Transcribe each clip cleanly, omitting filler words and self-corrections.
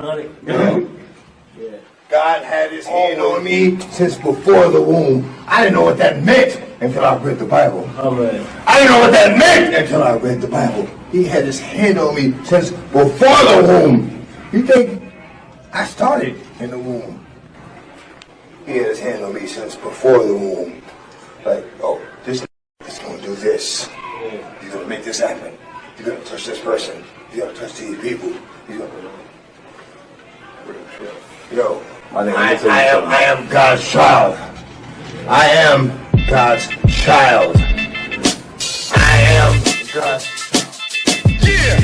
God had his hand on me since before the womb. I didn't know what that meant until I read the Bible. I didn't know what that meant until I read the Bible. He had his hand on me since before the womb. You think I started in the womb? He had his hand on me since before the womb. Like, oh, this is going to do this. He's going to make this happen. He's going to touch this person. He's going to touch these people. He's going to... Yo, I am God's child. I am God's child. I am God's child. Yeah!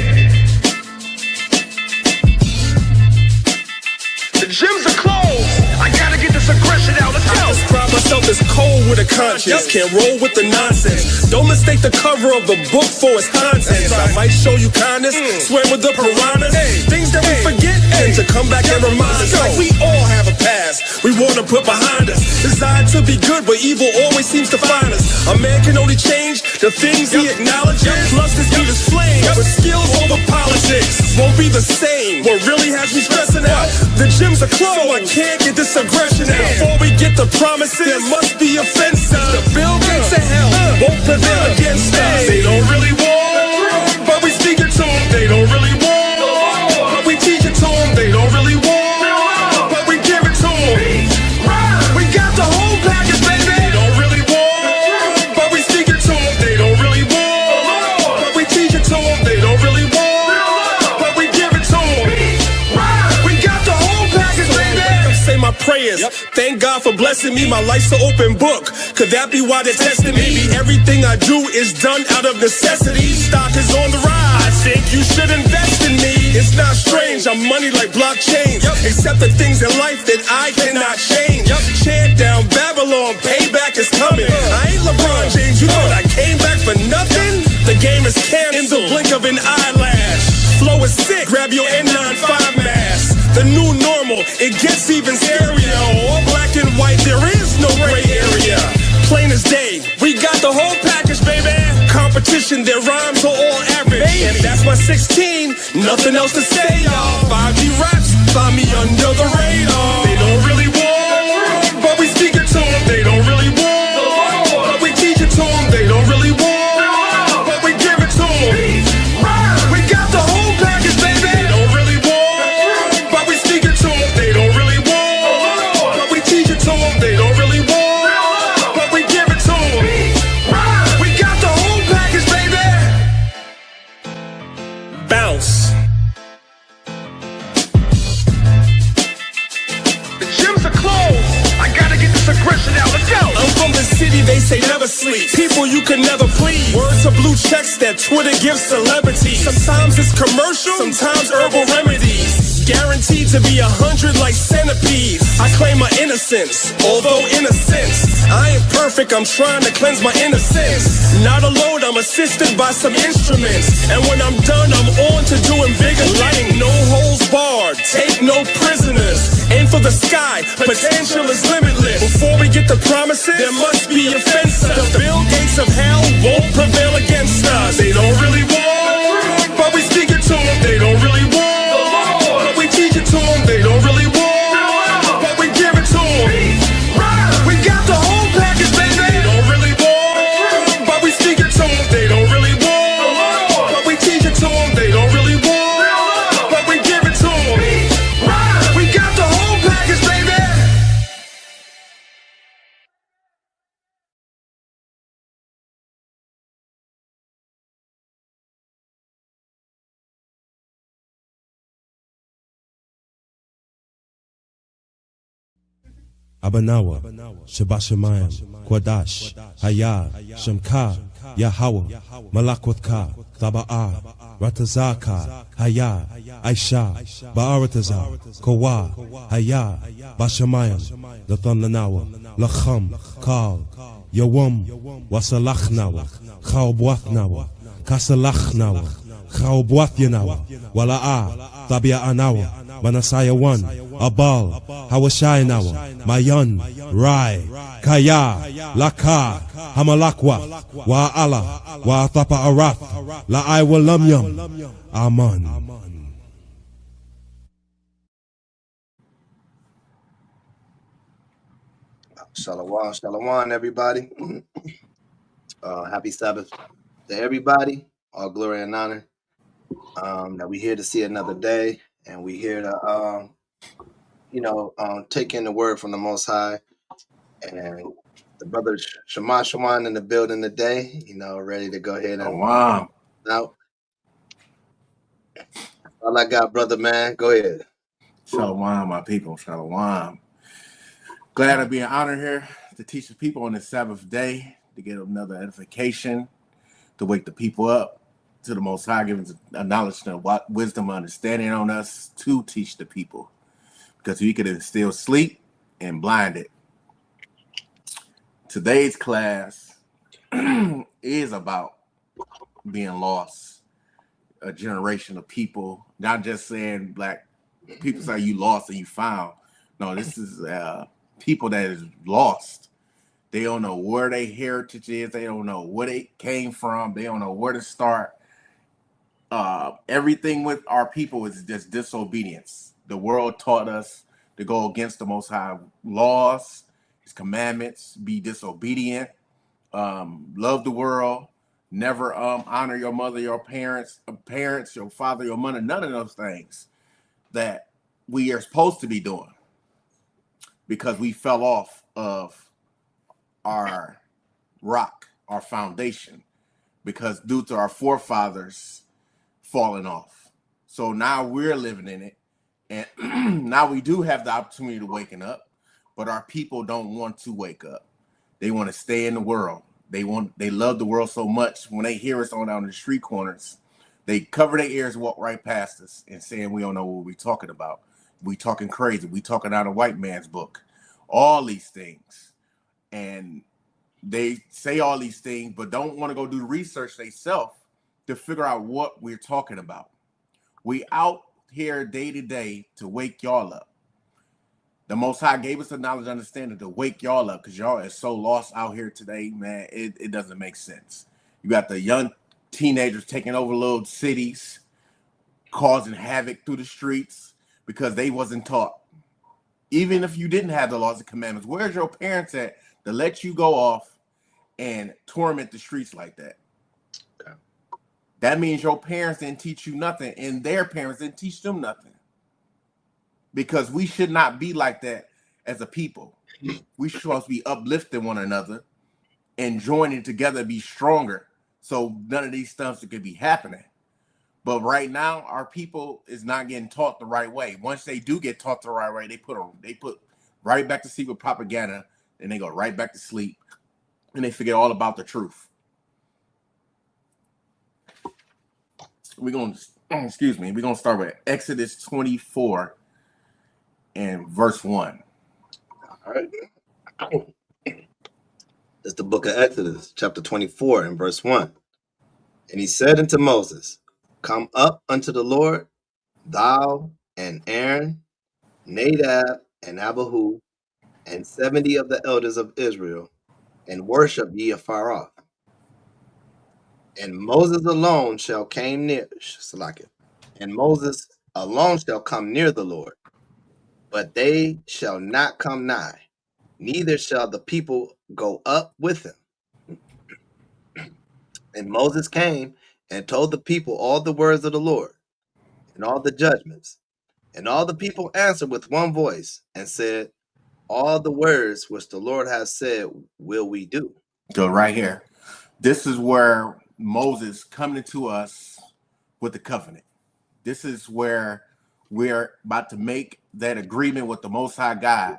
The gyms are closed. I gotta get this aggression out. Let's go. I describe myself as cold with a conscience. Can't roll with the nonsense. Don't mistake the cover of the book for its contents. I might show you kindness, swim with the piranhas. Things that we forget and to come back and remind us. Like we all have a past we wanna put behind us. Designed to be good, but evil always seems to find us. A man can only change the things he acknowledges. Plus this beat is flame, but skills over politics won't be the same. What really has me stressing out, the gyms are closed, so I can't get this aggression out. Before we get the promises, there must be offenses. The Bill Gates of hell won't prevail against us. They don't really want, but we speak it to them. They don't really want, but we teach it to them. They don't really want, but we give it to them. We got the whole package, baby. They don't really want, but we speak it to them. They don't really want, but we teach it to them. They don't really want, but we give it to them. We got the whole package, baby. Say my prayers. Thank God for blessing me. My life's an open book. Could that be why they're testing me? Maybe everything I do is done out of necessity. Stock is on the rise. I think you should invest in me. It's not strange. I'm money like blockchains. Except the things in life that I cannot change. Chant down Babylon. Payback is coming. I ain't LeBron James. You thought I came back for nothing? The game is canceled in the blink of an eyelash. Flow is sick. Grab your N95 mask. The new normal, it gets even scarier. All black and white, there is no gray area. Plain as day, we got the whole package, baby. Competition, their rhymes are all average. And that's my 16, nothing else to say, y'all. 5G raps, find me under the radar. They don't really want, but we speak it to them. They don't really want, but we teach it to them. They don't really want, but we give it to them. We got the whole package, baby. They don't really want, but we speak it to them. They don't really want, but we teach it to them. They don't really want, but we give it to them. We got the whole package, baby. Bounce. The gyms are closed. I gotta get this aggression out. Let's go. I'm from the city, they say never sleep. People you can never please. Words of blue checks that Twitter gives celebrities. Sometimes it's commercial, sometimes herbal remedies. Guaranteed to be 100 like centipedes. I claim my innocence, although innocence. I ain't perfect, I'm trying to cleanse my innocence. Not alone, I'm assisted by some instruments. And when I'm done, I'm on to doing bigger things. No holes barred, take no prisoners. Aim for the sky, potential is limitless. Before we get the promises, there must be a fence. The Bill Gates of hell won't prevail against us. They don't really want, but we speak it to them. They don't really want, but we teach it to them. They don't really want, but we give it to them. We got the whole package, baby. They don't really want, but we speak it to them. They don't really want, but we teach it to them. They don't really want, but we give it to them. We got the whole package, baby. Abanawa, Shabashamayim, Kwadash, Hayah, Shamka, Yahweh, Malakotka, Taba'a, Ratazaka, Hayah, Aisha, Ba'aratazar, Kawa, Hayah, Bashamayim, Lathananawa, Lacham, Kal, Yawam, Wasalachnawa, Chaubwathnawa, Kasalachnawa, Chaubwathinawa, Wala'a, Tabia Anawa, Manasaya 1, Abal, Hawashaynawa, Mayan, Rai, Kaya, Laka, Hamalakwa, Wa'ala, Wa'atapa Arath, La'ai Walamyam, Aman. Shalom, shalom, everybody. Happy Sabbath to everybody. All glory and honor. That we're here to see another day, and we're here to, take in the word from the Most High. And the brother Shema Shaman in the building today. Ready to go ahead and Wow. out. All I got, brother man. Go ahead. Shalom, my people. Shalom. Glad to be an honor here to teach the people on this Sabbath day, to get another edification, to wake the people up to the Most High, giving a knowledge and wisdom, understanding on us to teach the people. Because we could instill sleep and blind it. Today's class is about being lost, a generation of people, not just saying black people say you lost and you found. No, this is people that is lost. They don't know where their heritage is. They don't know where they came from. They don't know where to start. Everything with our people is just disobedience. The world taught us to go against the Most High laws, His commandments, be disobedient, love the world, never honor your mother, your parents, your father, your mother, none of those things that we are supposed to be doing, because we fell off of our rock, our foundation, because due to our forefathers falling off. So now we're living in it, and now we do have the opportunity to waken up, but our people don't want to wake up. They want to stay in the world. They love the world so much. When they hear us on down the street corners, they cover their ears, walk right past us, and saying we don't know what we're talking about. We talking crazy. We talking out of white man's book. All these things. And they say all these things, but don't want to go do the research themselves to figure out what we're talking about. We out here day to day to wake y'all up. The Most High gave us the knowledge and understanding to wake y'all up, because y'all are so lost out here today, man. It doesn't make sense. You got the young teenagers taking over little cities, causing havoc through the streets because they wasn't taught. Even if you didn't have the laws and commandments, where's your parents at to let you go off and torment the streets like that? Okay. That means your parents didn't teach you nothing, and their parents didn't teach them nothing. Because we should not be like that as a people. We should supposed to be uplifting one another and joining together to be stronger, so none of these stuff could be happening. But right now, our people is not getting taught the right way. Once they do get taught the right way, they put right back to sleep with propaganda, and they go right back to sleep, and they forget all about the truth. We're gonna start with Exodus 24 and verse 1. All right. It's the book of Exodus, chapter 24 and verse 1. And he said unto Moses, come up unto the Lord, thou and Aaron, Nadab and Abihu, and 70 of the elders of Israel, and worship ye afar off. And Moses alone shall come near, and Moses alone shall come near the Lord, but they shall not come nigh, neither shall the people go up with him. And Moses came and told the people all the words of the Lord, and all the judgments. And all the people answered with one voice, and said, all the words which the Lord has said will we do. So right here, this is where Moses coming to us with the covenant. This is where we're about to make that agreement with the Most High God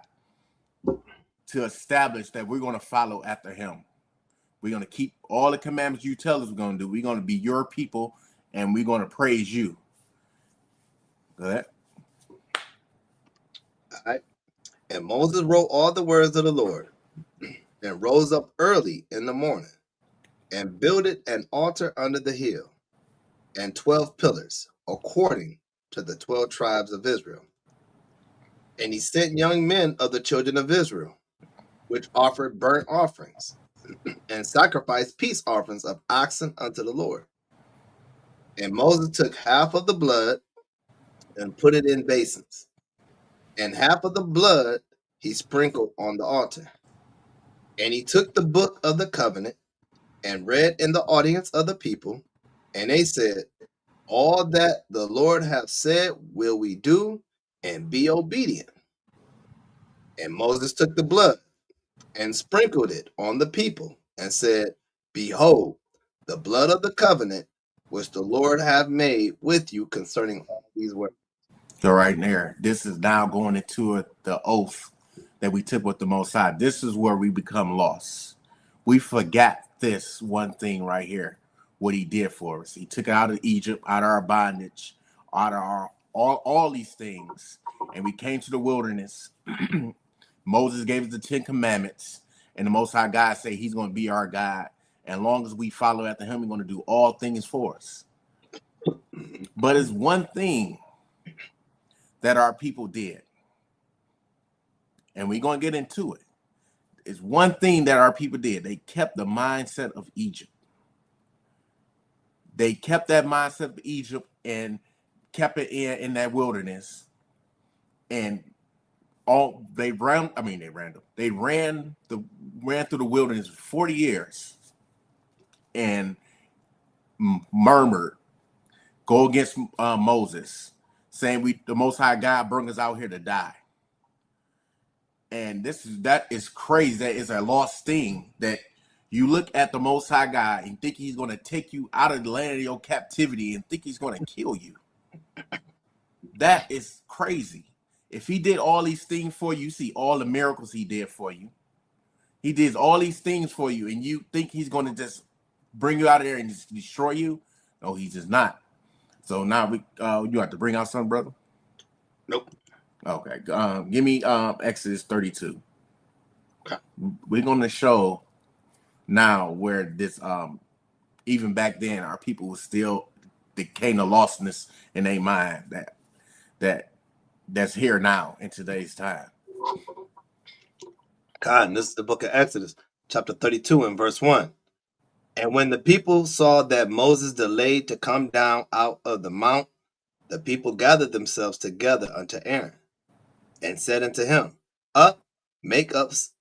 to establish that we're going to follow after him. We're going to keep all the commandments you tell us we're going to do. We're going to be your people, and we're going to praise you. Go ahead. All right. And Moses wrote all the words of the Lord, and rose up early in the morning, and builded an altar under the hill, and 12 pillars, according to the 12 tribes of Israel. And he sent young men of the children of Israel, which offered burnt offerings, and sacrificed peace offerings of oxen unto the Lord. And Moses took half of the blood and put it in basins, and half of the blood he sprinkled on the altar. And he took the book of the covenant and read in the audience of the people, and they said, all that the Lord hath said will we do, and be obedient. And Moses took the blood and sprinkled it on the people, and said, behold, the blood of the covenant which the Lord hath made with you concerning all these words. So right there, this is now going into the oath that we took with the Most High. This is where we become lost. We forgot this one thing right here, what he did for us. He took us out of Egypt, out of our bondage, out of our all these things. And we came to the wilderness. Moses gave us the 10 commandments, and the Most High God said he's going to be our God. And as long as we follow after him, he's going to do all things for us. But it's one thing that our people did, and we're going to get into it. It's one thing that our people did. They kept the mindset of Egypt. They kept that mindset of Egypt and kept it in that wilderness. And they ran through the wilderness for 40 years and murmured, go against Moses, saying the Most High God brought us out here to die. And that is crazy. That is a lost thing, that you look at the Most High God and think he's going to take you out of the land of your captivity and think he's going to kill you. That is crazy. If he did all these things for you, see all the miracles he did for you. He did all these things for you, and you think he's going to just bring you out of there and just destroy you? No, he's just not. So now you have to bring out something, brother? Nope. Okay. Give me Exodus 32. Okay. We're going to show now where this even back then our people was still decaying the lostness in their mind that's here now in today's time. God, and this is the book of Exodus, chapter 32 and verse 1. And when the people saw that Moses delayed to come down out of the mount, the people gathered themselves together unto Aaron, and said unto him, make us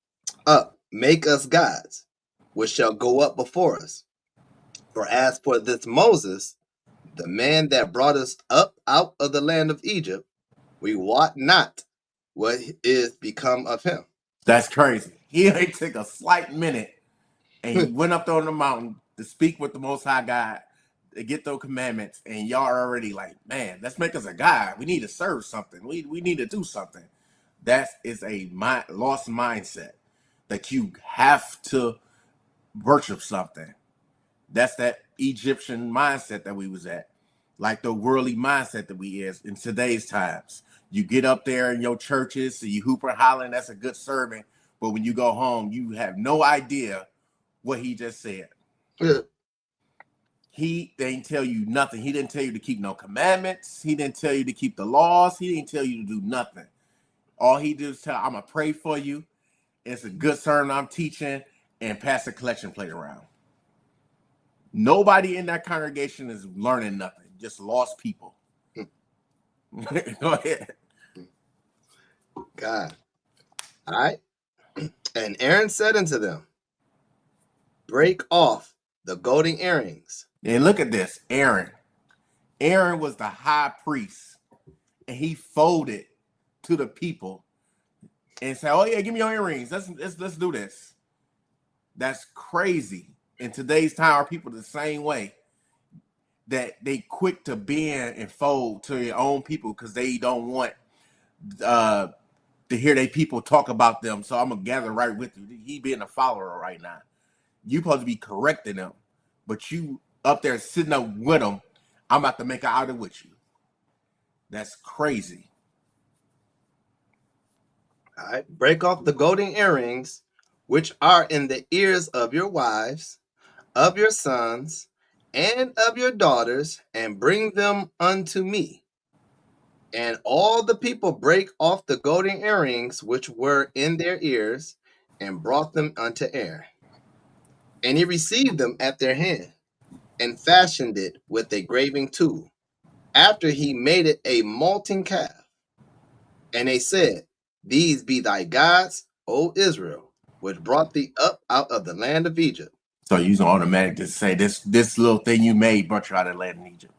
gods, which shall go up before us. For as for this Moses, the man that brought us up out of the land of Egypt, we wot not what is become of him. That's crazy. He only took a slight minute, and he went up there on the mountain to speak with the Most High God, to get those commandments, and y'all are already like, man, let's make us a God. We need to serve something. We need to do something. That is a lost mindset, that you have to worship something. That's that Egyptian mindset that we was at, like the worldly mindset that we is in today's times. You get up there in your churches, so you hoop and hollering, that's a good sermon, but when you go home, you have no idea what he just said. Yeah. He didn't tell you nothing. He didn't tell you to keep no commandments. He didn't tell you to keep the laws. He didn't tell you to do nothing. All he did is tell, I'm going to pray for you. It's a good sermon I'm teaching, and pass the collection plate around. Nobody in that congregation is learning nothing. Just lost people. Go ahead. God. All right. And Aaron said unto them, break off the golden earrings. And look at this. Aaron was the high priest, and he folded to the people and said, oh yeah, give me your earrings. Let's do this. That's crazy. In today's time, our people the same way, that they quick to bend and fold to their own people because they don't want to hear their people talk about them. So I'm gonna gather right with you. He being a follower right now. You supposed to be correcting them, but you up there sitting up with them. I'm about to make an idol with you. That's crazy. All right. Break off the golden earrings, which are in the ears of your wives, of your sons, and of your daughters, and bring them unto me. And all the people brake off the golden earrings which were in their ears, and brought them unto Aaron. And he received them at their hand, and fashioned it with a graving tool, after he made it a molten calf. And they said, these be thy gods, O Israel. which brought thee up out of the land of Egypt. So you can automatically say this little thing you made brought you out of the land of Egypt.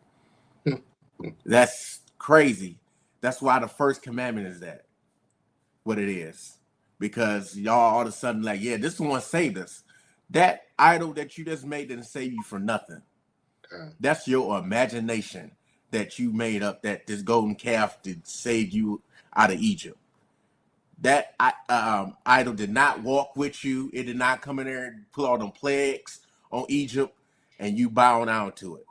That's crazy. That's why the first commandment is that what it is. Because y'all all of a sudden like, yeah, this one saved us. That idol that you just made didn't save you for nothing. That's your imagination that you made up, that this golden calf did save you out of Egypt. That idol did not walk with you. It did not come in there and put all them plagues on Egypt and you bow down to it.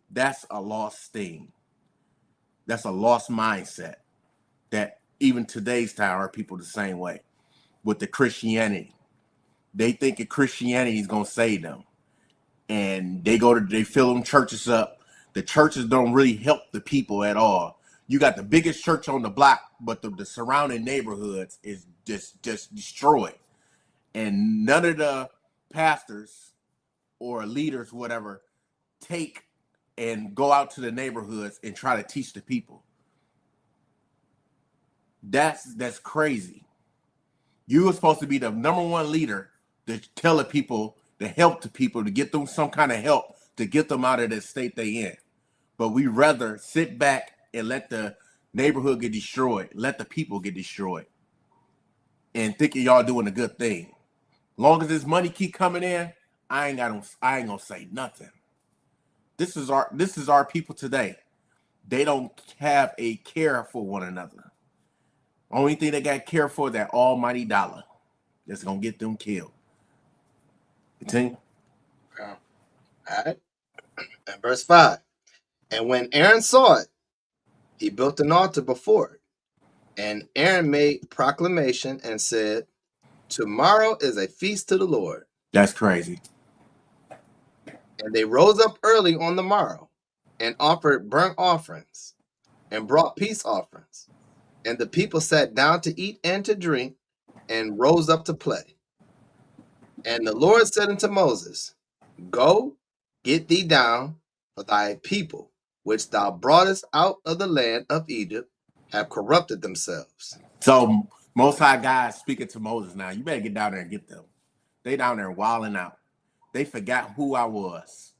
That's a lost thing. That's a lost mindset that even today's time are people the same way with the Christianity. They think that Christianity is going to save them. And they fill them churches up. The churches don't really help the people at all. You got the biggest church on the block, but the surrounding neighborhoods is just destroyed. And none of the pastors or leaders, whatever, take and go out to the neighborhoods and try to teach the people. That's crazy. You were supposed to be the number one leader to tell the people, to help the people, to get them some kind of help, to get them out of the state they in. But we rather sit back and let the neighborhood get destroyed, let the people get destroyed, and thinking y'all doing a good thing. Long as this money keep coming in, I ain't gonna say nothing. This is our people today. They don't have a care for one another. Only thing they got care for is that almighty dollar that's gonna get them killed. Continue. All right. And verse 5. And when Aaron saw it, he built an altar before it. And Aaron made proclamation and said, tomorrow is a feast to the Lord. That's crazy. And they rose up early on the morrow and offered burnt offerings and brought peace offerings. And the people sat down to eat and to drink and rose up to play. And the Lord said unto Moses, go, get thee down, for thy people, which thou broughtest out of the land of Egypt, have corrupted themselves. So Most High God speaking to Moses now. You better get down there and get them. They down there wilding out. They forgot who I was.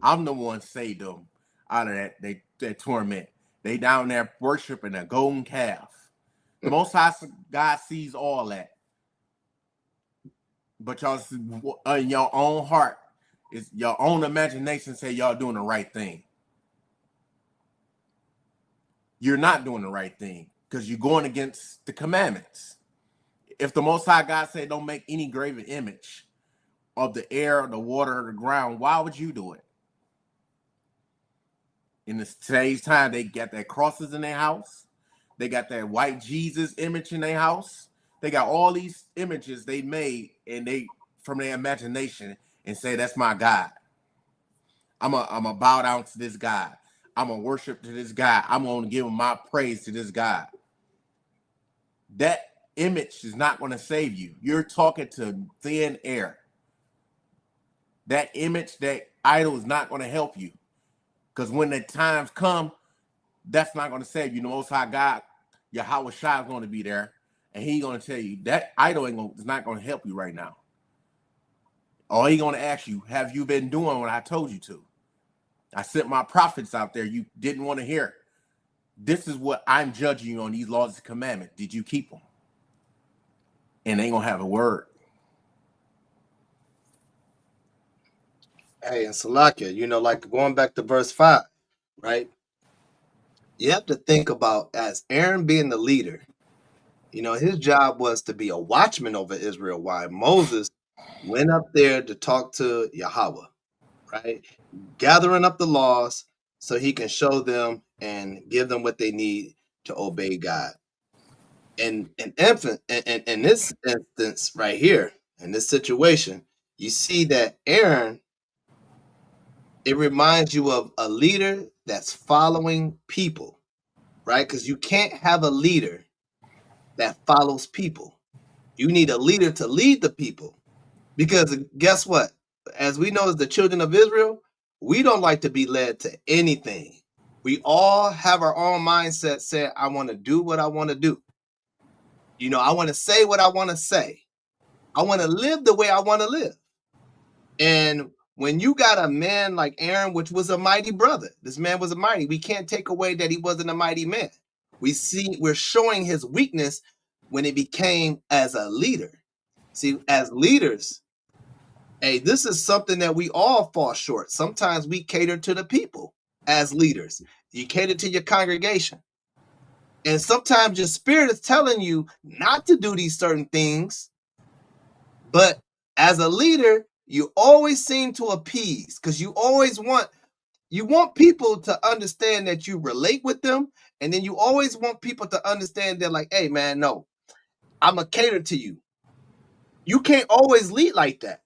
I'm the one saved them out of that torment. They down there worshiping a golden calf. The Most High God sees all that. But y'all, in your own heart, is your own imagination say y'all doing the right thing. You're not doing the right thing because you're going against the commandments. If the Most High God said don't make any graven image of the air, the water, or the ground, why would you do it? In today's time, they got their crosses in their house. They got that white Jesus image in their house. They got all these images they made and they from their imagination and say, that's my God. I'm a bow down to this God. I'm a worship to this God. I'm going to give him my praise to this God. That image is not going to save you. You're talking to thin air. That image, that idol is not going to help you. Because when the times come, that's not going to save you. The Most High God, Yahweh Shai is going to be there. And he's going to tell you that idol is not going to help you right now. Or he's going to ask you, have you been doing what I told you to? I sent my prophets out there. You didn't want to hear it. This is what I'm judging you on, these laws and commandments. Did you keep them? And they ain't going to have a word. Hey, and Salakia, like going back to verse 5, right? You have to think about, as Aaron being the leader, his job was to be a watchman over Israel, while Moses went up there to talk to Yahweh, right? Gathering up the laws so he can show them and give them what they need to obey God. And in this instance right here, in this situation, you see that Aaron, it reminds you of a leader that's following people, right? Because you can't have a leader that follows people. You need a leader to lead the people. Because guess what? As we know, as the children of Israel, we don't like to be led to anything. We all have our own mindset saying, I want to do what I want to do. You know, I want to say what I want to say. I want to live the way I want to live. And when you got a man like Aaron, which was a mighty brother, this man was a mighty, we can't take away that he wasn't a mighty man. We're showing his weakness when it became as a leader. See, as leaders, hey, this is something that we all fall short. Sometimes we cater to the people as leaders. You cater to your congregation. And sometimes your spirit is telling you not to do these certain things. But as a leader, you always seem to appease because you want people to understand that you relate with them. And then you always want people to understand that, like, hey, man, no, I'm a cater to you. You can't always lead like that.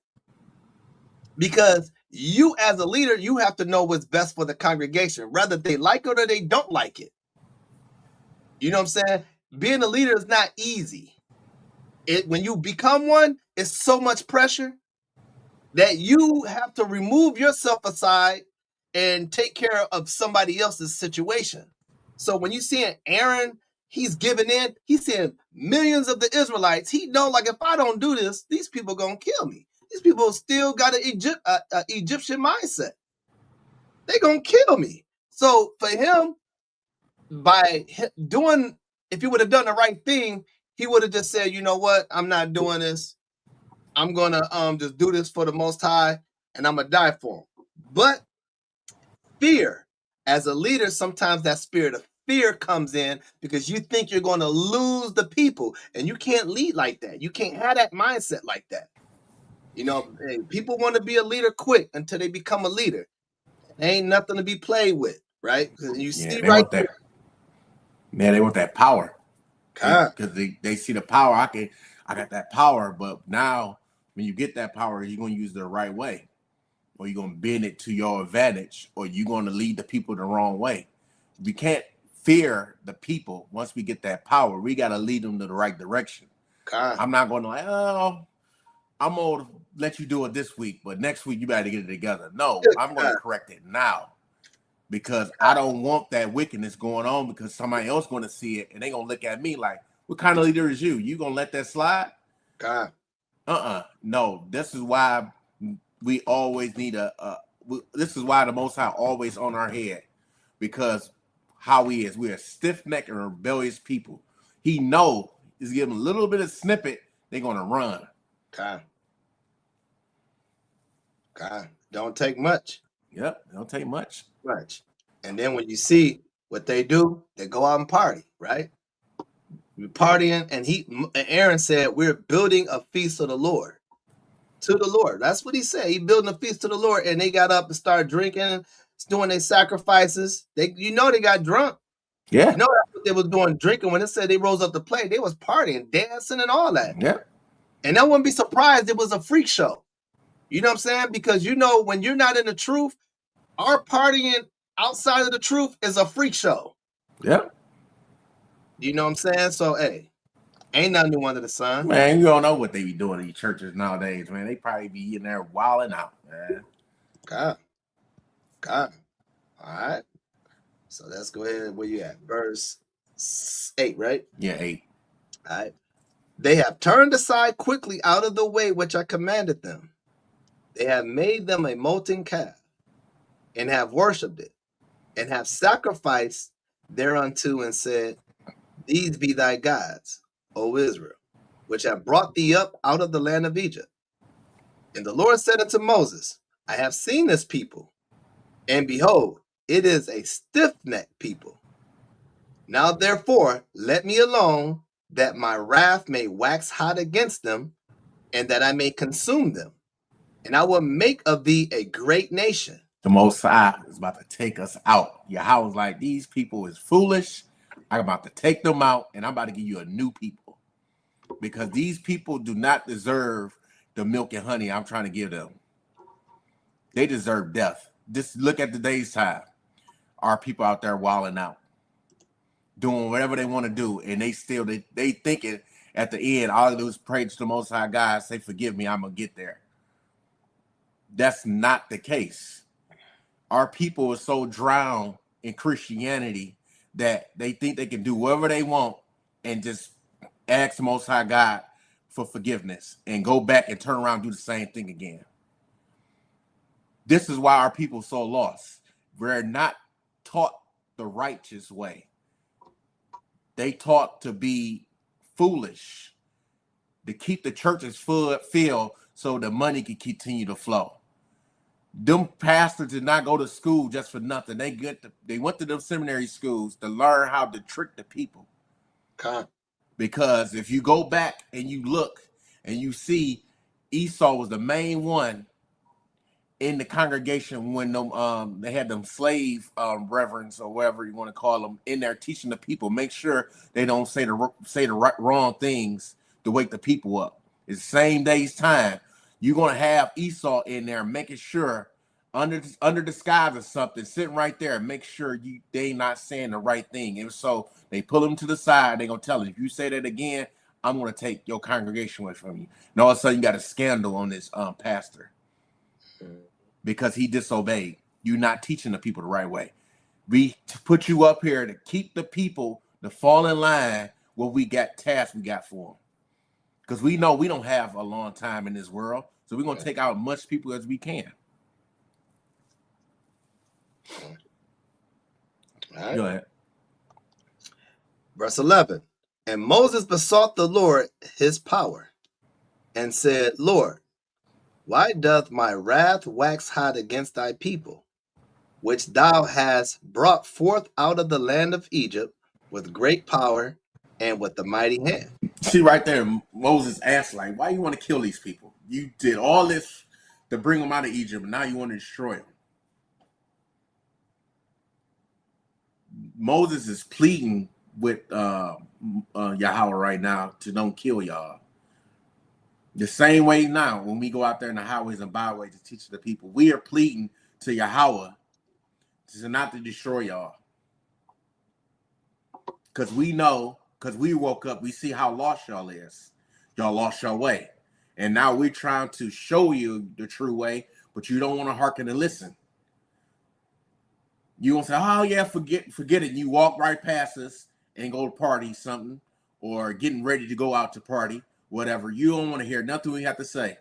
Because you, as a leader, you have to know what's best for the congregation, whether they like it or they don't like it. You know what I'm saying? Being a leader is not easy. When you become one, it's so much pressure that you have to remove yourself aside and take care of somebody else's situation. So when you see Aaron, he's giving in. He's seeing millions of the Israelites. He know, like, if I don't do this, these people gonna kill me. These people still got an Egyptian mindset. They gonna kill me. So for him, by doing, if he would have done the right thing, he would have just said, you know what, I'm not doing this. I'm gonna just do this for the Most High, and I'm gonna die for him. But fear, as a leader, sometimes that spirit of fear comes in because you think you're gonna lose the people, and you can't lead like that. You can't have that mindset like that. You know, people want to be a leader quick until they become a leader. There ain't nothing to be played with, right? Because you see they right want that. Man, they want that power. Because they see the power. I got that power, but now when you get that power, you're gonna use it the right way, or you're gonna bend it to your advantage, or you're gonna lead the people the wrong way. We can't fear the people. Once we get that power, we gotta lead them to the right direction. I'm not gonna like, oh, I'm gonna let you do it this week, but next week you better get it together. No, I'm gonna correct it now. Because I don't want that wickedness going on, because somebody else going to see it and they going to look at me like, what kind of leader is you? You going to let that slide? No, this is why we always need this is why the Most High always on our head, because how he is. We're a stiff-necked and rebellious people. He know is giving a little bit of snippet, they're going to run. Don't take much. Yep, don't take much. And then when you see what they do, they go out and party, right? We're partying, and Aaron said, we're building a feast of the Lord. To the Lord. That's what he said. He building a feast to the Lord, and they got up and started drinking, doing their sacrifices. They got drunk. Yeah. You know that's what they was doing, drinking. When it said they rose up to play, they was partying, dancing, and all that. Yeah. And I wouldn't be surprised it was a freak show. You know what I'm saying? Because when you're not in the truth, our partying outside of the truth is a freak show. Yeah. You know what I'm saying? So, hey, ain't nothing new under the sun. Man, you don't know what they be doing in these churches nowadays, man. They probably be in there wilding out, man. God. All right. So let's go ahead. Where you at? Verse 8, right? Yeah, 8. All right. They have turned aside quickly out of the way which I commanded them. They have made them a molten calf, and have worshipped it, and have sacrificed thereunto, and said, these be thy gods, O Israel, which have brought thee up out of the land of Egypt. And the Lord said unto Moses, I have seen this people, and behold, it is a stiff-necked people. Now therefore let me alone, that my wrath may wax hot against them, and that I may consume them. And I will make of thee a great nation. The Most High is about to take us out. Yahweh was like, these people is foolish. I'm about to take them out, and I'm about to give you a new people. Because these people do not deserve the milk and honey I'm trying to give them. They deserve death. Just look at today's time. Our people out there wilding out, doing whatever they want to do, and they thinking at the end, all they do is pray to the Most High God, say, forgive me, I'm going to get there. That's not the case. Our people are so drowned in Christianity that they think they can do whatever they want and ask the Most High God for forgiveness and go back and turn around and do the same thing again. This is why our people are so lost. We're not taught the righteous way. They taught to be foolish, to keep the churches filled so the money can continue to flow. Them pastors did not go to school just for nothing. They went to them seminary schools to learn how to trick the people. Okay. Because if you go back and you look and you see Esau was the main one in the congregation when them they had them slave reverends or whatever you want to call them in there teaching the people, make sure they don't say the wrong things to wake the people up. It's the same day's time. You're gonna have Esau in there making sure under disguise or something, sitting right there, make sure they not saying the right thing. And so they pull him to the side. They're gonna tell him, if you say that again, I'm gonna take your congregation away from you. And all of a sudden, you got a scandal on this pastor because he disobeyed. You're not teaching the people the right way. We put you up here to keep the people to fall in line what we got tasks we got for them. Because we know we don't have a long time in this world. So we're going to take out as much people as we can. All right. Go ahead. Verse 11. And Moses besought the Lord his power and said, Lord, why doth my wrath wax hot against thy people, which thou hast brought forth out of the land of Egypt with great power and with the mighty hand? See right there, Moses asked, like, why you want to kill these people? You did all this to bring them out of Egypt, and now you want to destroy them. Moses is pleading with Yahweh right now to don't kill y'all. The same way now, when we go out there in the highways and byways to teach the people, we are pleading to Yahweh to not to destroy y'all. Because we know, because we woke up, we see how lost y'all is. Y'all lost your way. And now we're trying to show you the true way, but you don't want to hearken and listen. You won't say, oh yeah, forget it. You walk right past us and go to party something, or getting ready to go out to party, whatever. You don't want to hear nothing we have to say.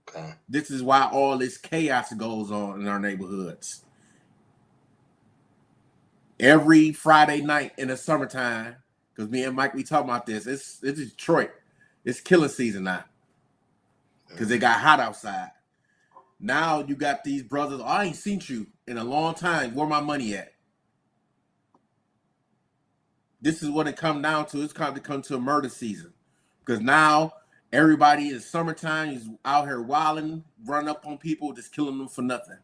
Okay. This is why all this chaos goes on in our neighborhoods. Every Friday night in the summertime, because me and Mike, we talk about this, it's Detroit. It's killing season now. Because it got hot outside. Now you got these brothers, I ain't seen you in a long time. Where my money at? This is what it come down to. It's kind of come to a murder season. Because now everybody is summertime is out here wilding, running up on people, just killing them for nothing.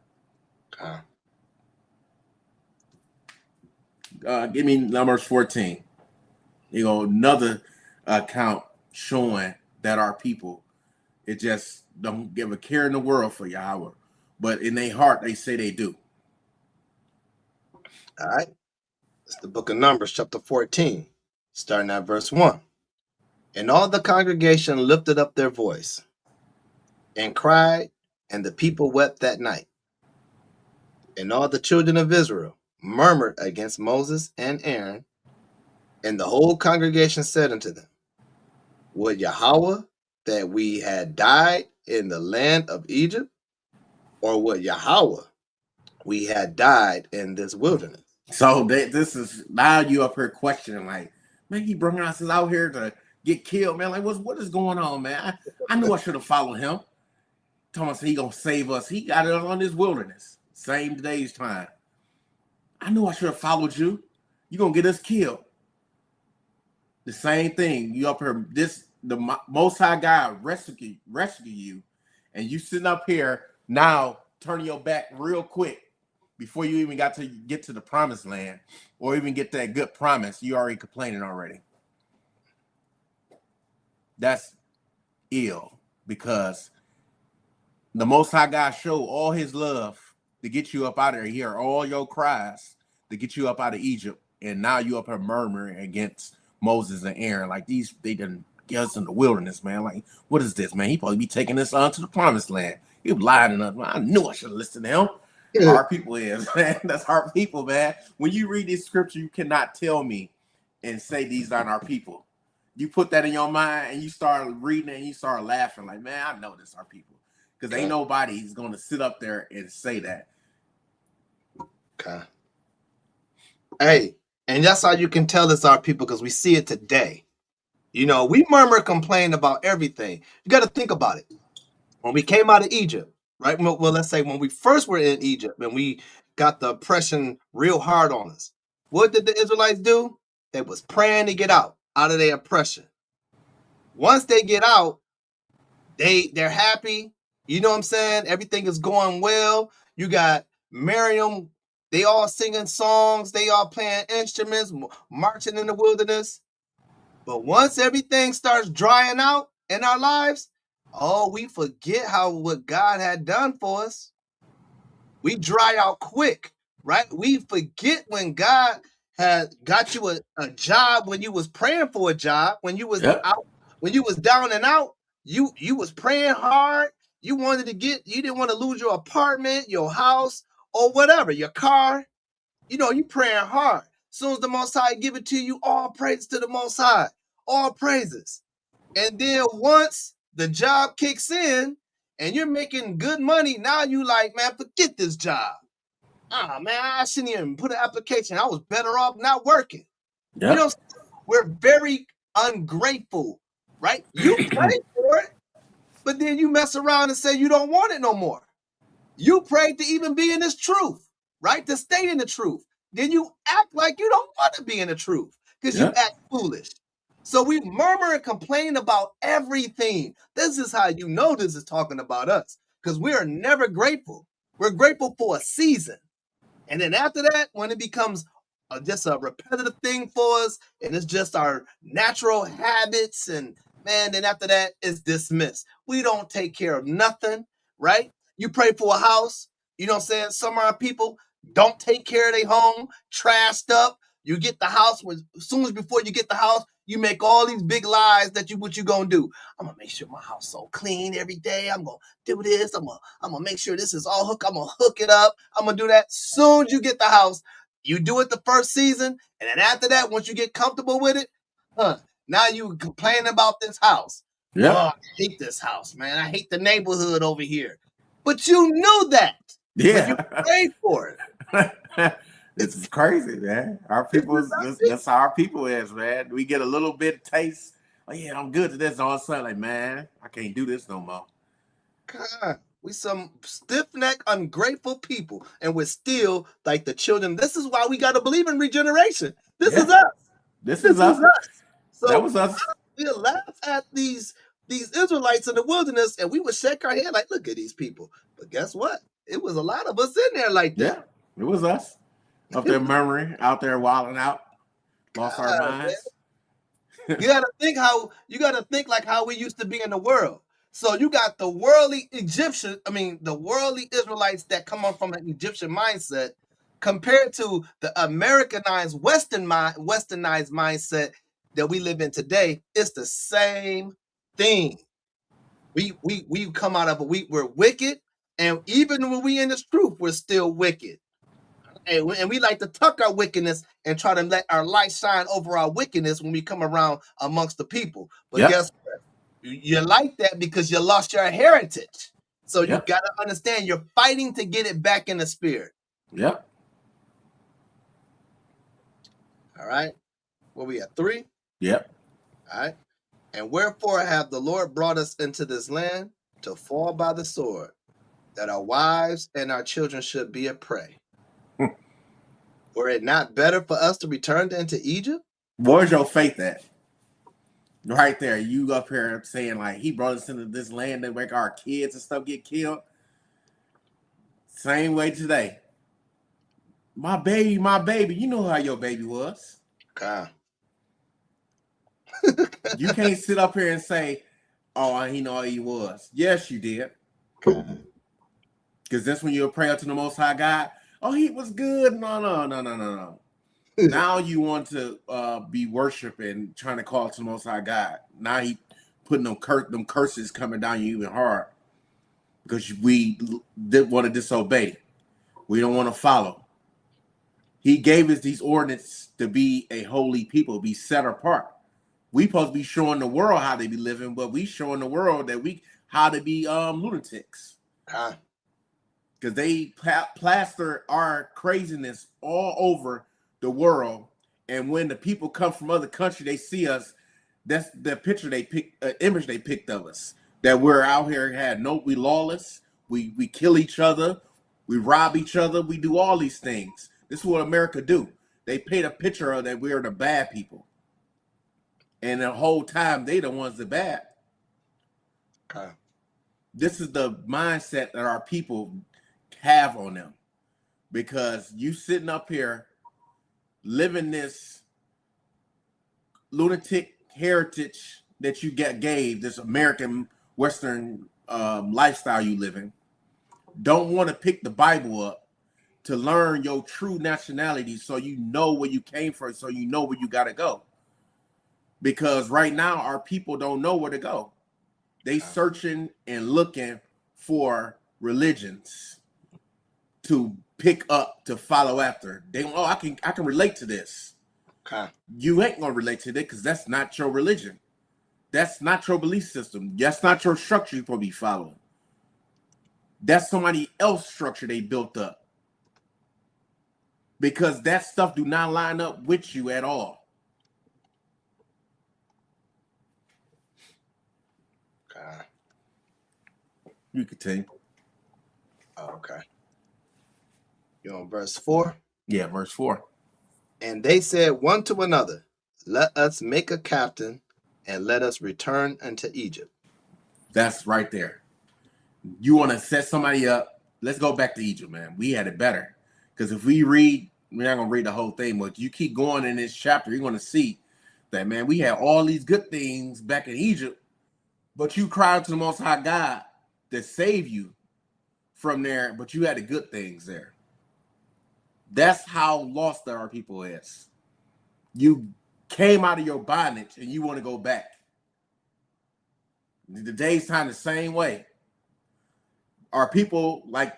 Okay. Give me Numbers 14. Another account showing that our people, it just don't give a care in the world for Yahweh. But in their heart, they say they do. All right. It's the book of Numbers, chapter 14, starting at verse 1. And all the congregation lifted up their voice and cried, and the people wept that night. And all the children of Israel murmured against Moses and Aaron, and the whole congregation said unto them, would Yahweh that we had died in the land of Egypt, or would Yahweh we had died in this wilderness? So this is now you up here questioning, like, man, he brought us out here to get killed, man. Like, what is going on, man? I knew I should have followed him. Thomas, he gonna save us. He got it on this wilderness. Same day's time. I knew I should have followed you. You gonna get us killed. The same thing. You up here, the Most High God rescue you, and you sitting up here now turning your back real quick before you even got to get to the promised land or even get that good promise. You already complaining already. That's ill, because the Most High God showed all his love to get you up out of here, all your cries to get you up out of Egypt, and now you up here murmuring against Moses and Aaron, like they didn't get us in the wilderness, man. Like, what is this, man? He probably be taking us on to the promised land. He was lying to us. I knew I should have listened to him. Our people is, man. That's our people, man. When you read this scripture, you cannot tell me and say these aren't our people. you put that in your mind and you start reading it and you start laughing like, man, I know this are people. Because ain't nobody's going to sit up there and say that. Okay. Hey, and that's how you can tell it's our people, because we see it today. You know, we murmur, complain about everything. You got to think about it. When we came out of Egypt, right? Well, let's say when we first were in Egypt and we got the oppression real hard on us, what did the Israelites do? They was praying to get out of their oppression. Once they get out, they're happy. You know what I'm saying? Everything is going well. You got Miriam. They all singing songs. They all playing instruments, marching in the wilderness. But once everything starts drying out in our lives, oh, we forget what God had done for us. We dry out quick, right? We forget when God had got you a job, when you was praying for a job, when you was out, when you was down and out, you was praying hard. You didn't want to lose your apartment, your house, or whatever, your car. You know, you praying hard. As soon as the Most High give it to you, all praise to the Most High. All praises. And then once the job kicks in and you're making good money, now you like, man, forget this job. Man, I shouldn't even put an application. I was better off not working. Yep. You know, we're very ungrateful, right? You pray for it, but then you mess around and say you don't want it no more. You prayed to even be in this truth, right? To stay in the truth. Then you act like you don't want to be in the truth because you act foolish. So we murmur and complain about everything. This is how you know this is talking about us, because we are never grateful. We're grateful for a season. And then after that, when it becomes just a repetitive thing for us, and it's just our natural habits, and man, then after that, it's dismissed. We don't take care of nothing, right? You pray for a house, you know what I'm saying? Some of our people don't take care of their home, trashed up. You get the house, as soon as before you get the house, you make all these big lies that what you gonna do. I'm gonna make sure my house so clean every day. I'm gonna do this. I'm gonna make sure this is all hooked. I'm gonna hook it up. I'm gonna do that. Soon as you get the house, you do it the first season, and then after that, once you get comfortable with it, now you complain about this house. Yeah. Oh, I hate this house, man. I hate the neighborhood over here. But you knew that. Yeah. But you prayed for it. It's crazy, man. Our people, that's how our people is, man. We get a little bit of taste. Oh, yeah, I'm good to this. All of a sudden, like, man, I can't do this no more. God, we some stiff-necked, ungrateful people, and we're still like the children. This is why we got to believe in regeneration. This is us. This is us. So that was us. We laugh at these Israelites in the wilderness, and we would shake our head like, look at these people. But guess what? It was a lot of us in there like that. Yeah, it was us. Up there murmuring, out there wilding out, lost our minds. You gotta think like how we used to be in the world. So you got the worldly the worldly Israelites that come on from an Egyptian mindset compared to the Americanized westernized mindset that we live in today. It's the same thing. We come out of we're wicked, and even when we in this truth, we're still wicked. And we like to tuck our wickedness and try to let our light shine over our wickedness when we come around amongst the people. But guess what? You like that because you lost your heritage. So you got to understand you're fighting to get it back in the spirit. Yep. All right. Where we at? 3? Yep. All right. And wherefore have the Lord brought us into this land to fall by the sword, that our wives and our children should be a prey. Were it not better for us to return into Egypt? Where's your faith at? Right there, you up here saying like he brought us into this land to make our kids and stuff get killed. Same way today. My baby. You know how your baby was. Okay. You can't sit up here and say, "Oh, he know how he was." Yes, you did. Because that's when you pray up to the Most High God. Oh, he was good. No. Now you want to be worshiping, trying to call to the Most High God. Now he putting them curses coming down you even hard because we didn't want to disobey. We don't want to follow. He gave us these ordinances to be a holy people, be set apart. We supposed to be showing the world how they be living, but we showing the world that how to be lunatics. Because they plaster our craziness all over the world, and when the people come from other countries, they see us. That's the picture they pick, image they picked of us. That we're out here we lawless. We kill each other. We rob each other. We do all these things. This is what America do. They paint a picture of that we're the bad people, and the whole time they the ones that bad. This is the mindset that our people have on them, because you sitting up here living this lunatic heritage that you gave this American Western lifestyle you live in, don't want to pick the Bible up to learn your true nationality, so you know where you came from, so you know where you got to go. Because right now our people don't know where to go. They searching and looking for religions to pick up, to follow after. I can relate to this. You ain't gonna relate to that, because that's not your religion. That's not your belief system. That's not your structure you're supposed to be following. That's somebody else's structure they built up. Because that stuff do not line up with you at all. You continue. Okay. You on verse 4? Yeah, verse 4. And they said one to another, let us make a captain, and let us return unto Egypt. That's right there. You want to set somebody up, let's go back to Egypt, man. We had it better. Because if we read, we're not going to read the whole thing, but you keep going in this chapter, you're going to see that, man, we had all these good things back in Egypt, but you cried to the Most High God to save you from there, but you had the good things there. That's how lost our people is. You came out of your bondage and you want to go back. The day's time the same way. Our people, like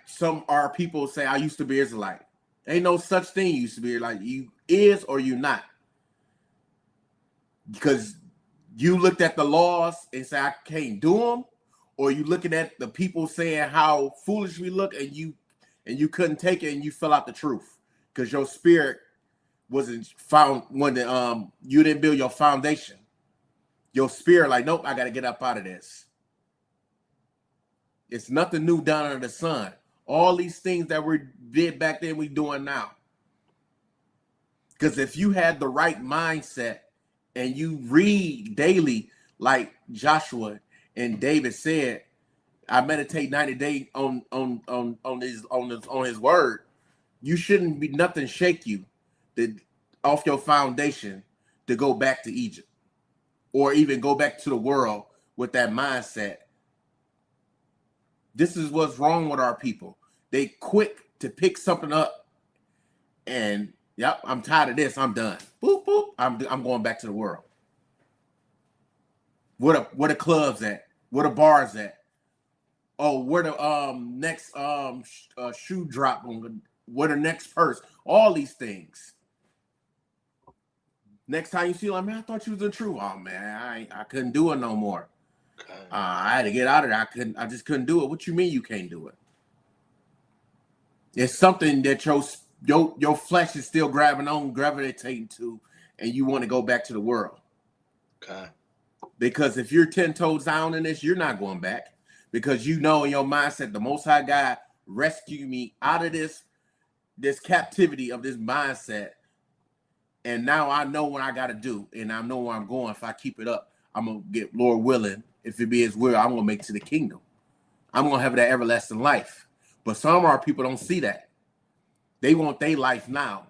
our people say, I used to be Israelite. Ain't no such thing used to be like you is or you not. Because you looked at the laws and say, I can't do them, or you looking at the people saying how foolish we look, and you couldn't take it and you fell out the truth because your spirit wasn't found when you didn't build your foundation. Your spirit, like, nope, I got to get up out of this. It's nothing new down under the sun. All these things that we did back then, we doing now. Because if you had the right mindset and you read daily, like Joshua and David said, I meditate 90 days on his word. You shouldn't be nothing shake you off your foundation to go back to Egypt, or even go back to the world with that mindset. This is what's wrong with our people. They quick to pick something up and, yep, I'm tired of this. I'm done. Boop, boop. I'm going back to the world. Where the clubs at? Where the bars at? Oh, where the next shoe drop? Where the next purse? All these things. Next time you see, like, man, I thought you was in truth. Oh man, I couldn't do it no more. I had to get out of there. I just couldn't do it. What you mean you can't do it? It's something that your flesh is still gravitating to, and you want to go back to the world. Okay. Because if you're 10 toes down in this, you're not going back. Because you know in your mindset, the Most High God rescued me out of this captivity of this mindset. And now I know what I got to do. And I know where I'm going. If I keep it up, I'm going to get, Lord willing, if it be His will, I'm going to make it to the kingdom. I'm going to have that everlasting life. But some of our people don't see that. They want their life now.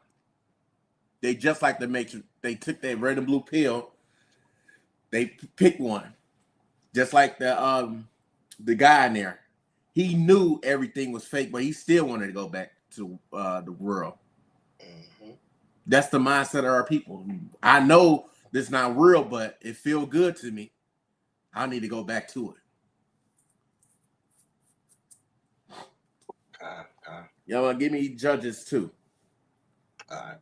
They just like the Matrix. They took that red and blue pill. They picked one. Just like the guy in there. He knew everything was fake, but he still wanted to go back to the world. Mm-hmm. That's the mindset of our people. I know this is not real, but it feels good to me. I need to go back to it. Y'all give me Judges 2. All right.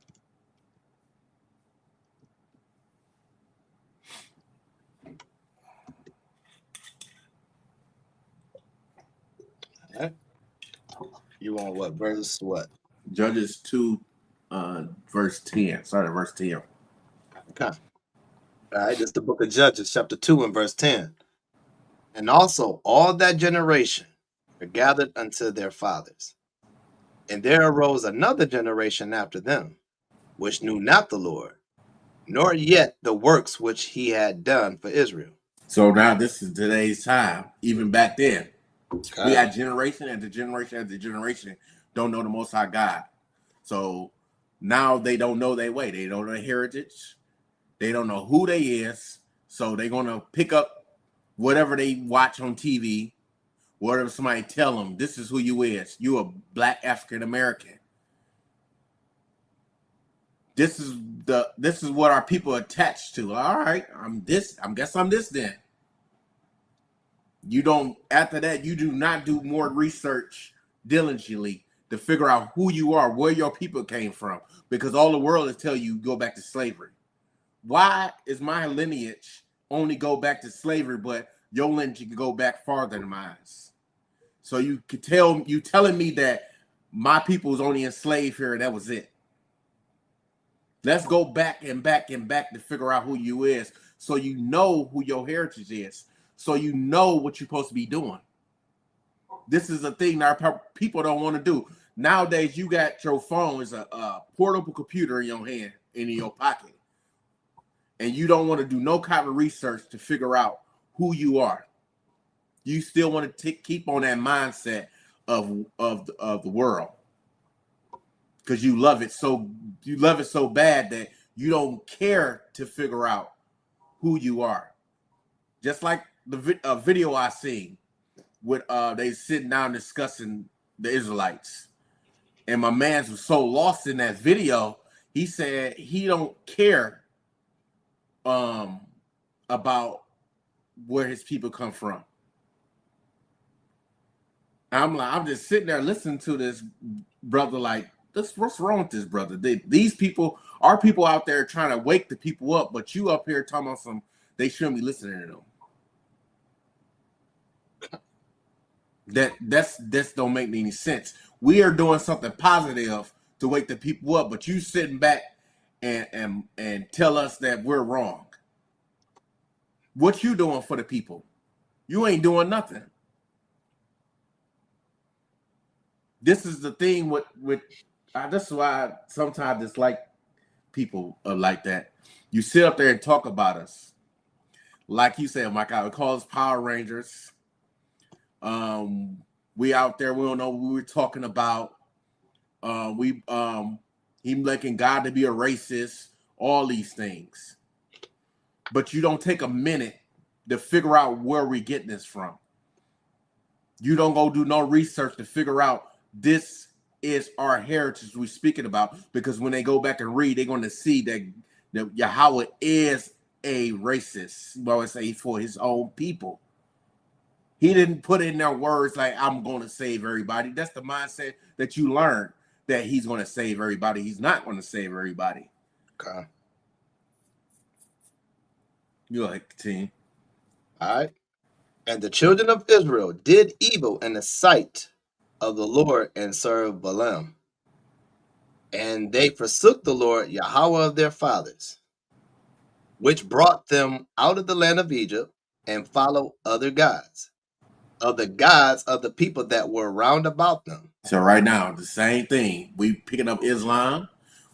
You want what? Verse what? Judges 2, verse 10. Sorry, verse 10. Okay. All right, this is the book of Judges, chapter 2 and verse 10. And also all that generation were gathered unto their fathers. And there arose another generation after them, which knew not the Lord, nor yet the works which he had done for Israel. So now this is today's time. Even back then, Okay. we had generation after generation after generation don't know the Most High God. So now they don't know their way. They don't know their heritage. They don't know who they is. So they're going to pick up whatever they watch on TV, whatever somebody tell them, this is who you is. You a black African American. This is what our people attached to. All right, I'm this. I guess I'm this then. You don't, after that, you do not do more research diligently to figure out who you are, where your people came from, because all the world is telling you go back to slavery. Why is my lineage only go back to slavery, but your lineage can go back farther than mine? So you could tell, you telling me that my people was only enslaved here and that was it. Let's go back and back and back to figure out who you is, so you know who your heritage is, so you know what you're supposed to be doing. This is a thing that our people don't want to do. Nowadays, you got your phone is a portable computer in your hand, in your pocket, and you don't want to do no kind of research to figure out who you are. You still want to keep on that mindset of the world, because you love it so bad that you don't care to figure out who you are. Just like the video I seen with they sitting down discussing the Israelites, and my man was so lost in that video. He said he don't care about where his people come from. I'm just sitting there listening to this brother like, what's wrong with this brother? These people, our people out there trying to wake the people up, but you up here talking about they shouldn't be listening to them. That's don't make any sense. We are doing something positive to wake the people up, but you sitting back and tell us that we're wrong. What you doing for the people? You ain't doing nothing. This is the thing with this is why I sometimes dislike people like that. You sit up there and talk about us. Like you said, Mike, I would call us Power Rangers. We out there, we don't know what we were talking about. He making God to be a racist, all these things. But you don't take a minute to figure out where we're getting this from. You don't go do no research to figure out this is our heritage we're speaking about, because when they go back and read, they're going to see that Yahweh is a racist. Well, I say for his own people. He didn't put in their words like, I'm going to save everybody. That's the mindset that you learn, that he's going to save everybody. He's not going to save everybody. Okay. You like the team. All right. And the children of Israel did evil in the sight of the Lord and served Balaam. And they forsook the Lord Yahweh of their fathers, which brought them out of the land of Egypt, and followed other gods, of the gods of the people that were round about them. So right now, the same thing. We picking up Islam,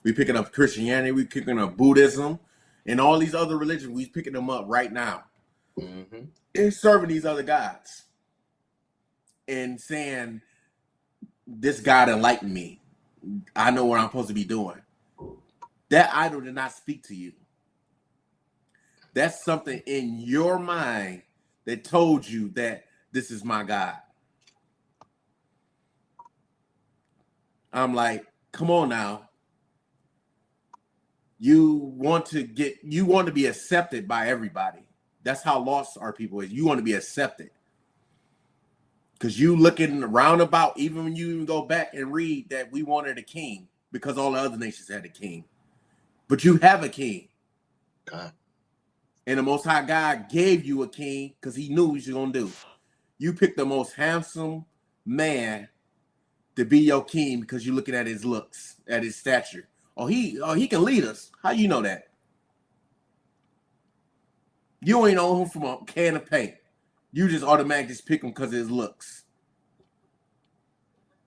we picking up Christianity, we picking up Buddhism, and all these other religions. We picking them up right now. Mm-hmm. And serving these other gods and saying, this God enlightened me. I know what I'm supposed to be doing. That idol did not speak to you. That's something in your mind that told you that this is my God. I'm like, come on now. You want to be accepted by everybody. That's how lost our people is. You want to be accepted. Because you looking around about, even when you even go back and read that we wanted a king, because all the other nations had a king. But you have a king. God. And the Most High God gave you a king because he knew what you're going to do. You picked the most handsome man to be your king because you're looking at his looks, at his stature. He can lead us. How you know that? You ain't know him from a can of paint. You just automatically just pick him because of his looks.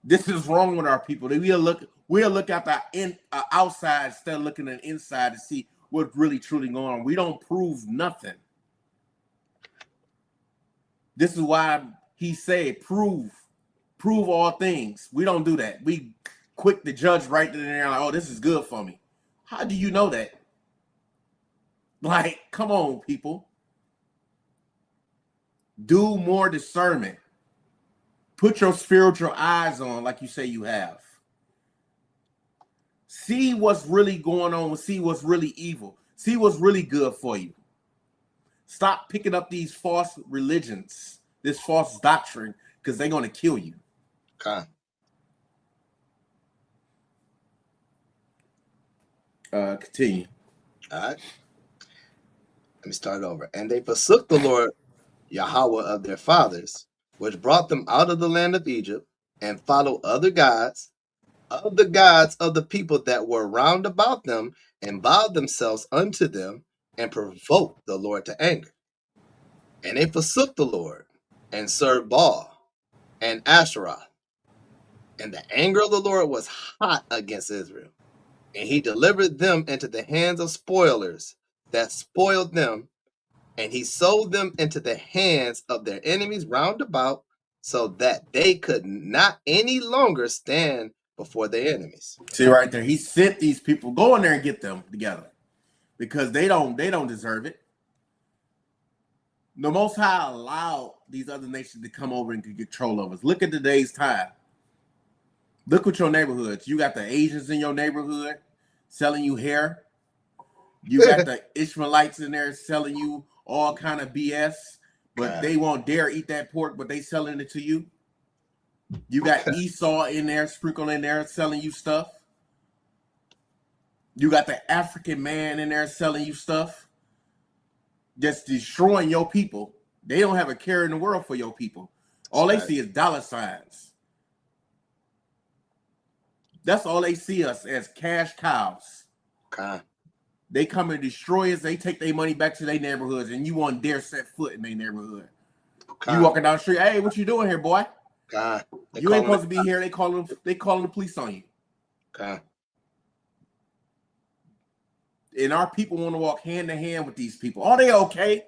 This is wrong with our people. We'll look at the outside instead of looking at the inside to see what's really truly going on. We don't prove nothing. This is why he said, prove all things. We don't do that. We quick to judge right then and there, like, oh, this is good for me. How do you know that? Like, come on, people. Do more discernment. Put your spiritual eyes on like you say you have. See what's really going on. See what's really evil. See what's really good for you. Stop picking up these false religions, this false doctrine, because they're going to kill you. Okay. Continue. All right. Let me start over. And they forsook the Lord Yahweh of their fathers, which brought them out of the land of Egypt, and followed other gods, of the gods of the people that were round about them, and bowed themselves unto them, and provoked the Lord to anger. And they forsook the Lord, and served Baal and Asherah. And the anger of the Lord was hot against Israel, and he delivered them into the hands of spoilers that spoiled them, and he sold them into the hands of their enemies round about, so that they could not any longer stand before their enemies. See right there, he sent these people, go in there and get them together, because they don't deserve it. The Most High allowed these other nations to come over and to control of us. Look at today's time. Look at your neighborhoods. You got the Asians in your neighborhood selling you hair. You got the Ishmaelites in there selling you all kind of BS, but they won't dare eat that pork, but they selling it to you. You got Esau in there, sprinkled in there, selling you stuff. You got the African man in there selling you stuff. Just destroying your people. They don't have a care in the world for your people. All they see is dollar signs. That's all they see us as, cash cows. Okay. They come and destroy us. They take their money back to their neighborhoods, and you won't dare set foot in their neighborhood. Okay. You walking down the street, hey, what you doing here, boy? Okay. You ain't supposed to be here. They calling the police on you. Okay. And our people want to walk hand in hand with these people. Are they okay?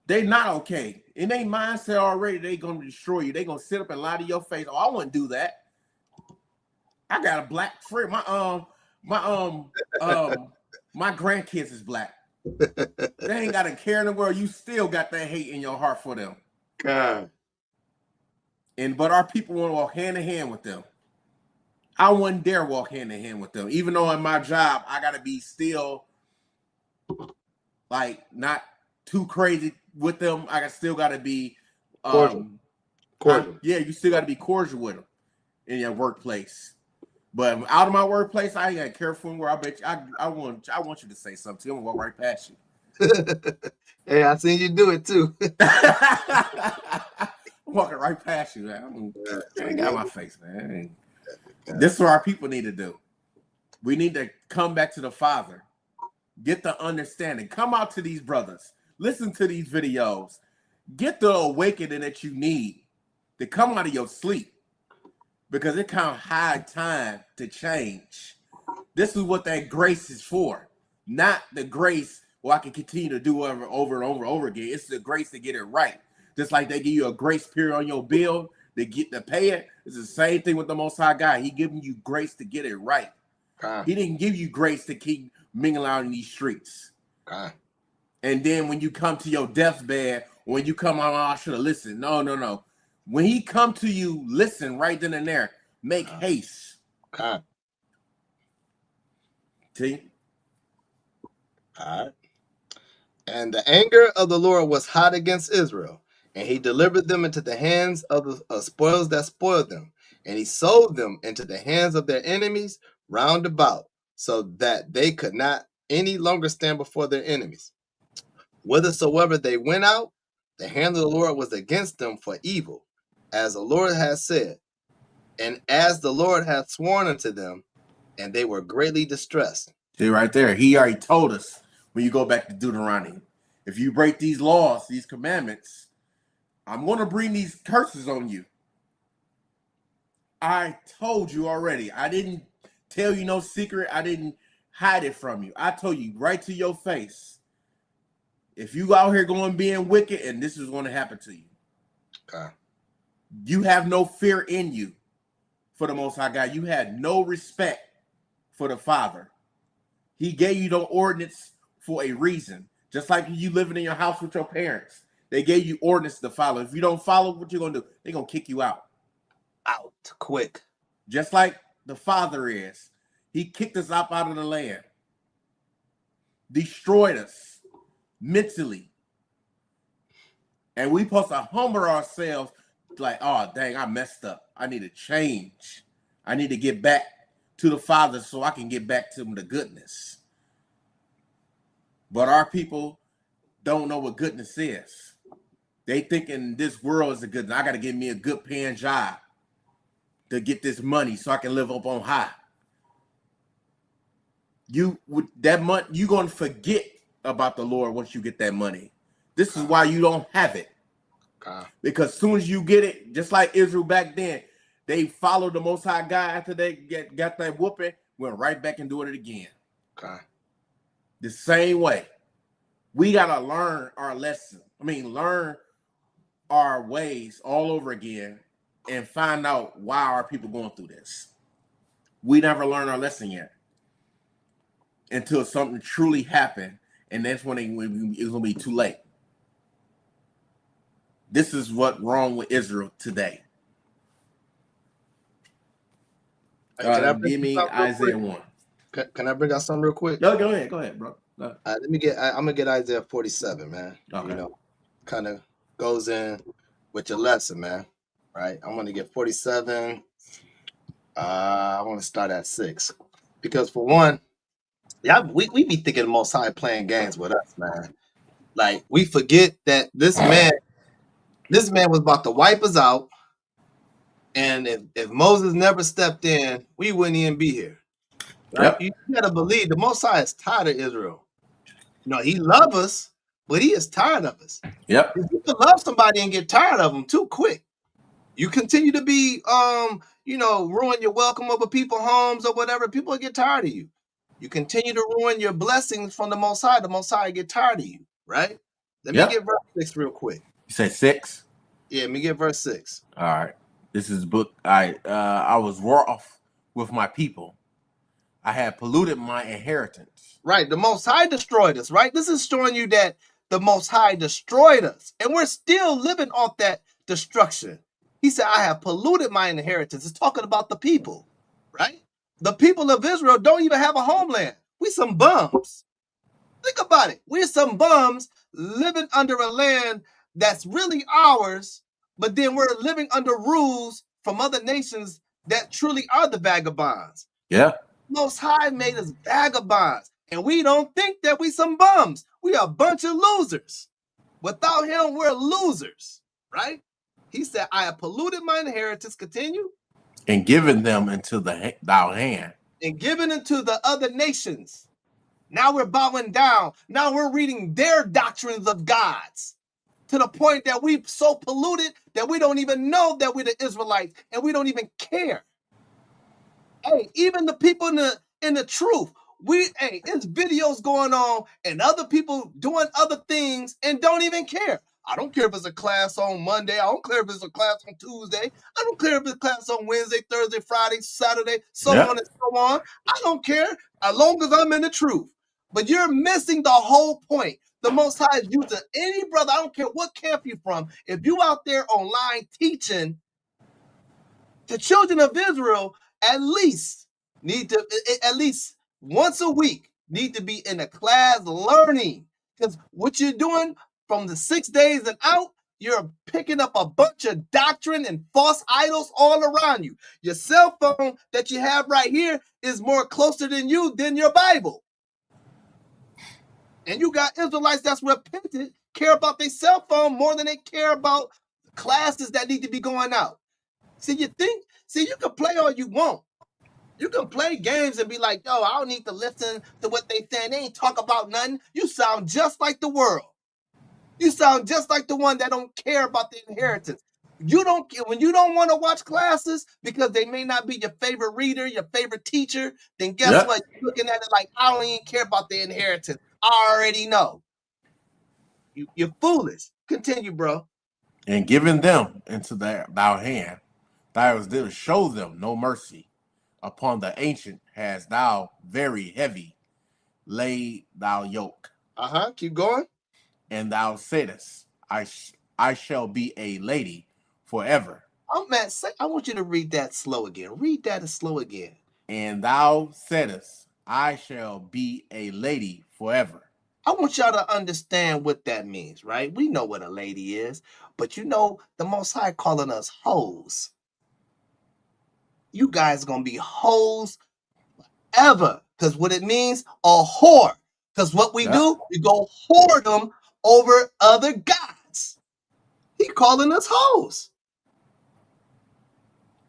They not okay. In their mindset already, they gonna destroy you. They gonna sit up and lie to your face. Oh, I wouldn't do that. I got a black friend. My grandkids is black. They ain't got a care in the world. You still got that hate in your heart for them. God. But our people want to walk hand in hand with them. I wouldn't dare walk hand in hand with them. Even though in my job, I got to be still like not too crazy with them. I still got to be cordial. Yeah, you still got to be cordial with them in your workplace. But out of my workplace, I ain't got to care for them. Where I bet you, I want you to say something. I'm gonna walk right past you. Hey, I seen you do it too. Walking right past you, man. I ain't got my face, man. This is what our people need to do. We need to come back to the Father. Get the understanding. Come out to these brothers. Listen to these videos. Get the awakening that you need to come out of your sleep. Because it kind of high time to change. This is what that grace is for. Not the grace where I can continue to do over and over again. It's the grace to get it right. Just like they give you a grace period on your bill to get to pay it. It's the same thing with the Most High God. He giving you grace to get it right. He didn't give you grace to keep mingling out in these streets. And then when you come to your deathbed, when you come out, I should have listened. No. When he come to you, listen right then and there. Make haste. See? All right. And the anger of the Lord was hot against Israel, and he delivered them into the hands of the spoils that spoiled them, and he sold them into the hands of their enemies round about, so that they could not any longer stand before their enemies. Whithersoever they went out, the hand of the Lord was against them for evil, as the Lord has said. And as the Lord hath sworn unto them, and they were greatly distressed. See right there, he already told us when you go back to Deuteronomy, if you break these laws, these commandments, I'm going to bring these curses on you. I told you already. I didn't tell you no secret. I didn't hide it from you. I told you right to your face. If you out here going being wicked, and this is going to happen to you. Okay. You have no fear in you for the Most High God. You had no respect for the Father. He gave you the ordinance for a reason. Just like you living in your house with your parents. They gave you ordinance to follow. If you don't follow, what you're going to do? They're going to kick you out. Out quick. Just like the Father is. He kicked us out of the land. Destroyed us mentally. And we supposed to humble ourselves like, oh, dang, I messed up. I need to change. I need to get back to the Father so I can get back to the goodness. But our people don't know what goodness is. They thinking this world is a good. I got to get me a good paying job to get this money so I can live up on high. You with that money, you're gonna forget about the Lord once you get that money. This is why you don't have it. Because as soon as you get it, just like Israel back then, they followed the Most High God after they got that whooping, went right back and doing it again. Okay. The same way. We gotta learn our lesson. Learn our ways all over again and find out why our people going through this. We never learned our lesson yet until something truly happened, and that's when it's gonna be too late. This is what's wrong with Israel today. Give me Isaiah 1. Can I bring out something real quick? Yo, go ahead, bro. I'm gonna get Isaiah 47, man. Okay. You know, kind of goes in with your lesson, man. Right? I'm gonna get 47. I want to start at 6. Because for one, we be thinking the Most High playing games with us, man. Like, we forget that this man was about to wipe us out. And if Moses never stepped in, we wouldn't even be here. Right? Yep. You gotta believe the Most High is tired of Israel. He loves us, but he is tired of us. Yep. You can love somebody and get tired of them too quick. You continue to be ruin your welcome over people's homes or whatever, people will get tired of you. You continue to ruin your blessings from the Most High get tired of you, right? Let me get verse 6 real quick. You say 6? Yeah, let me get verse 6. All right. This is book. I was wroth with my people. I had polluted my inheritance. Right. The Most High destroyed us, right? This is showing you that the Most High destroyed us. And we're still living off that destruction. He said, I have polluted my inheritance. It's talking about the people, right? The people of Israel don't even have a homeland. We some bums. Think about it. We're some bums living under a land that's really ours, but then we're living under rules from other nations that truly are the vagabonds. Yeah. Most High made us vagabonds, and we don't think that we some bums. We are a bunch of losers. Without him, we're losers, right? He said, I have polluted my inheritance, continue. And given them into thou hand. And given into the other nations. Now we're bowing down. Now we're reading their doctrines of gods. To the point that we're so polluted that we don't even know that we're the Israelites, and we don't even care. Hey, even the people in the truth, it's videos going on and other people doing other things and don't even care. I don't care if it's a class on Monday. I don't care if it's a class on Tuesday. I don't care if it's a class on Wednesday, Thursday, Friday, Saturday, so on and so on. I don't care as long as I'm in the truth. But you're missing the whole point. The Most High is using any brother, I don't care what camp you're from, if you out there online teaching the children of Israel, at least once a week need to be in a class learning, because what you're doing from the 6 days and out, you're picking up a bunch of doctrine and false idols all around you. Your cell phone that you have right here is more closer than you than your Bible. And you got Israelites that's repentant, care about their cell phone more than they care about classes that need to be going out. See, you think See, you can play all you want. You can play games and be like, yo, I don't need to listen to what they saying. They ain't talk about nothing. You sound just like the world. You sound just like the one that don't care about the inheritance. You don't when you don't want to watch classes because they may not be your favorite reader, your favorite teacher, then guess what? You're looking at it like, I don't even care about the inheritance. I already know. You're foolish. Continue, bro. And giving them into thou hand, thou didst show them no mercy. Upon the ancient hast thou very heavy laid thou yoke. Keep going. And thou saidest, I shall be a lady forever. Oh man, I want you to read that slow again. Read that and slow again. And thou saidest, I shall be a lady forever. I want y'all to understand what that means, right? We know what a lady is, but you know the Most High calling us hoes. You guys are gonna be hoes forever, because what it means, a whore. Because what we do, we go whore them over other gods. He calling us hoes.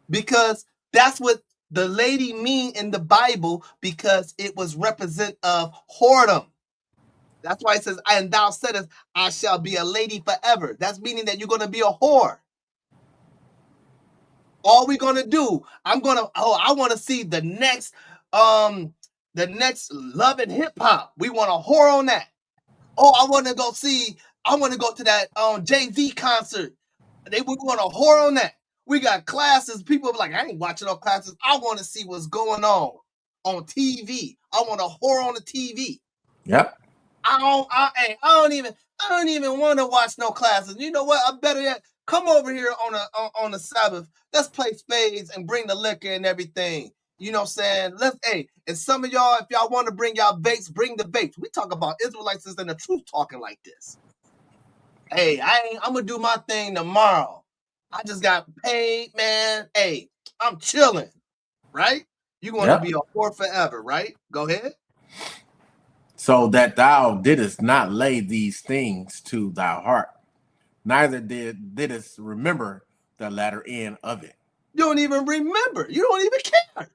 Because that's what the lady mean in the Bible, because it was represent of whoredom. That's why it says, and thou saidest, I shall be a lady forever. That's meaning that you're going to be a whore. All we're going to do, I want to see the next Love and Hip Hop. We want a whore on that. Oh, I want to go to that Jay-Z concert. We want a whore on that. We got classes. People be like, I ain't watching no classes. I want to see what's going on TV. I want a whore on the TV. Yep. I don't even want to watch no classes. You know what? I better yet come over here on the Sabbath. Let's play spades and bring the liquor and everything. You know what I'm saying? And some of y'all, if y'all want to bring y'all vapes, bring the vapes. We talk about Israelites and the truth talking like this. Hey, I'm gonna do my thing tomorrow. I just got paid, man. Hey, I'm chilling, right? You want to be a whore forever, right? Go ahead. So that thou didst not lay these things to thy heart, neither didst remember the latter end of it. You don't even remember. You don't even care.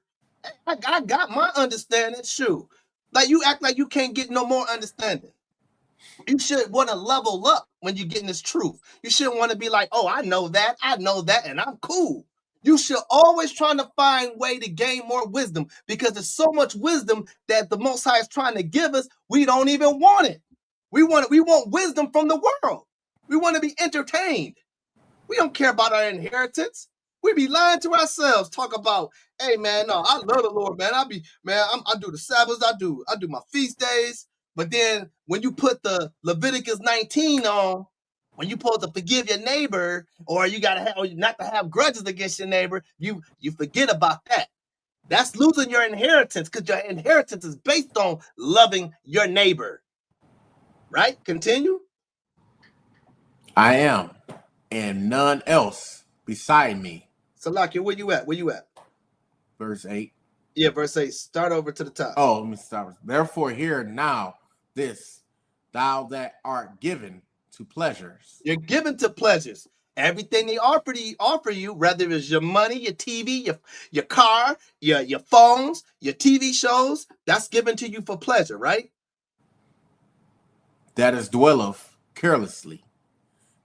I got my understanding. Shoot. Like you act like you can't get no more understanding. You should want to level up when you're getting this truth. You shouldn't want to be like, oh, I know that, and I'm cool. You should always trying to find way to gain more wisdom, because there's so much wisdom that the Most High is trying to give us. We don't even want it. We want wisdom from the world. We want to be entertained. We don't care about our inheritance. We be lying to ourselves. Talk about, hey man, no, I love the Lord, man. I do the Sabbaths, I do my feast days. But then when you put the Leviticus 19 on, when you supposed to forgive your neighbor, or you gotta have, or not to have grudges against your neighbor, you forget about that. That's losing your inheritance, because your inheritance is based on loving your neighbor. Right? Continue. I am, and none else beside me. Salakia, where you at? Verse 8. Yeah, verse 8. Start over to the top. Oh, let me stop. Therefore, hear now this, thou that art given to pleasures. You're given to pleasures. Everything they offer you, whether it's your money, your TV, your car, your phones, your TV shows, that's given to you for pleasure, right? That is dwelleth carelessly,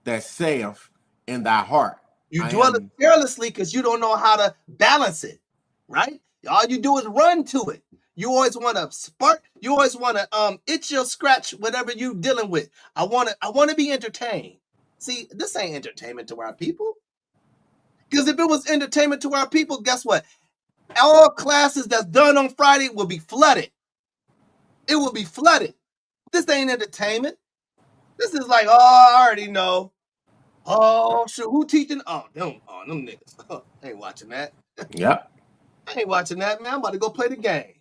that saith in thy heart. You dwell carelessly because you don't know how to balance it, right? All you do is run to it. You always want to spark. You always want to itch your scratch, whatever you dealing with. I want to be entertained. See, this ain't entertainment to our people. Because if it was entertainment to our people, guess what? All classes that's done on Friday will be flooded. It will be flooded. This ain't entertainment. This is like, oh, I already know. Oh, sure. Who teaching? Oh, them niggas. I ain't watching that. Yep. I ain't watching that, man. I'm about to go play the game.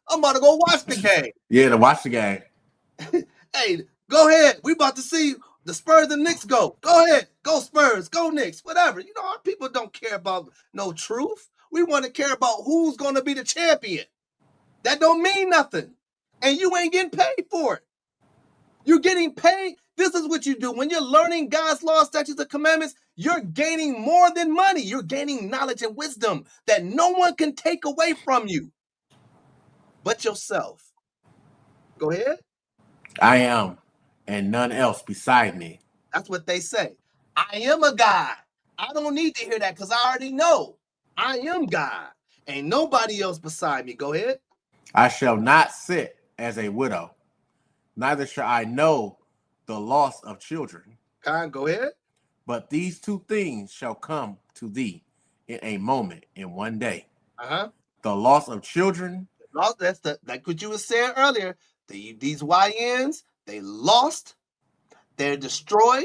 I'm about to go watch the game. Yeah, to watch the game. Hey, go ahead. We about to see the Spurs and Knicks go. Go ahead. Go Spurs. Go Knicks. Whatever. You know, our people don't care about no truth. We want to care about who's going to be the champion. That don't mean nothing. And you ain't getting paid for it. You're getting paid. This is what you do. When you're learning God's law, statutes, and commandments, you're gaining more than money. You're gaining knowledge and wisdom that no one can take away from you but yourself. Go ahead. I am, and none else beside me. That's what they say. I am a God. I don't need to hear that because I already know. I am God. Ain't nobody else beside me. Go ahead. I shall not sit as a widow, neither shall I know the loss of children. Go ahead. But these two things shall come to thee in a moment, in one day. The loss of children. That's like what you were saying earlier. These YNs, they lost, they're destroyed.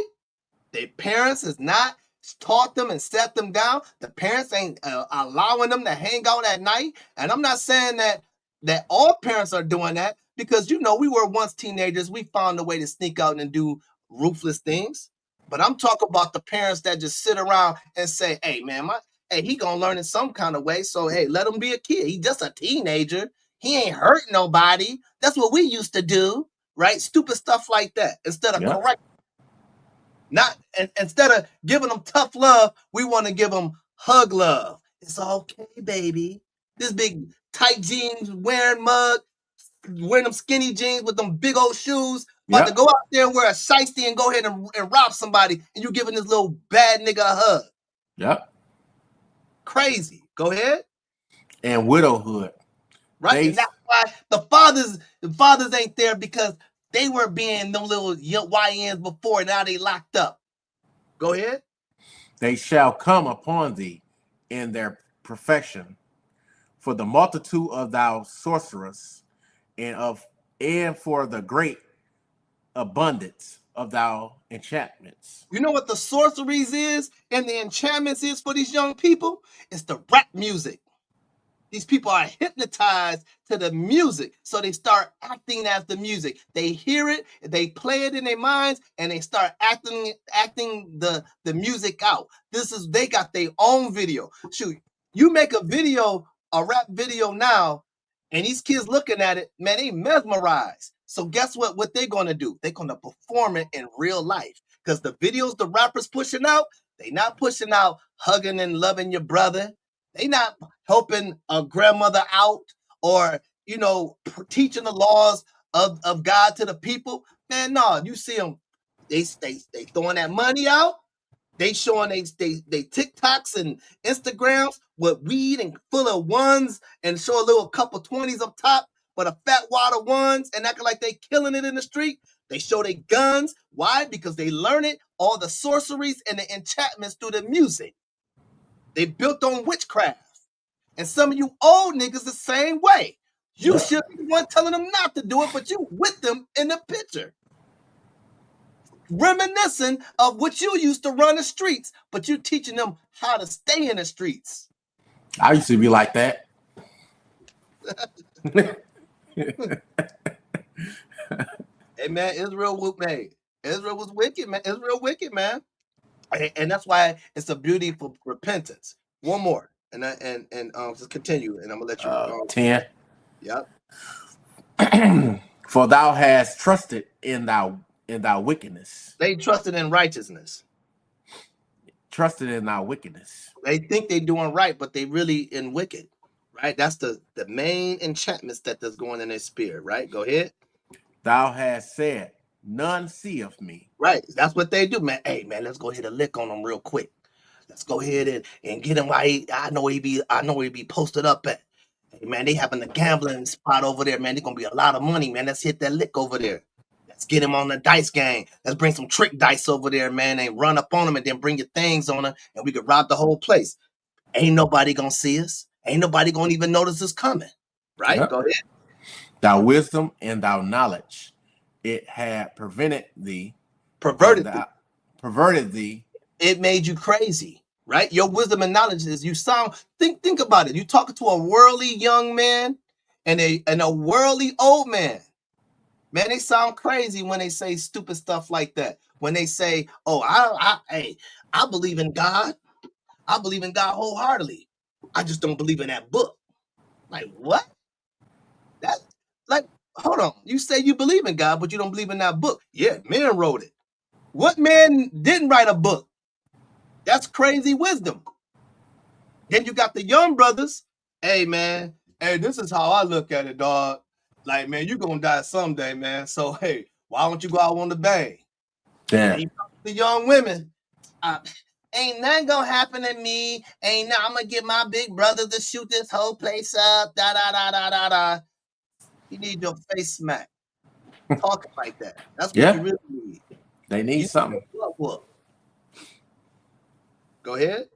Their parents is not taught them and set them down. The parents ain't allowing them to hang out at night. And I'm not saying that all parents are doing that, because we were once teenagers. We found a way to sneak out and do ruthless things. But I'm talking about the parents that just sit around and say, hey man, he gonna learn in some kind of way. So hey, let him be a kid. He's just a teenager. He ain't hurt nobody. That's what we used to do, right? Stupid stuff like that. Instead of correct. Instead of giving them tough love, we want to give them hug love. It's okay, baby. This big tight jeans wearing mug, wearing them skinny jeans with them big old shoes, about to go out there and wear a shiesty and go ahead and rob somebody, and you giving this little bad nigga a hug. Yep. Crazy. Go ahead. And widowhood. Right. And that's why the fathers ain't there, because they were being them little YNs before. Now they locked up. Go ahead. They shall come upon thee in their perfection, for the multitude of thou sorcerers, and for the great abundance of thou enchantments. You know what the sorceries is and the enchantments is for these young people? It's the rap music. These people are hypnotized to the music, so they start acting as the music. They hear it, they play it in their minds, and they start acting the music out. They got their own video. Shoot, you make a rap video now, and these kids looking at it, man, they mesmerized. So guess what they're gonna do? They're gonna perform it in real life, because the videos the rappers pushing out, they not pushing out hugging and loving your brother. They not helping a grandmother out, or teaching the laws of God to the people. Man, no, you see them, they throwing that money out. They showing they TikToks and Instagrams with weed and full of ones, and show a little couple 20s up top, but a fat wad of ones, and acting like they killing it in the street. They show their guns. Why? Because they learn it, all the sorceries and the enchantments through the music. They built on witchcraft. And some of you old niggas the same way. You should be the one telling them not to do it, but you with them in the picture. Reminiscent of what you used to run the streets, but you teaching them how to stay in the streets. I used to be like that. Hey man, Israel was wicked, man. Israel wicked, man. And that's why it's a beauty for repentance. One more. And just continue, and I'm gonna let you 10. Yep. For thou hast trusted in thy wickedness. They trusted in righteousness. Trusted in thy wickedness. They think they're doing right, but they really in wicked. Right? That's the main enchantments that's going in their spirit, right? Go ahead. Thou hast said, none seeth me. Right. That's what they do, man. Hey man, let's go hit a lick on them real quick. Let's go ahead and get him. I know he be posted up at. Hey man, they having a gambling spot over there, man. They're gonna be a lot of money, man. Let's hit that lick over there. Let's get him on the dice game. Let's bring some trick dice over there, man, and run up on him, and then bring your things on him, and we could rob the whole place. Ain't nobody gonna see us. Ain't nobody gonna even notice us coming. Right? Yep. Go ahead. Thy wisdom and thy knowledge, it had perverted thee. It made you crazy, right? Your wisdom and knowledge is think about it. You talking to a worldly young man and a worldly old man. Man, they sound crazy when they say stupid stuff like that. When they say, "Oh, I believe in God. I believe in God wholeheartedly. I just don't believe in that book." Like what? Hold on. You say you believe in God, but you don't believe in that book. Yeah, men wrote it. What man didn't write a book? That's crazy wisdom. Then you got the young brothers. Hey, man. Hey, this is how I look at it, dog. Like, man, you're going to die someday, man. So, hey, why don't you go out on the bang? Yeah. And you talk to the young women. Ain't nothing going to happen to me. I'm going to get my big brother to shoot this whole place up. Da, da, da, da, da, da. You need your face smacked. Talking like that. That's what you really need. They need something. Go ahead.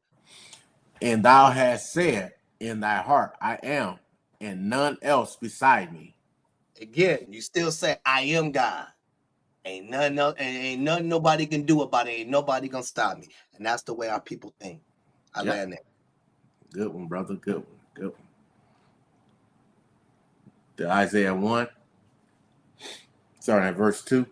And thou hast said in thy heart, I am, and none else beside me. Again, you still say, I am God. Ain't nothing nobody can do about it. Ain't nobody gonna stop me. And that's the way our people think. I land there. Good one, brother. Good one. Good one. The Isaiah 1. Starting at verse 2.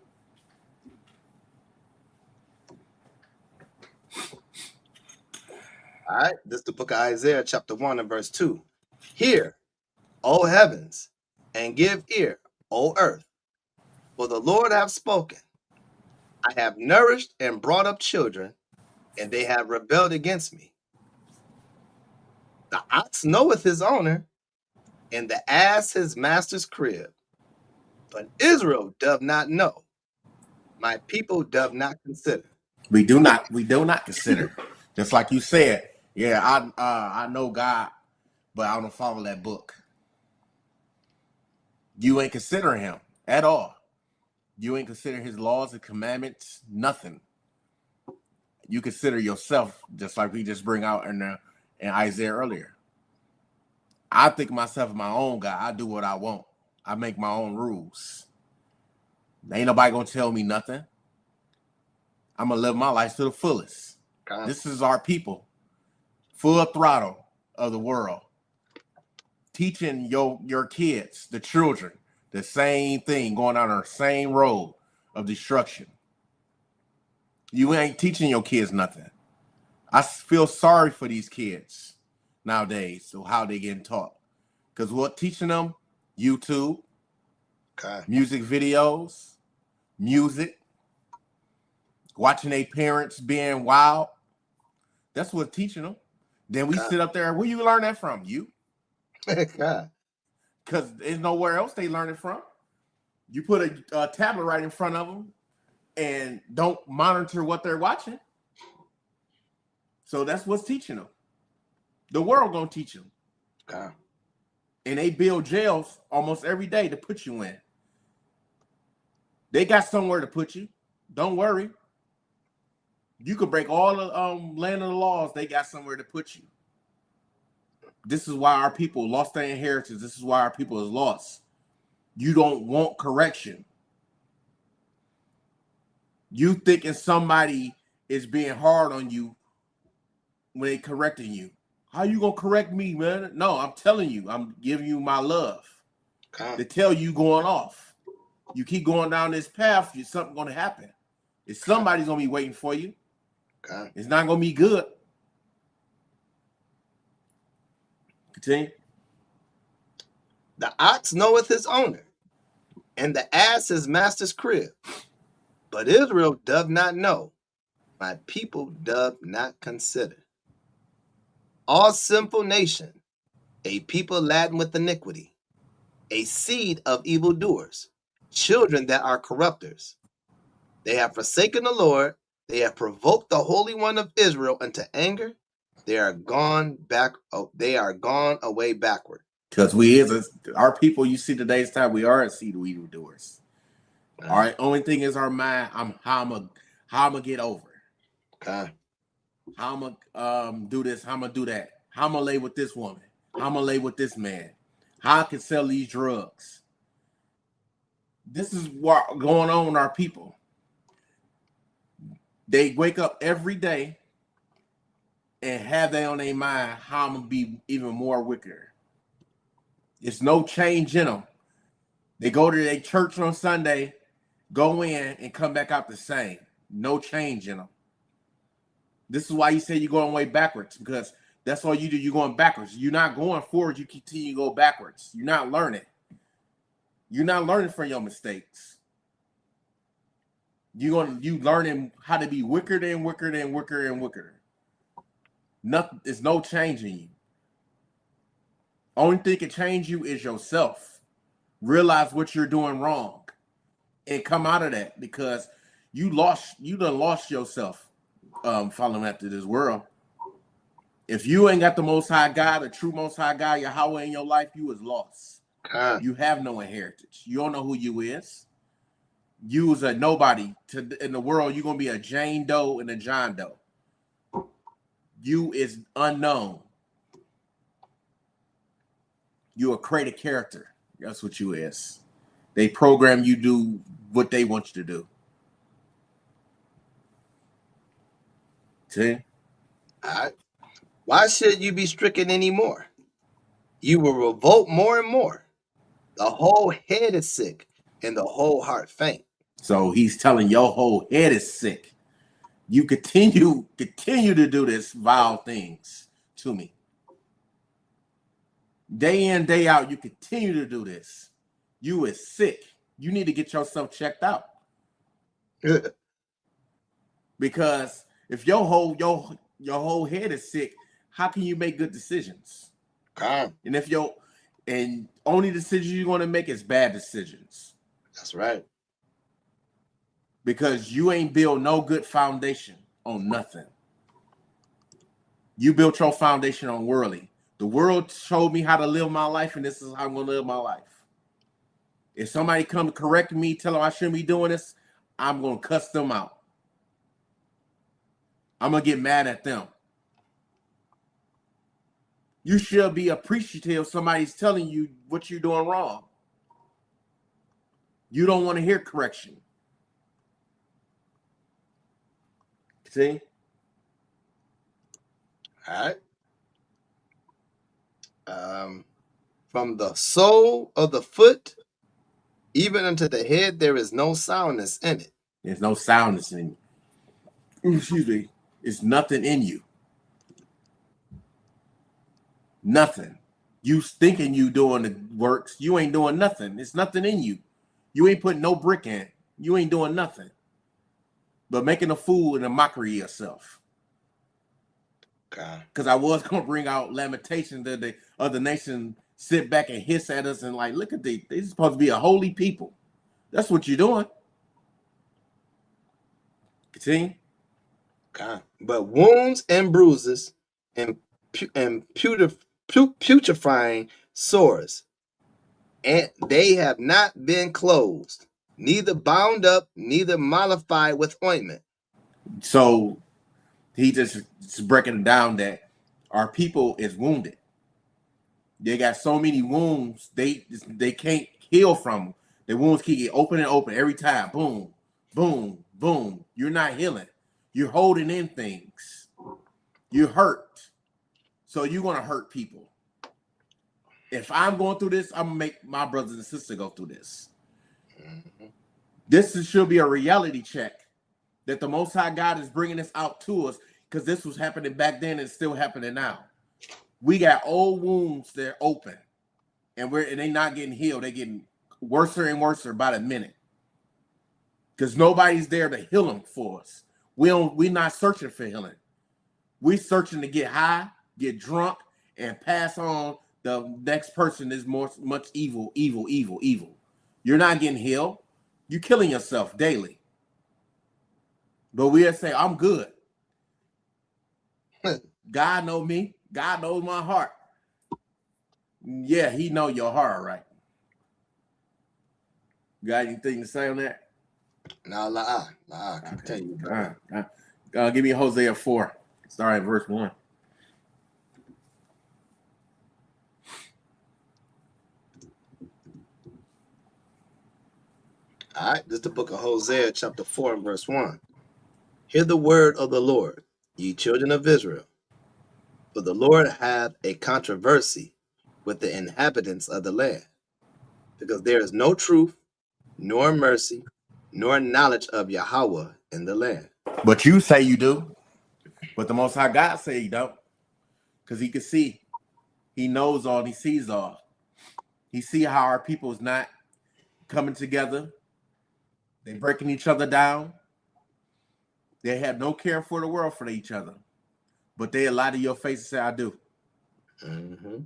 All right, this is the book of Isaiah, chapter 1 and verse 2. Hear, O heavens, and give ear, O earth, for the Lord hath spoken. I have nourished and brought up children, and they have rebelled against me. The ox knoweth his owner, and the ass his master's crib. But Israel doth not know. My people doth not consider. We do not consider. Just like you said, I know God, but I don't follow that book. You ain't considering him at all. You ain't considering his laws and commandments, nothing. You consider yourself, just like we just bring out in Isaiah earlier. I think myself my own God. I do what I want. I make my own rules. Ain't nobody gonna tell me nothing. I'm gonna live my life to the fullest. God. This is our people, full throttle of the world, teaching your kids, the children, the same thing, going down the same road of destruction. You ain't teaching your kids nothing. I feel sorry for these kids nowadays, so how they getting taught. Because what teaching them? YouTube, music videos, music, watching their parents being wild. That's what teaching them. Then we sit up there. Where you learn that from? You. Because there's nowhere else they learn it from. You put a tablet right in front of them and don't monitor what they're watching. So that's what's teaching them. The world gonna teach them. And they build jails almost every day to put you in. They got somewhere to put you. Don't worry. You could break all the land of the laws. They got somewhere to put you. This is why our people lost their inheritance. This is why our people is lost. You don't want correction. You thinking somebody is being hard on you when they correcting you. How you gonna correct me, man? No, I'm telling you. I'm giving you my love to tell you going off. You keep going down this path, something's gonna happen. Somebody's gonna be waiting for you. It's not gonna be good. Continue. The ox knoweth his owner, and the ass his master's crib. But Israel doth not know. My people doth not consider. All sinful nation, a people laden with iniquity, a seed of evildoers, children that are corrupters. They have forsaken the Lord. They have provoked the Holy One of Israel into anger. They are gone back. They are gone away backward. Because our people, you see today's time, we are a seed of evildoers. All right. Only thing is our mind. How I'm gonna get over it. How I'm gonna do this. How I'm gonna do that. How I'm gonna lay with this woman. How I'm gonna lay with this man. How I can sell these drugs. This is what going on with our people. They wake up every day and have that on their mind. How I'm gonna be even more wickeder. There's no change in them. They go to their church on Sunday, go in and come back out the same. No change in them. This is why you say you're going way backwards, because that's all you do. You're going backwards. You're not going forward. You continue to go backwards. You're not learning. You're not learning from your mistakes. You learning how to be wickeder and wickeder and wickeder and wickeder. Nothing, there's no change in you. Only thing can change you is yourself. Realize what you're doing wrong and come out of that, because you done lost yourself following after this world. If you ain't got the Most High God, the true Most High God, Yahweh in your life, you is lost. You have no inheritance. You don't know who you is. You is a nobody in the world. You're gonna be a Jane Doe and a John Doe. You is unknown. You a created character. That's what you is. They program you do what they want you to do. See? All right. Why should you be stricken anymore? You will revolt more and more. The whole head is sick and the whole heart faint. So he's telling your whole head is sick. You continue to do this vile things to me. Day in, day out, you continue to do this. You is sick. You need to get yourself checked out. Because if your whole head is sick, how can you make good decisions? And if only decisions you're going to make is bad decisions. That's right. Because you ain't built no good foundation on nothing. You built your foundation on worldly. The world showed me how to live my life, and this is how I'm going to live my life. If somebody come to correct me, tell them I shouldn't be doing this, I'm going to cuss them out. I'm going to get mad at them. You should be appreciative if somebody's telling you what you're doing wrong. You don't want to hear correction. See? All right. From the sole of the foot even unto the head, there is no soundness in it. There's no soundness in you. Excuse me. It's nothing in you. Nothing. You thinking you doing the works. You ain't doing nothing. It's nothing in you. You ain't putting no brick in. You ain't doing nothing. But making a fool and a mockery of yourself. Because I was going to bring out Lamentations that the other nation sit back and hiss at us and like, look at they're supposed to be a holy people. That's what you're doing. Continue. But wounds and bruises and putrefying sores, and they have not been closed, neither bound up, neither mollified with ointment. So he just breaking down that our people is wounded. They got so many wounds, they can't heal from them. The wounds keep getting open and open every time. Boom, boom, boom. You're not healing. You're holding in things. You're hurt. So you're going to hurt people. If I'm going through this, I'm going to make my brothers and sisters go through this. This should be a reality check that the Most High God is bringing this out to us, because this was happening back then and it's still happening now. We got old wounds that are open, and they're not getting healed. They're getting worse and worse by the minute, because nobody's there to heal them for us. We're not searching for healing. We're searching to get high, get drunk, and pass on the next person is much evil. You're not getting healed. You're killing yourself daily. But we'll say, I'm good. God knows me. God knows my heart. Yeah, he know your heart, right? Got anything to say on that? No, I can tell you. Give me Hosea 4. Start at verse 1. All right, this is the book of Hosea, chapter 4, and verse 1. Hear the word of the Lord, ye children of Israel. For the Lord hath a controversy with the inhabitants of the land, because there is no truth, nor mercy, nor knowledge of Yahweh in the land. But you say you do. But the Most High God say you don't. Because he can see. He knows all. He sees all. He see how our people is not coming together. They breaking each other down. They have no care for the world for each other. But they lie to your face and say, I do. Mm-hmm.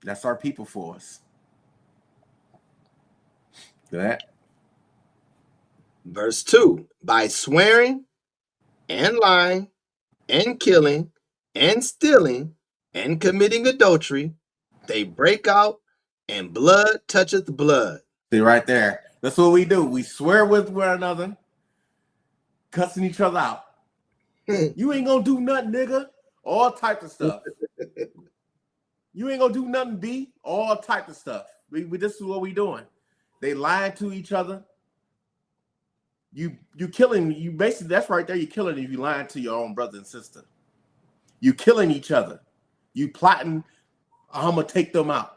That's our people for us. That. Verse 2, by swearing and lying and killing and stealing and committing adultery, they break out and blood toucheth blood. See right there. That's what we do. We swear with one another, cussing each other out. You ain't gonna do nothing, nigga. All types of stuff. You ain't gonna do nothing, B. All types of stuff. This is what we doing. They lying to each other. You killing. You basically, that's right there. You killing if you lying to your own brother and sister. You killing each other. You plotting. I'm gonna take them out.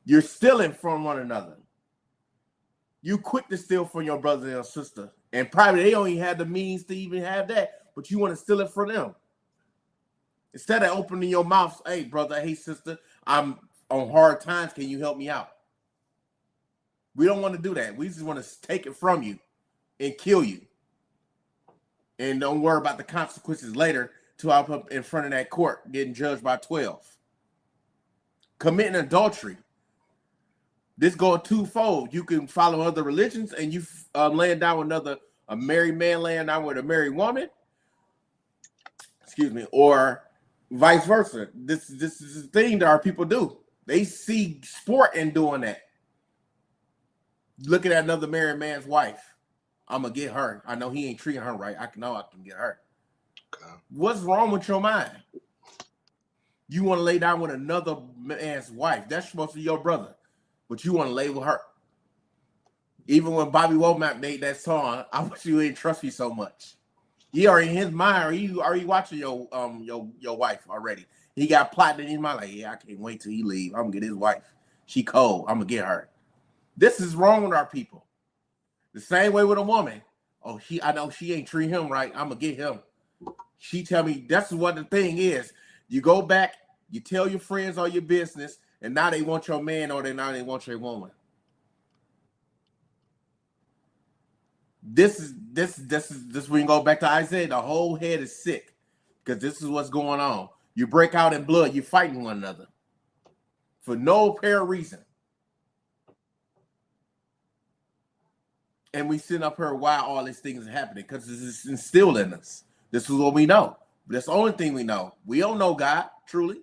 You're stealing from one another. You quick to steal from your brother and your sister, and probably they don't even have the means to even have that, but you want to steal it from them. Instead of opening your mouth, hey brother, hey sister, I'm on hard times. Can you help me out? We don't want to do that. We just want to take it from you and kill you, and don't worry about the consequences later. To up in front of that court, getting judged by 12, committing adultery. This goes twofold. You can follow other religions and you laying down with a married man laying down with a married woman. Excuse me, or vice versa. This is the thing that our people do. They see sport in doing that. Looking at another married man's wife. I'm gonna get her. I know he ain't treating her right. I know I can get her. Okay. What's wrong with your mind? You want to lay down with another man's wife. That's supposed to be your brother. But you want to lay with her. Even when Bobby Womack made that song, I wish you didn't trust me so much. He already in his mind, are you watching your wife already? He got plotting in his mind, like, yeah, I can't wait till he leave. I'm gonna get his wife. She cold. I'm gonna get her. This is wrong with our people. The same way with a woman. Oh, I know she ain't treat him right. I'm gonna get him. She tell me that's what the thing is. You go back, you tell your friends all your business, and now they want your man or now they want your woman. This we can go back to Isaiah. The whole head is sick because this is what's going on. You break out in blood, you're fighting one another for no apparent reason. And we sit up here why all these things are happening, because this is instilled in us. This is what we know. That's the only thing we know. We don't know God, truly.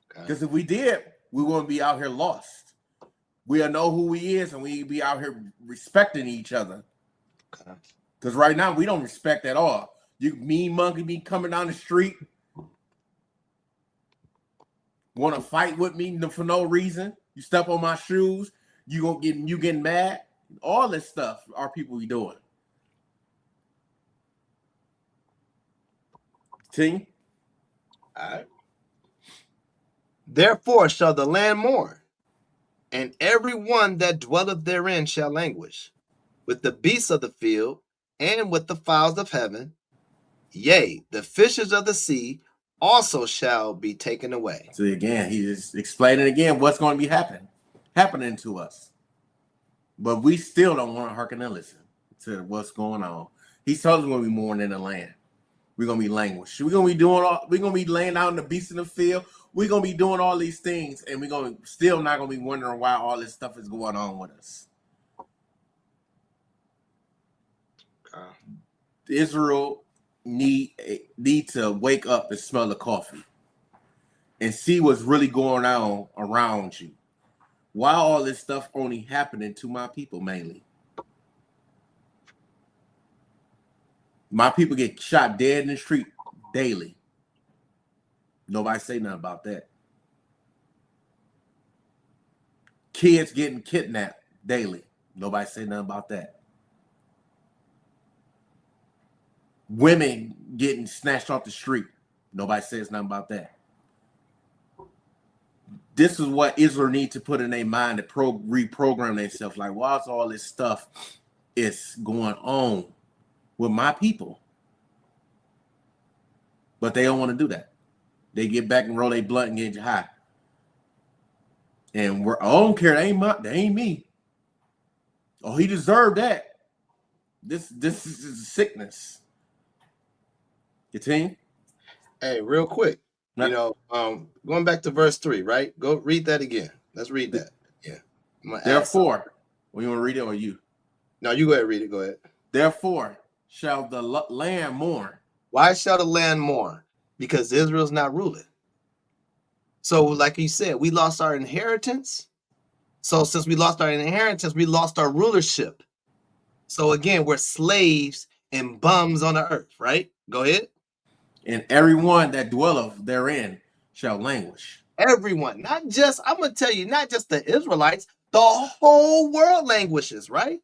Because if we did, we wouldn't be out here lost. We'll know who he is and we'd be out here respecting each other. Because right now, we don't respect at all. You mean monkey be coming down the street, want to fight with me for no reason. You step on my shoes, you getting mad. All this stuff our people be doing. Ting? All right. Therefore shall the land mourn, and every one that dwelleth therein shall languish, with the beasts of the field, and with the fowls of heaven. Yea, the fishes of the sea also shall be taken away. So again, he is explaining again what's going to be happening to us. But we still don't want to hearken and listen to what's going on. He told us we're going to be mourning in the land. We're going to be languish. We're going to be laying out in the beasts in the field. We're going to be doing all these things, and we're going to still not going to be wondering why all this stuff is going on with us. Israel need to wake up and smell the coffee and see what's really going on around you. Why all this stuff only happening to my people mainly? My people get shot dead in the street daily. Nobody say nothing about that. Kids getting kidnapped daily. Nobody say nothing about that. Women getting snatched off the street. Nobody says nothing about that. This is what Israel needs to put in their mind to reprogram themselves. Like, why's all this stuff is going on with my people? But they don't want to do that. They get back and roll their blunt and get high. And I don't care. They ain't me. Oh, he deserved that. This is sickness. Continue. Hey, real quick, No. going back to verse 3, right? Go read that again. Let's read that. Yeah. I'm gonna add something. Therefore, well, you want to read it or you? No, you go ahead, read it. Go ahead. Therefore shall the land mourn. Why shall the land mourn? Because Israel's not ruling. So, like you said, we lost our inheritance. So, since we lost our inheritance, we lost our rulership. So, again, we're slaves and bums on the earth, right? Go ahead. And everyone that dwelleth therein shall languish. Everyone, not just, I'm going to tell you, not just the Israelites, the whole world languishes, right?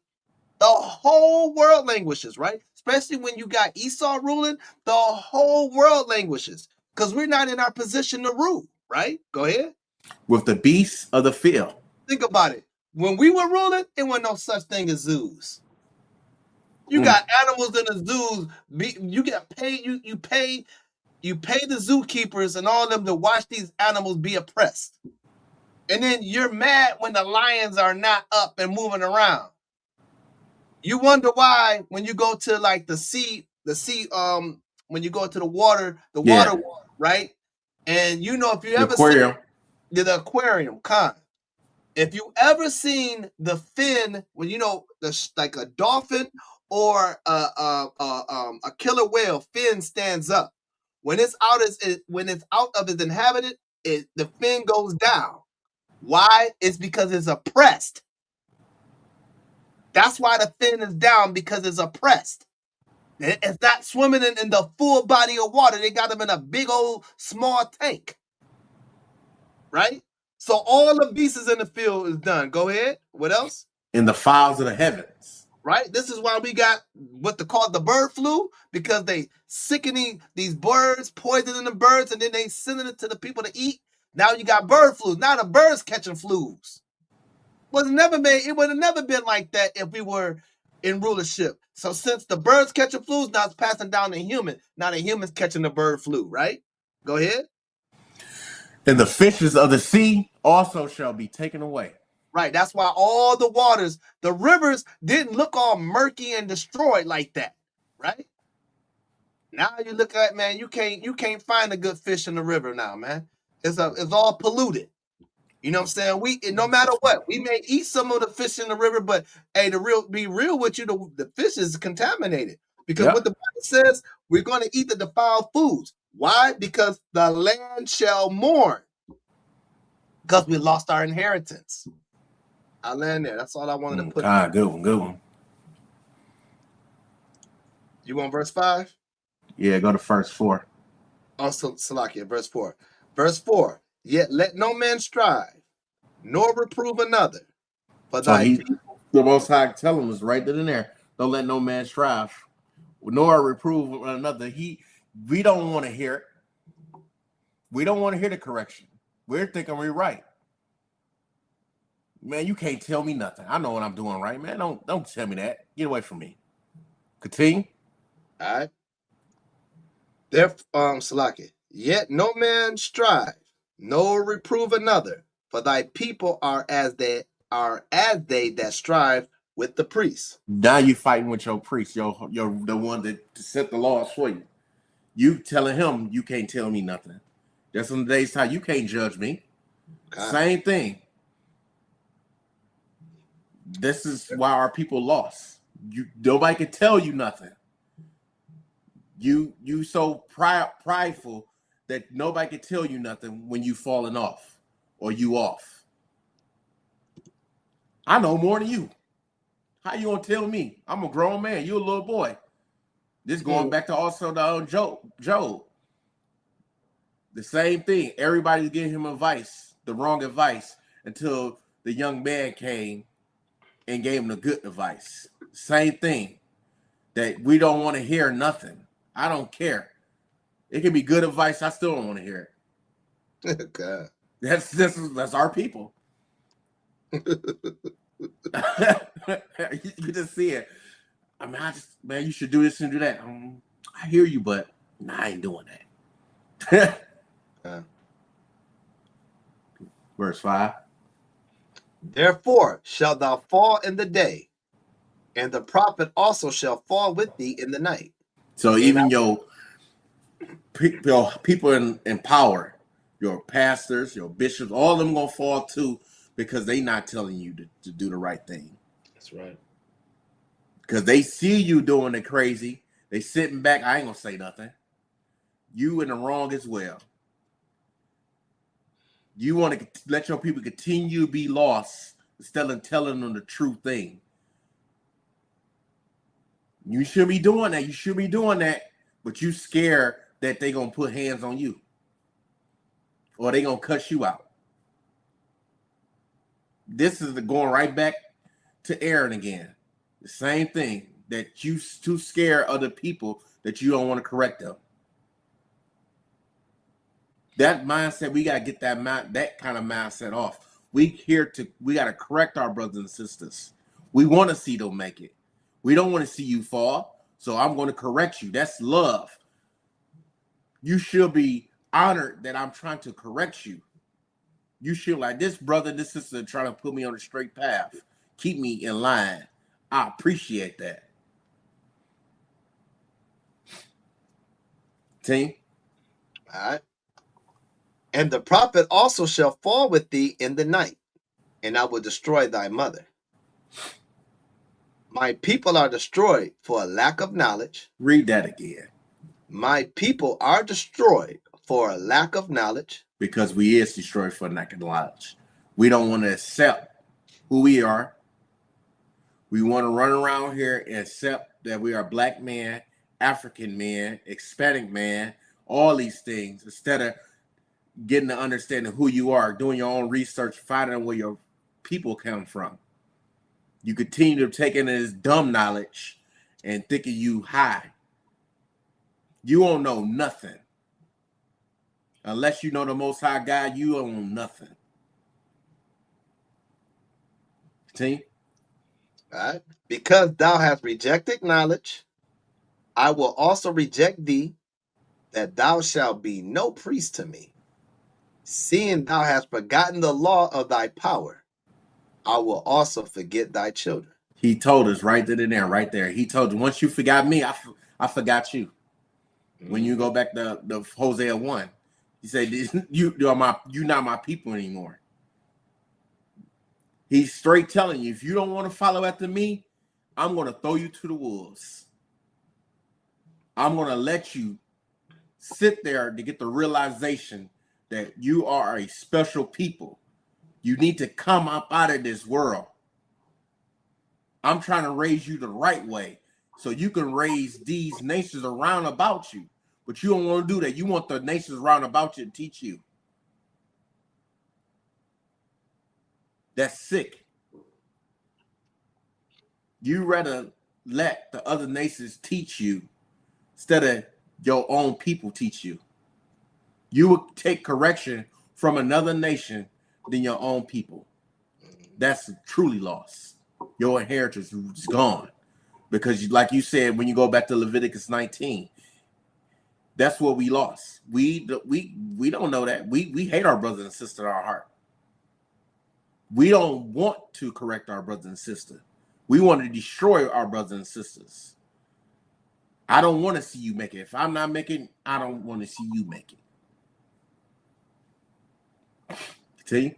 The whole world languishes, right? Especially when you got Esau ruling, the whole world languishes because we're not in our position to rule, right? Go ahead. With the beasts of the field. Think about it. When we were ruling, there wasn't no such thing as zoos. You got animals in the zoos. You get paid. You pay the zookeepers and all of them to watch these animals be oppressed. And then you're mad when the lions are not up and moving around. You wonder why when you go to like the sea, when you go to the water, right? And if you ever seen the aquarium, if you ever seen the fin when like a dolphin or a killer whale fin stands up, when it's out of its inhabited, the fin goes down. Why? It's because it's oppressed. That's why the fin is down, because it's oppressed. It's not swimming in the full body of water. They got them in a big old small tank. Right? So all the beasts in the field is done. Go ahead. What else? In the fowls of the heavens. Right? This is why we got what they call the bird flu, because they sickening these birds, poisoning the birds, and then they sending it to the people to eat. Now you got bird flu. Now the birds catching flus. It would have never been like that if we were in rulership. So since the birds catching flus, now it's passing down to human. Now the humans catching the bird flu, right? Go ahead. And the fishes of the sea also shall be taken away. Right. That's why all the waters, the rivers didn't look all murky and destroyed like that. Right? Now you look at, man, you can't find a good fish in the river now, man. It's all polluted. You know what I'm saying? No matter what, we may eat some of the fish in the river, but hey, be real with you, the fish is contaminated. Because what the Bible says, we're going to eat the defiled foods. Why? Because the land shall mourn. Because we lost our inheritance. I land there. That's all I wanted to put. Good one. You want verse 5? Yeah, go to verse 4. Also, Salakia, verse 4. Verse 4. Yet let no man strive, nor reprove another. For the Most High telling us right then and there, don't let no man strive, nor reprove another. We don't want to hear it. We don't want to hear the correction. We're thinking we're right. Man, you can't tell me nothing. I know what I'm doing right, man. Don't tell me that. Get away from me. Continue. All right. Therefore, Salakia, yet no man strive, nor reprove another, for thy people are as they that strive with the priests. Now you fighting with your priest, you're the one that set the laws for you. You telling him you can't tell me nothing. That's on the day's time. You can't judge me. God. Same thing. This is why our people lost. Nobody can tell you nothing. You so prideful that nobody can tell you nothing when you falling off or you off. I know more than you. How you gonna tell me? I'm a grown man. You a little boy. This going back to also the Job. The same thing. Everybody's giving him advice, the wrong advice, until the young man came and gave him the good advice. Same thing. That we don't want to hear nothing. I don't care. It can be good advice. I still don't want to hear it. God. That's our people. You just see it. I mean, man, you should do this and do that. I hear you, but I ain't doing that. Verse 5. Therefore shalt thou fall in the day, And the prophet also shall fall with thee in the night. So even your people in power, your pastors, your bishops, all of them gonna fall too because they not telling you to do the right thing. That's right. Because they see you doing it crazy. They sitting back. I ain't gonna say nothing. You in the wrong as well. You want to let your people continue to be lost instead of telling them the true thing. You should be doing that. You should be doing that, but you scared that they gonna put hands on you or they gonna cuss you out. This is going right back to Aaron again. The same thing, that you too scared of the people that you don't want to correct them. That mindset, we gotta get that kind of mindset off. We gotta correct our brothers and sisters. We want to see them make it. We don't want to see you fall. So I'm going to correct you. That's love. You should be honored that I'm trying to correct you. You should like this brother, this sister trying to put me on a straight path. Keep me in line. I appreciate that. Team? All right. And the prophet also shall fall with thee in the night, and I will destroy thy mother. My people are destroyed for a lack of knowledge. Read that again. My people are destroyed for a lack of knowledge. Because we is destroyed for lack of knowledge. We don't want to accept who we are. We want to run around here and accept that we are black man, African man, Hispanic man, all these things, instead of getting to understanding who you are, doing your own research, finding where your people come from. You continue to take in this dumb knowledge and thinking you high. You don't know nothing. Unless you know the Most High God, you don't know nothing. See? All right. Because thou hast rejected knowledge, I will also reject thee, that thou shalt be no priest to me. Seeing thou hast forgotten the law of thy power, I will also forget thy children. He told us right there. He told you, once you forgot me, I forgot you. When you go back to Hosea 1, he said, you're not my people anymore. He's straight telling you, if you don't want to follow after me, I'm going to throw you to the wolves. I'm going to let you sit there to get the realization that you are a special people. You need to come up out of this world. I'm trying to raise you the right way so you can raise these nations around about you. But you don't want to do that. You want the nations around about you to teach you. That's sick. You rather let the other nations teach you instead of your own people teach you. You would take correction from another nation than your own people. That's truly lost. Your inheritance is gone. Because like you said, when you go back to Leviticus 19, that's what we lost. We don't know that. We hate our brothers and sisters in our heart. We don't want to correct our brothers and sisters. We want to destroy our brothers and sisters. I don't want to see you make it. If I'm not making, I don't want to see you make it. See?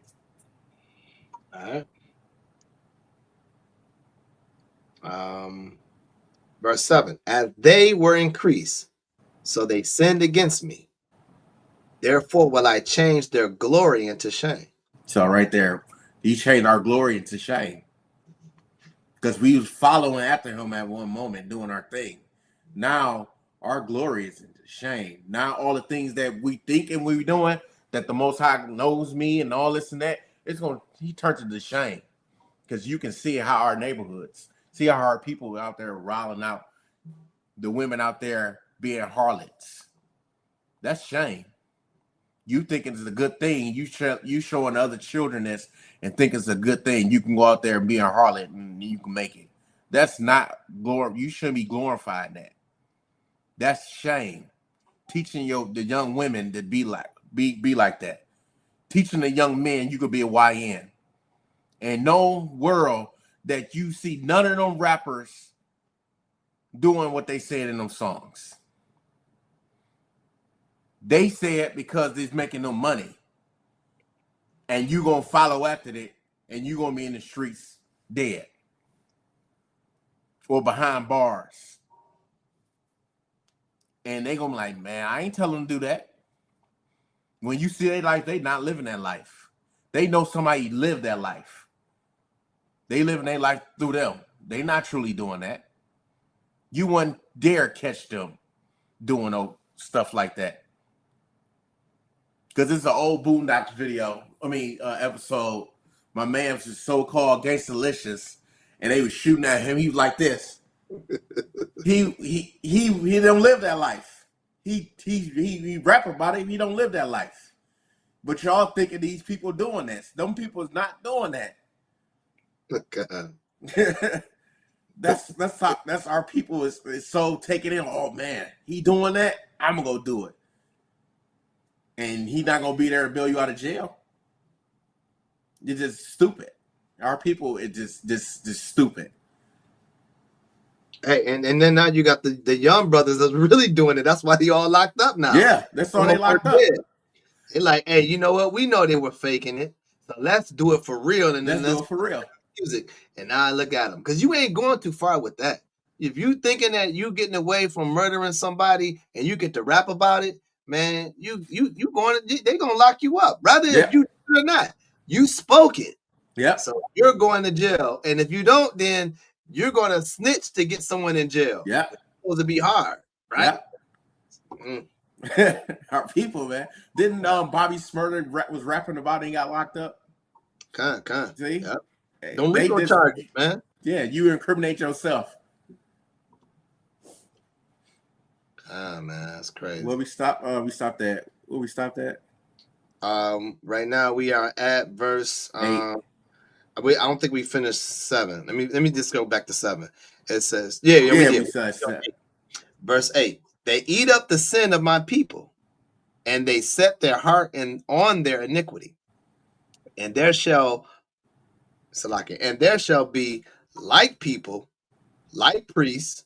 All right. Verse 7. As they were increased, so they sinned against me. Therefore will I change their glory into shame. So right there, he changed our glory into shame. Because we was following after him at one moment, doing our thing. Now our glory is into shame. Now all the things that we think and we're doing, that the Most High knows me and all this and that, he turns it to shame. Because you can see how our neighborhoods, see how our people out there riling out, the women out there being harlots. That's shame. You think it's a good thing. You showing other children this and think it's a good thing. You can go out there and be a harlot and you can make it. That's not glory. You shouldn't be glorifying that. That's shame. Teaching the young women to be like that. Teaching the young men you could be a YN. And no world that you see none of them rappers doing what they said in them songs. They say it because it's making them money. And you gonna follow after it, and you gonna be in the streets dead. Or behind bars. And they gonna be like, man, I ain't telling them to do that. When you see their life, they not living that life. They know somebody lived that life. They living their life through them. They not truly doing that. You wouldn't dare catch them doing stuff like that. Because it's an old Boondocks episode. My man was so-called Gangstalicious, and they was shooting at him. He was like this. He don't live that life. He rap about it. He don't live that life. But y'all thinking these people doing this. Them people is not doing that. God. That's our people is so taken in. Oh man, he doing that. I'm gonna go do it. And he not gonna be there to bail you out of jail. It's just stupid. Our people, it just stupid. Hey, and then now you got the young brothers that's really doing it. That's why they all locked up now. Yeah, that's why they locked up. They're like, hey, you know what? We know they were faking it, so let's do it for real. And then let's do it for real. Music. And now I look at them, because you ain't going too far with that. If you thinking that you getting away from murdering somebody and you get to rap about it, man, you going to, they gonna lock you up, rather if you do or not. You spoke it. Yeah. So you're going to jail, and if you don't, then you're going to snitch to get someone in jail. Yeah. It's supposed to be hard, right? Yeah. Our people, man. Didn't Bobby Smurder was rapping about it and got locked up? See? Yep. Don't leave no charges, man. Yeah, you incriminate yourself. Ah, man, that's crazy. Where we stopped at? Where we stopped at? Right now we are at verse 8. I don't think we finished 7. Let me just go back to 7. It says, we did. Verse 8. They eat up the sin of my people, and they set their heart on their iniquity. And there shall be like people, like priests,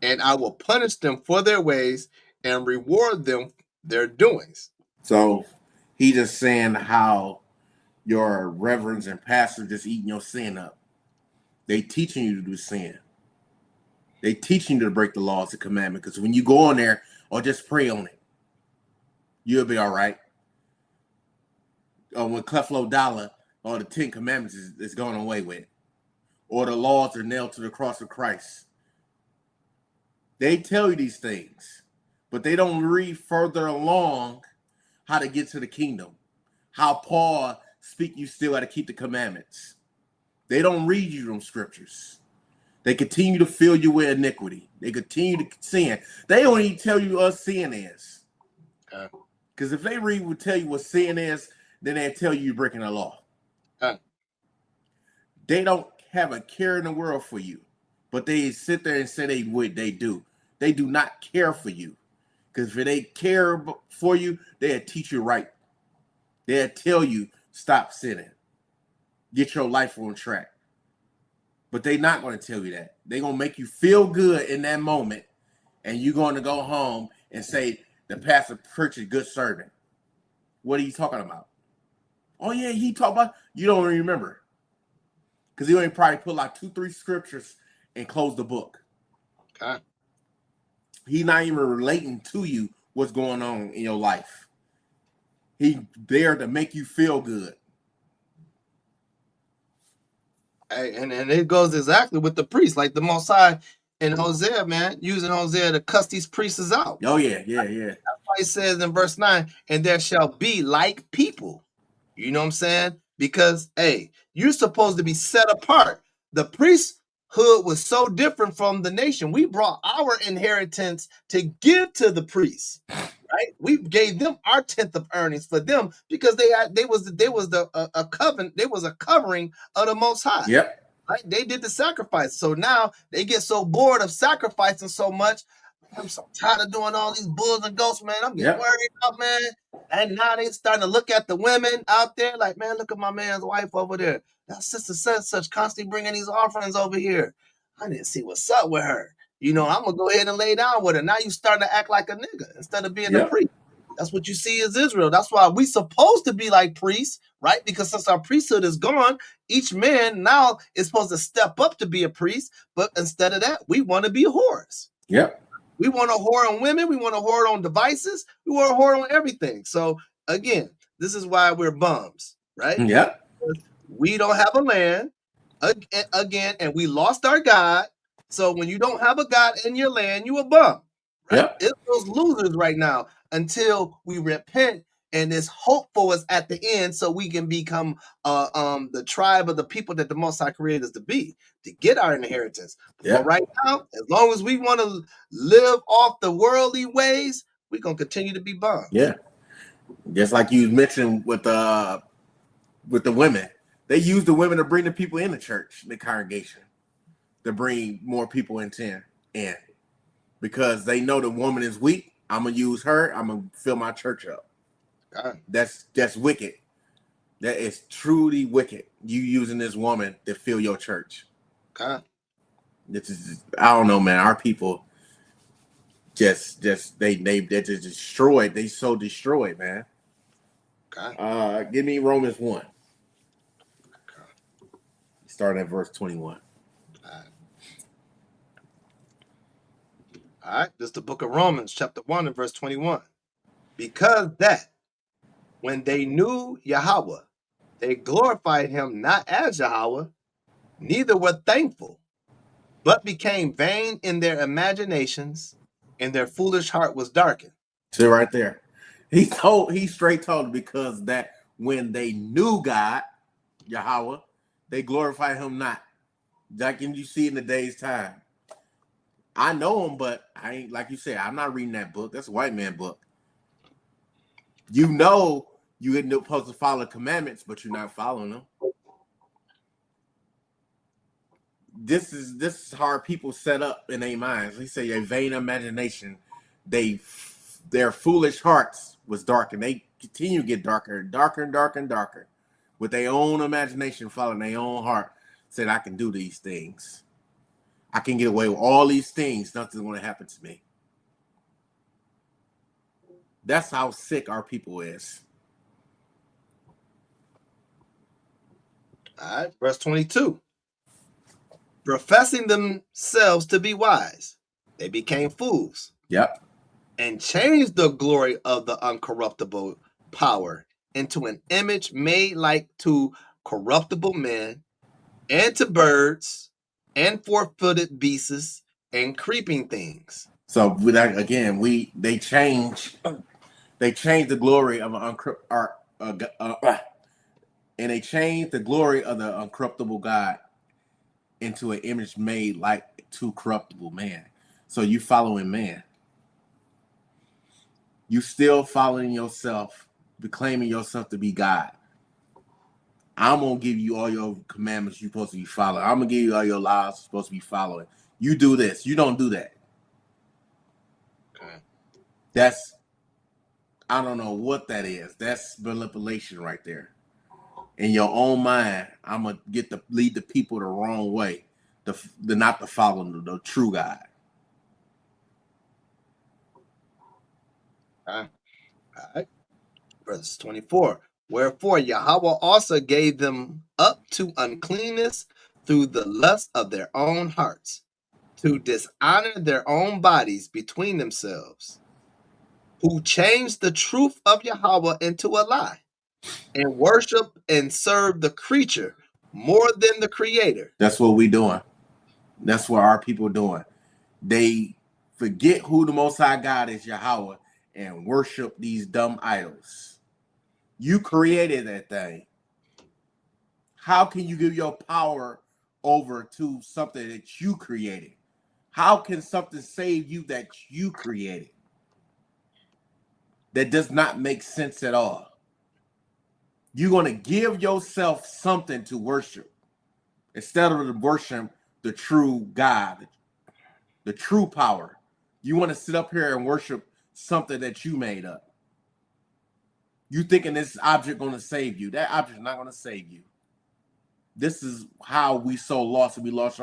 and I will punish them for their ways and reward them their doings. So he just saying how your reverends and pastors just eating your sin up. They teaching you to do sin. They teaching you to break the laws and commandments, because when you go on there or just pray on it, you'll be all right. When Creflo Dollar or the 10 Commandments is gone away with, or the laws are nailed to the cross of Christ. They tell you these things, but they don't read further along how to get to the kingdom. How Paul speak, you still got to keep the commandments. They don't read you them scriptures. They continue to fill you with iniquity. They continue to sin. They don't even tell you what sin is. Because if they would tell you what sin is, then they'll tell you you're breaking the law. They don't have a care in the world for you, but they sit there and say they do. They do not care for you. Because if they care for you, they'll teach you right. They'll tell you, stop sinning. Get your life on track. But they're not going to tell you that. They're going to make you feel good in that moment, and you're going to go home and say, the pastor preached a good sermon. What are you talking about? Oh, yeah, he talked about, you don't remember. Because he only probably put like 2-3 scriptures and close the book. Okay. He's not even relating to you what's going on in your life. He's there to make you feel good. And it goes exactly with the priest, like the Most High in Hosea, man, using Hosea to cuss these priests out. Oh, yeah. That's why he says in verse 9, and there shall be like people. You know what I'm saying? Because, hey, you're supposed to be set apart. The priesthood was so different from the nation. We brought our inheritance to give to the priests, right? We gave them our 10th of earnings for them because they was a covenant. They was a covering of the Most High. Yep. Right? They did the sacrifice. So now they get so bored of sacrificing so much. I'm so tired of doing all these bulls and goats, man. I'm getting worried out, man. And now they starting to look at the women out there like, man, look at my man's wife over there. That sister said such constantly bringing these offerings over here. I didn't see what's up with her. I'm going to go ahead and lay down with her. Now you starting to act like a nigga instead of being a priest. That's what you see as Israel. That's why we supposed to be like priests, right? Because since our priesthood is gone, each man now is supposed to step up to be a priest. But instead of that, we want to be whores. Yep. We want to whore on women. We want to whore on devices. We want to whore on everything. So again, this is why we're bums, right? Yep. We don't have a land again, and we lost our God. So when you don't have a God in your land, you a bum, right? Yep. It's those losers right now until we repent, and there's hope for us at the end, so we can become the tribe of the people that the Most High created us to be, to get our inheritance. Yep. But right now, as long as we want to live off the worldly ways, we're gonna continue to be bums. Yeah, just like you mentioned with the women. They use the women to bring the people in the church, the congregation, to bring more people in, because they know the woman is weak. I'm gonna use her. I'm gonna fill my church up. That's wicked. That is truly wicked. You using this woman to fill your church. This is, I don't know, man. Our people just they're just destroyed. They so destroyed, man. Give me Romans 1. Starting at verse 21. All right, this is the book of Romans, chapter 1 and verse 21. Because that when they knew Yahweh, they glorified him not as Yahweh, neither were thankful, but became vain in their imaginations, and their foolish heart was darkened. So right there, he straight told, because that when they knew God, Yahweh, they glorified him not. Like you see in the day's time. I know him, but I ain't, like you said, I'm not reading that book. That's a white man book. You ain't supposed to follow the commandments, but you're not following them. This is how our people set up in their minds. They say a vain imagination. Their foolish hearts was darkened. They continue to get darker and darker and darker and darker, with their own imagination following their own heart. Said, I can do these things. I can get away with all these things. Nothing's going to happen to me. That's how sick our people is. All right, verse 22. Professing themselves to be wise, they became fools. Yep. And changed the glory of the uncorruptible power into an image made like to corruptible men, and to birds, and four-footed beasts, and creeping things. So with that, again, they change the glory of and they change the glory of the uncorruptible God into an image made like to corruptible man. So you following man. You still following yourself, claiming yourself to be God. I'm going to give you all your commandments you're supposed to be following. I'm going to give you all your laws you're supposed to be following. You do this. You don't do that. Okay. That's, I don't know what that is. That's manipulation right there. In your own mind, I'm going to lead the people the wrong way, not to follow the true God. All right. Verse 24. Wherefore Yahweh also gave them up to uncleanness through the lust of their own hearts, to dishonor their own bodies between themselves, who changed the truth of Yahweh into a lie, and worship and serve the creature more than the creator. That's what we doing. That's what our people doing. They forget who the Most High God is, Yahweh, and worship these dumb idols. You created that thing. How can you give your power over to something that you created? How can something save you that you created? That does not make sense at all. You're going to give yourself something to worship instead of worship the true God, the true power. You want to sit up here and worship something that you made up. You thinking this object going to save you. That object is not going to save you. This is how we so lost. We lost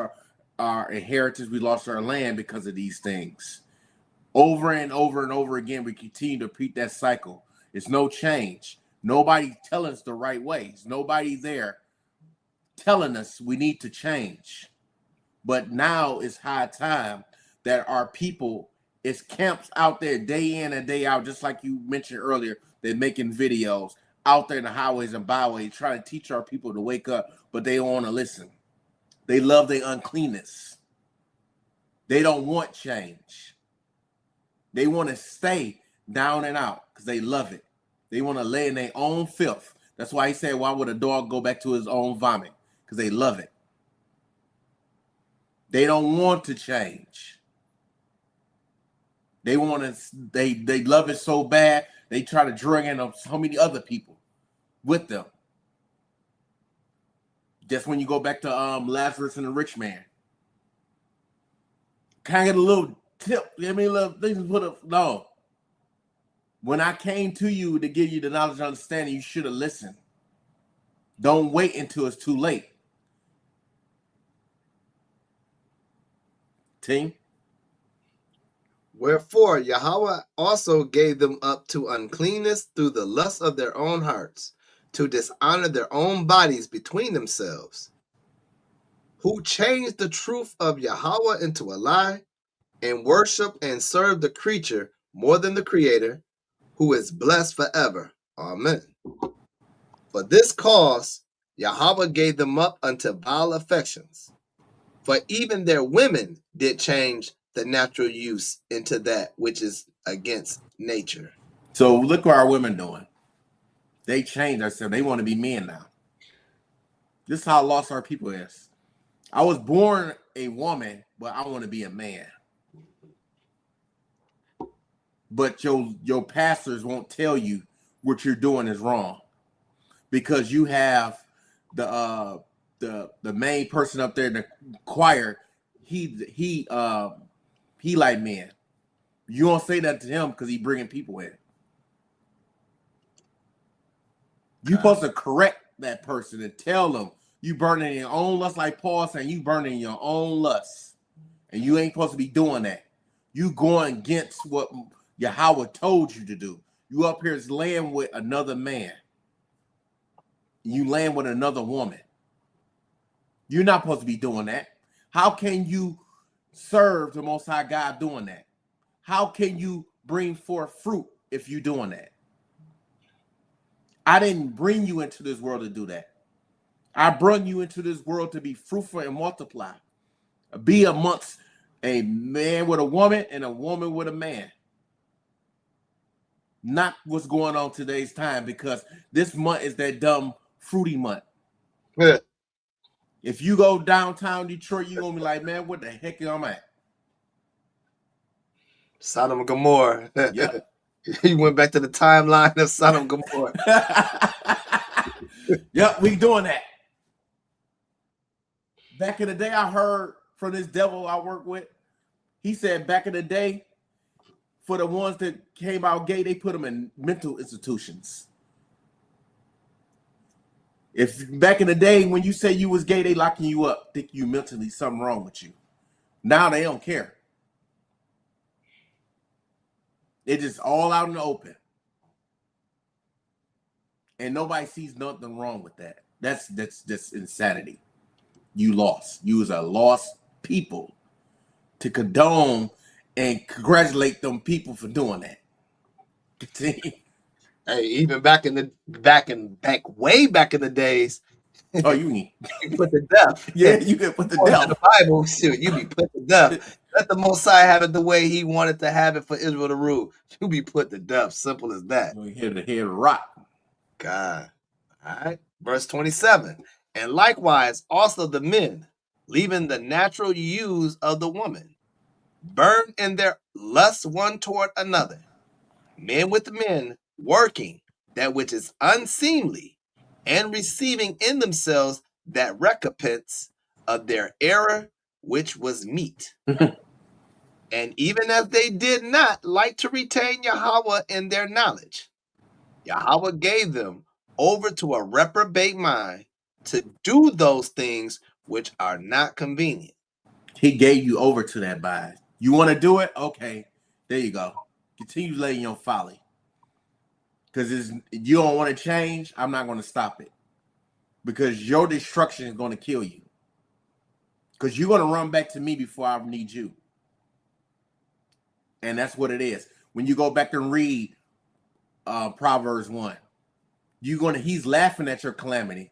our inheritance. We lost our land because of these things. Over and over and over again, we continue to repeat that cycle. It's no change. Nobody telling us the right ways. Nobody there telling us we need to change. But now it's high time that our people, it's camps out there day in and day out, just like you mentioned earlier. They're making videos out there in the highways and byways trying to teach our people to wake up, but they don't want to listen. They love their uncleanness. They don't want change. They want to stay down and out because they love it. They want to lay in their own filth. That's why he said, why would a dog go back to his own vomit? Because they love it. They don't want to change. They want to. They love it so bad. They try to drag in so many other people with them. Just when you go back to Lazarus and the rich man, can I get a little tip? I mean, no. When I came to you to give you the knowledge and understanding, you should have listened. Don't wait until it's too late. Team. Wherefore Yahweh also gave them up to uncleanness through the lust of their own hearts, to dishonor their own bodies between themselves, who changed the truth of Yahweh into a lie, and worship and serve the creature more than the Creator, who is blessed forever. Amen. For this cause Yahweh gave them up unto vile affections, for even their women did change the natural use into that which is against nature. So look what our women doing. They changed themselves. They want to be men now. This is how lost our people is. I was born a woman, but I want to be a man. But your pastors won't tell you what you're doing is wrong, because you have the main person up there in the choir. He like men. You don't say that to him because he bringing people in. You supposed to correct that person and tell them you burning your own lust, like Paul saying you burning your own lust, and you ain't supposed to be doing that. You going against what Yahweh told you to do. You up here is laying with another man. You laying with another woman. You're not supposed to be doing that. How can you serve the Most High God doing that? How can you bring forth fruit if you're doing that? I didn't bring you into this world to do that. I brought you into this world to be fruitful and multiply. Be amongst a man with a woman and a woman with a man. Not what's going on today's time, because this month is that dumb fruity month. Yeah. If you go downtown Detroit, you're going to be like, man, what the heck am I at? Sodom and Gomorrah. Yep. You went back to the timeline of Sodom and Gomorrah. Yep, we doing that. Back in the day, I heard from this devil I work with. He said back in the day, for the ones that came out gay, they put them in mental institutions. If back in the day, when you say you was gay, they locking you up, think you mentally something wrong with you. Now they don't care. It's just all out in the open. And nobody sees nothing wrong with that. That's insanity. You lost. You was a lost people to condone and congratulate them people for doing that. Hey, even way back in the days. Oh, you need put to death. Yeah, you can put to death. The Bible, shoot, you be put to death. Let the Most High have it the way He wanted to have it for Israel to rule. You be put to death. Simple as that. We hear the head rock. God. All right. Verse 27. And likewise also the men, leaving the natural use of the woman, burn in their lust one toward another, men with men, working that which is unseemly, and receiving in themselves that recompense of their error which was meet. And even as they did not like to retain Yahweh in their knowledge, Yahweh gave them over to a reprobate mind to do those things which are not convenient. He gave you over to that bias. You want to do it? Okay, there you go. Continue letting your folly. Because you don't want to change, I'm not going to stop it. Because your destruction is going to kill you. Because you're going to run back to me before I need you. And that's what it is. When you go back and read Proverbs 1, he's laughing at your calamity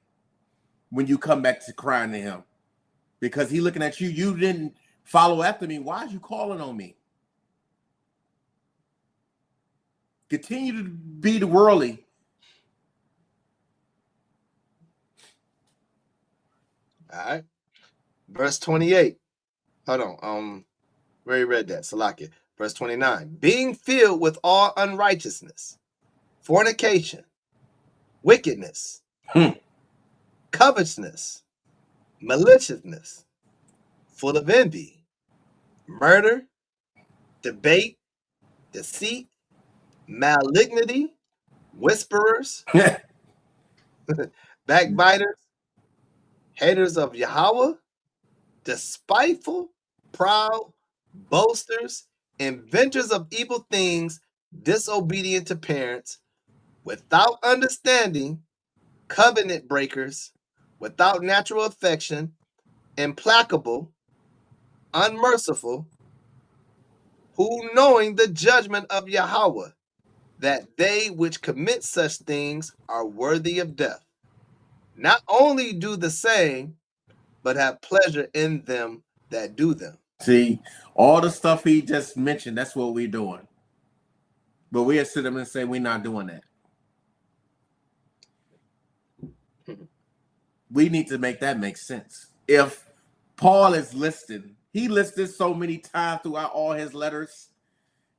when you come back to crying to him. Because he's looking at you. You didn't follow after me. Why is you calling on me? Continue to be the worldly. All right. Verse 28. Hold on. We already read that. Salakia. Verse 29. Being filled with all unrighteousness, fornication, wickedness, covetousness, maliciousness, full of envy, murder, debate, deceit, malignity, whisperers, backbiters, haters of Yahweh, despiteful, proud, boasters, inventors of evil things, disobedient to parents, without understanding, covenant breakers, without natural affection, implacable, unmerciful, who knowing the judgment of Yahweh, that they which commit such things are worthy of death, not only do the same, but have pleasure in them that do them. See, all the stuff he just mentioned, that's what we're doing. But we'll sit them and say we're not doing that. We need to make that make sense. If Paul is listed, he listed so many times throughout all his letters,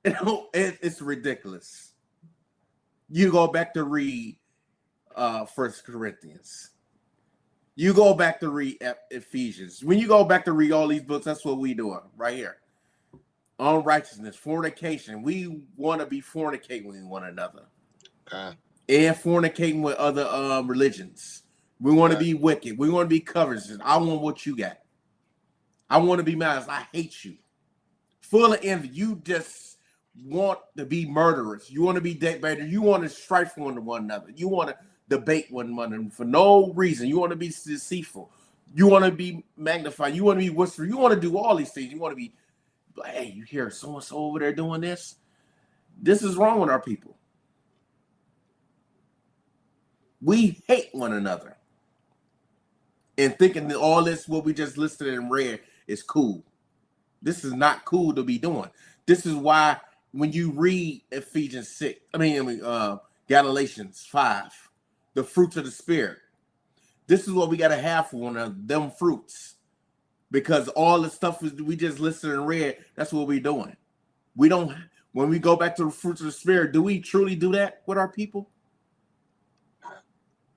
it's ridiculous. You go back to read 1 Corinthians. You go back to read Ephesians. When you go back to read all these books, that's what we doing right here. Unrighteousness, fornication. We want to be fornicating with one another. And fornicating with other religions. We want to be wicked. We want to be covetous. I want what you got. I want to be mad. I hate you. Full of envy. You just want to be murderers. You want to be debater. You want to strife one another. You want to debate one another for no reason. You want to be deceitful. You want to be magnified. You want to be whisper. You want to do all these things. You want to be like, hey, you hear so-and-so over there doing this? This is wrong with our people. We hate one another. And thinking that all this, what we just listed and read, is cool. This is not cool to be doing. This is why when you read Ephesians 6, Galatians 5, the fruits of the Spirit, this is what we got to have for one of them fruits. Because all the stuff we just listed and read, that's what we're doing. We don't, when we go back to the fruits of the Spirit, do we truly do that with our people?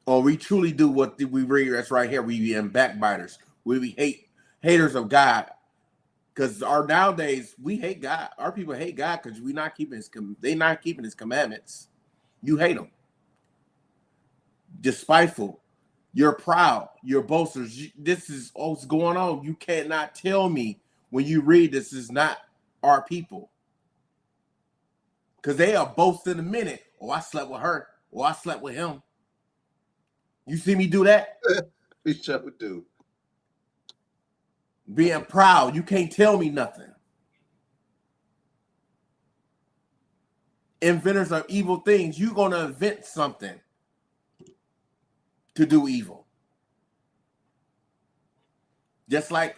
Or we truly do what we read that's right here. We be backbiters. We haters of God. Because nowadays we hate God. Our people hate God because they're not keeping his commandments. You hate them. Despiteful. You're proud. You're boasters. This is what's going on. You cannot tell me when you read this is not our people. Because they are boasting a minute. Oh, I slept with her. Oh, I slept with him. You see me do that? We sure do. Being proud. You can't tell me nothing. Inventors of evil things. You're going to invent something to do evil. Just like,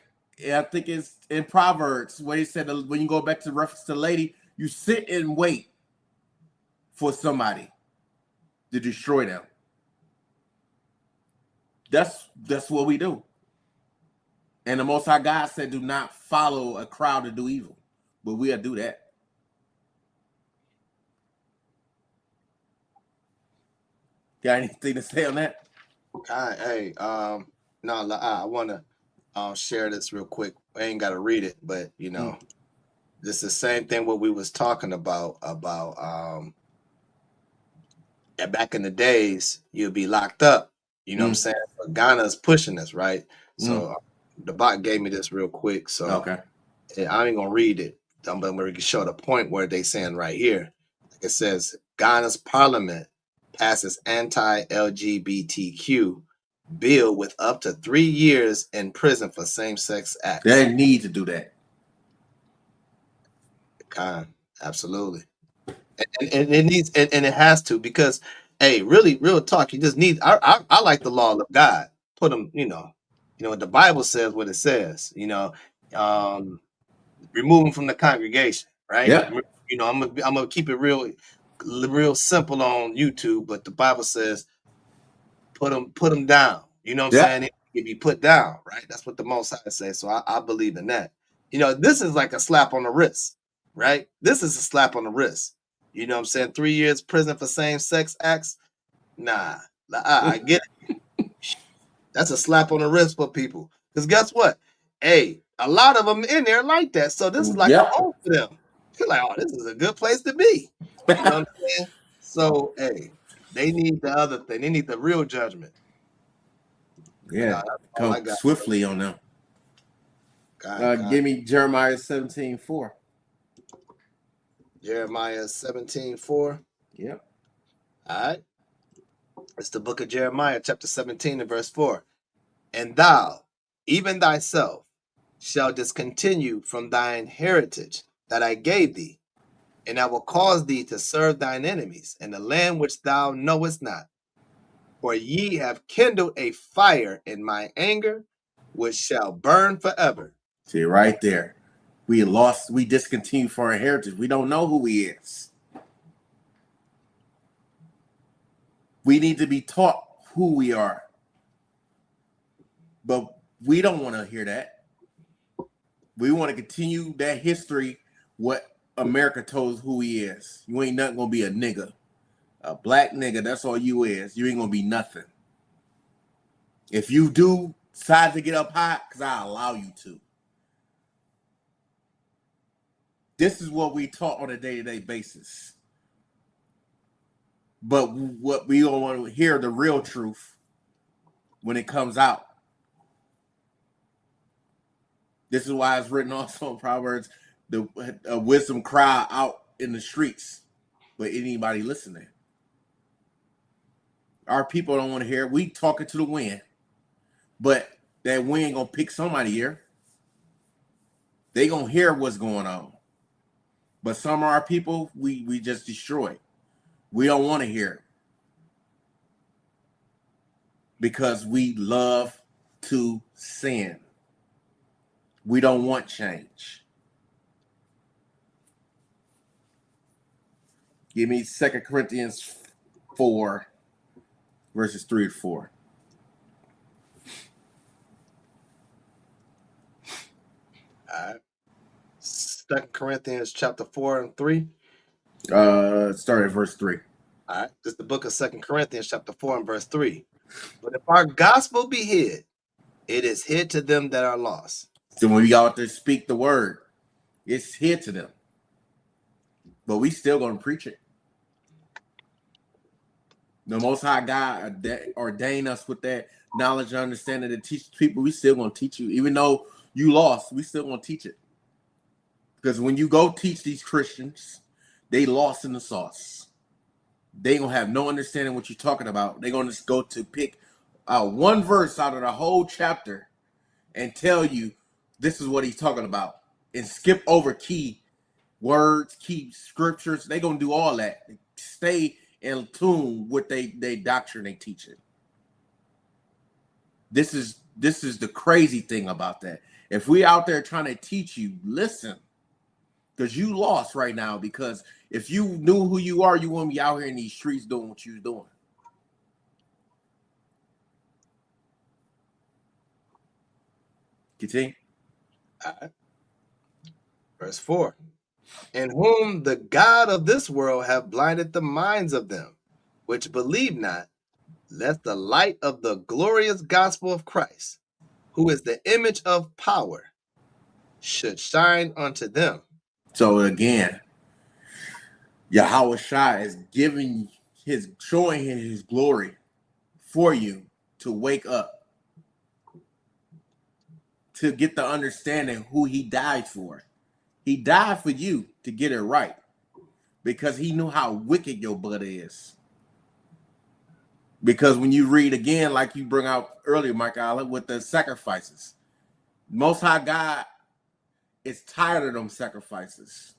I think it's in Proverbs where he said when you go back to reference to lady, you sit and wait for somebody to destroy them. That's what we do. And the Most High God said, do not follow a crowd to do evil. But we'll do that. Got anything to say on that? Hey, no, I want to share this real quick. I ain't got to read it, but this is the same thing what we was talking about back in the days, you'd be locked up You know what I'm saying? But Ghana is pushing this, right? So the bot gave me this real quick. So okay. I ain't gonna read it. But we can show the point where they saying right here. Like it says, Ghana's parliament passes anti-LGBTQ bill with up to 3 years in prison for same-sex acts. They need to do that. Absolutely. And it needs and it has to, because hey, really, real talk, you just need I like the law of God. Put them, what the Bible says, what it says, remove them from the congregation, right? Yeah. I'm gonna keep it real simple on YouTube, but the Bible says put them down. You know what I'm saying? It can be put down, right? That's what the Most High says. So I believe in that. This is like a slap on the wrist, right? This is a slap on the wrist. You know what I'm saying? 3 years prison for same-sex acts. Nah, I get it. That's a slap on the wrist for people. Because guess what? Hey, a lot of them in there like that. So this is like a home for them. You're like, oh, this is a good place to be. You know what I'm saying? So, hey, they need the other thing. They need the real judgment. Yeah, come swiftly on them. Give me Jeremiah 17:4. Jeremiah 17:4. Yep. All right. It's the book of Jeremiah, chapter 17 and verse 4. And thou, even thyself, shall discontinue from thine heritage that I gave thee, and I will cause thee to serve thine enemies in the land which thou knowest not. For ye have kindled a fire in my anger, which shall burn forever. See, right there. We discontinued for our heritage. We don't know who he is. We need to be taught who we are. But we don't want to hear that. We want to continue that history, what America told us who he is. You ain't nothing going to be a nigga. A black nigga, that's all you is. You ain't going to be nothing. If you do decide to get up high, because I allow you to. This is what we taught on a day-to-day basis. But what we don't want to hear the real truth when it comes out. This is why it's written also in Proverbs, the wisdom cry out in the streets, but anybody listening. Our people don't want to hear it. We talking to the wind, but that wind gonna pick somebody ear. They gonna hear what's going on. But some of our people, we just destroy. We don't want to hear it. Because we love to sin. We don't want change. Give me 2 Corinthians 4, verses 3 to 4. All right. 2 Corinthians chapter 4 and 3. Start at verse 3. All right. This is the book of 2 Corinthians chapter 4 and verse 3. But if our gospel be hid, it is hid to them that are lost. So when we go out there speak the word, it's hid to them. But we still going to preach it. The Most High God ordained us with that knowledge and understanding to teach people. We still going to teach you. Even though you lost, we still going to teach it. Because when you go teach these Christians, they lost in the sauce. They going to have no understanding what you're talking about. They're going to go to pick one verse out of the whole chapter and tell you this is what he's talking about and skip over key words, key scriptures. They're going to do all that. Stay in tune with they doctrine they teach it. This is the crazy thing about that. If we out there trying to teach you, listen, because you lost right now. Because if you knew who you are, you wouldn't be out here in these streets doing what you're doing. Continue. Verse 4. In whom the God of this world have blinded the minds of them, which believe not, lest the light of the glorious gospel of Christ, who is the image of power, should shine unto them. So again, Yahweh Shai is showing his glory for you to wake up, to get the understanding who he died for. He died for you to get it right because he knew how wicked your butt is. Because when you read again, like you bring out earlier, Mike Allen, with the sacrifices, Most High God is tired of them sacrifices.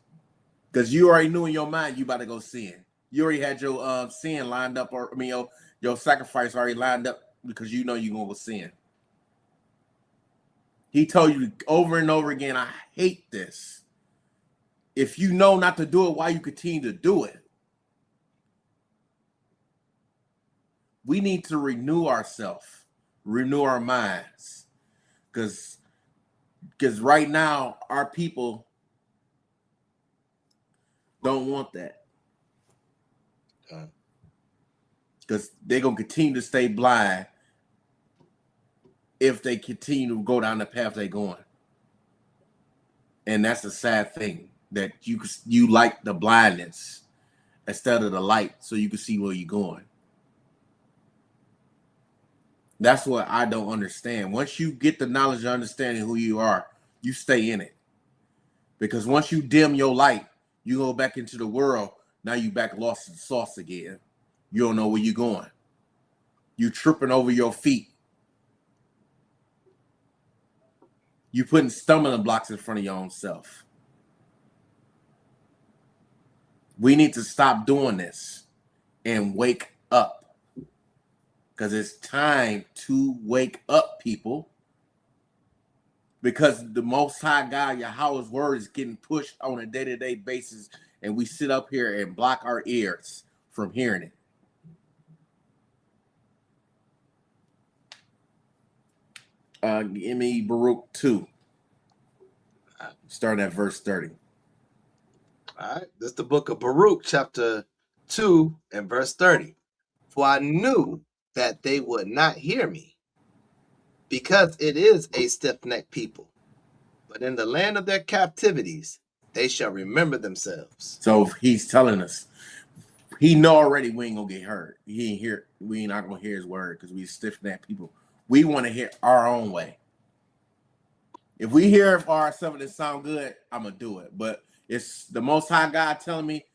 Because you already knew in your mind you about to go sin. You already had your sin lined up, or I mean your sacrifice already lined up because you know you're gonna go sin. He told you over and over again, I hate this. If you know not to do it, why you continue to do it? We need to renew ourselves, renew our minds. Because right now, our people don't want that. Because they're going to continue to stay blind if they continue to go down the path they're going. And that's a sad thing, that you like the blindness instead of the light so you can see where you're going. That's what I don't understand. Once you get the knowledge of understanding who you are, you stay in it. Because once you dim your light, you go back into the world. Now you back lost in the sauce again. You don't know where you're going. You tripping over your feet. You putting stumbling blocks in front of your own self. We need to stop doing this and wake up. Because it's time to wake up, people. Because the Most High God, Yahweh's word is getting pushed on a day-to-day basis, and we sit up here and block our ears from hearing it. Give me Baruch 2. Starting at verse 30. All right. This is the book of Baruch, chapter 2 and verse 30. For I knew that they would not hear me, because it is a stiff-necked people. But in the land of their captivities, they shall remember themselves. So he's telling us, he know already we ain't gonna get hurt. He ain't here. We ain't not gonna hear his word because we stiff-necked people. We want to hear our own way. If we hear for ourselves that sound good, I'm gonna do it. But it's the Most High God telling me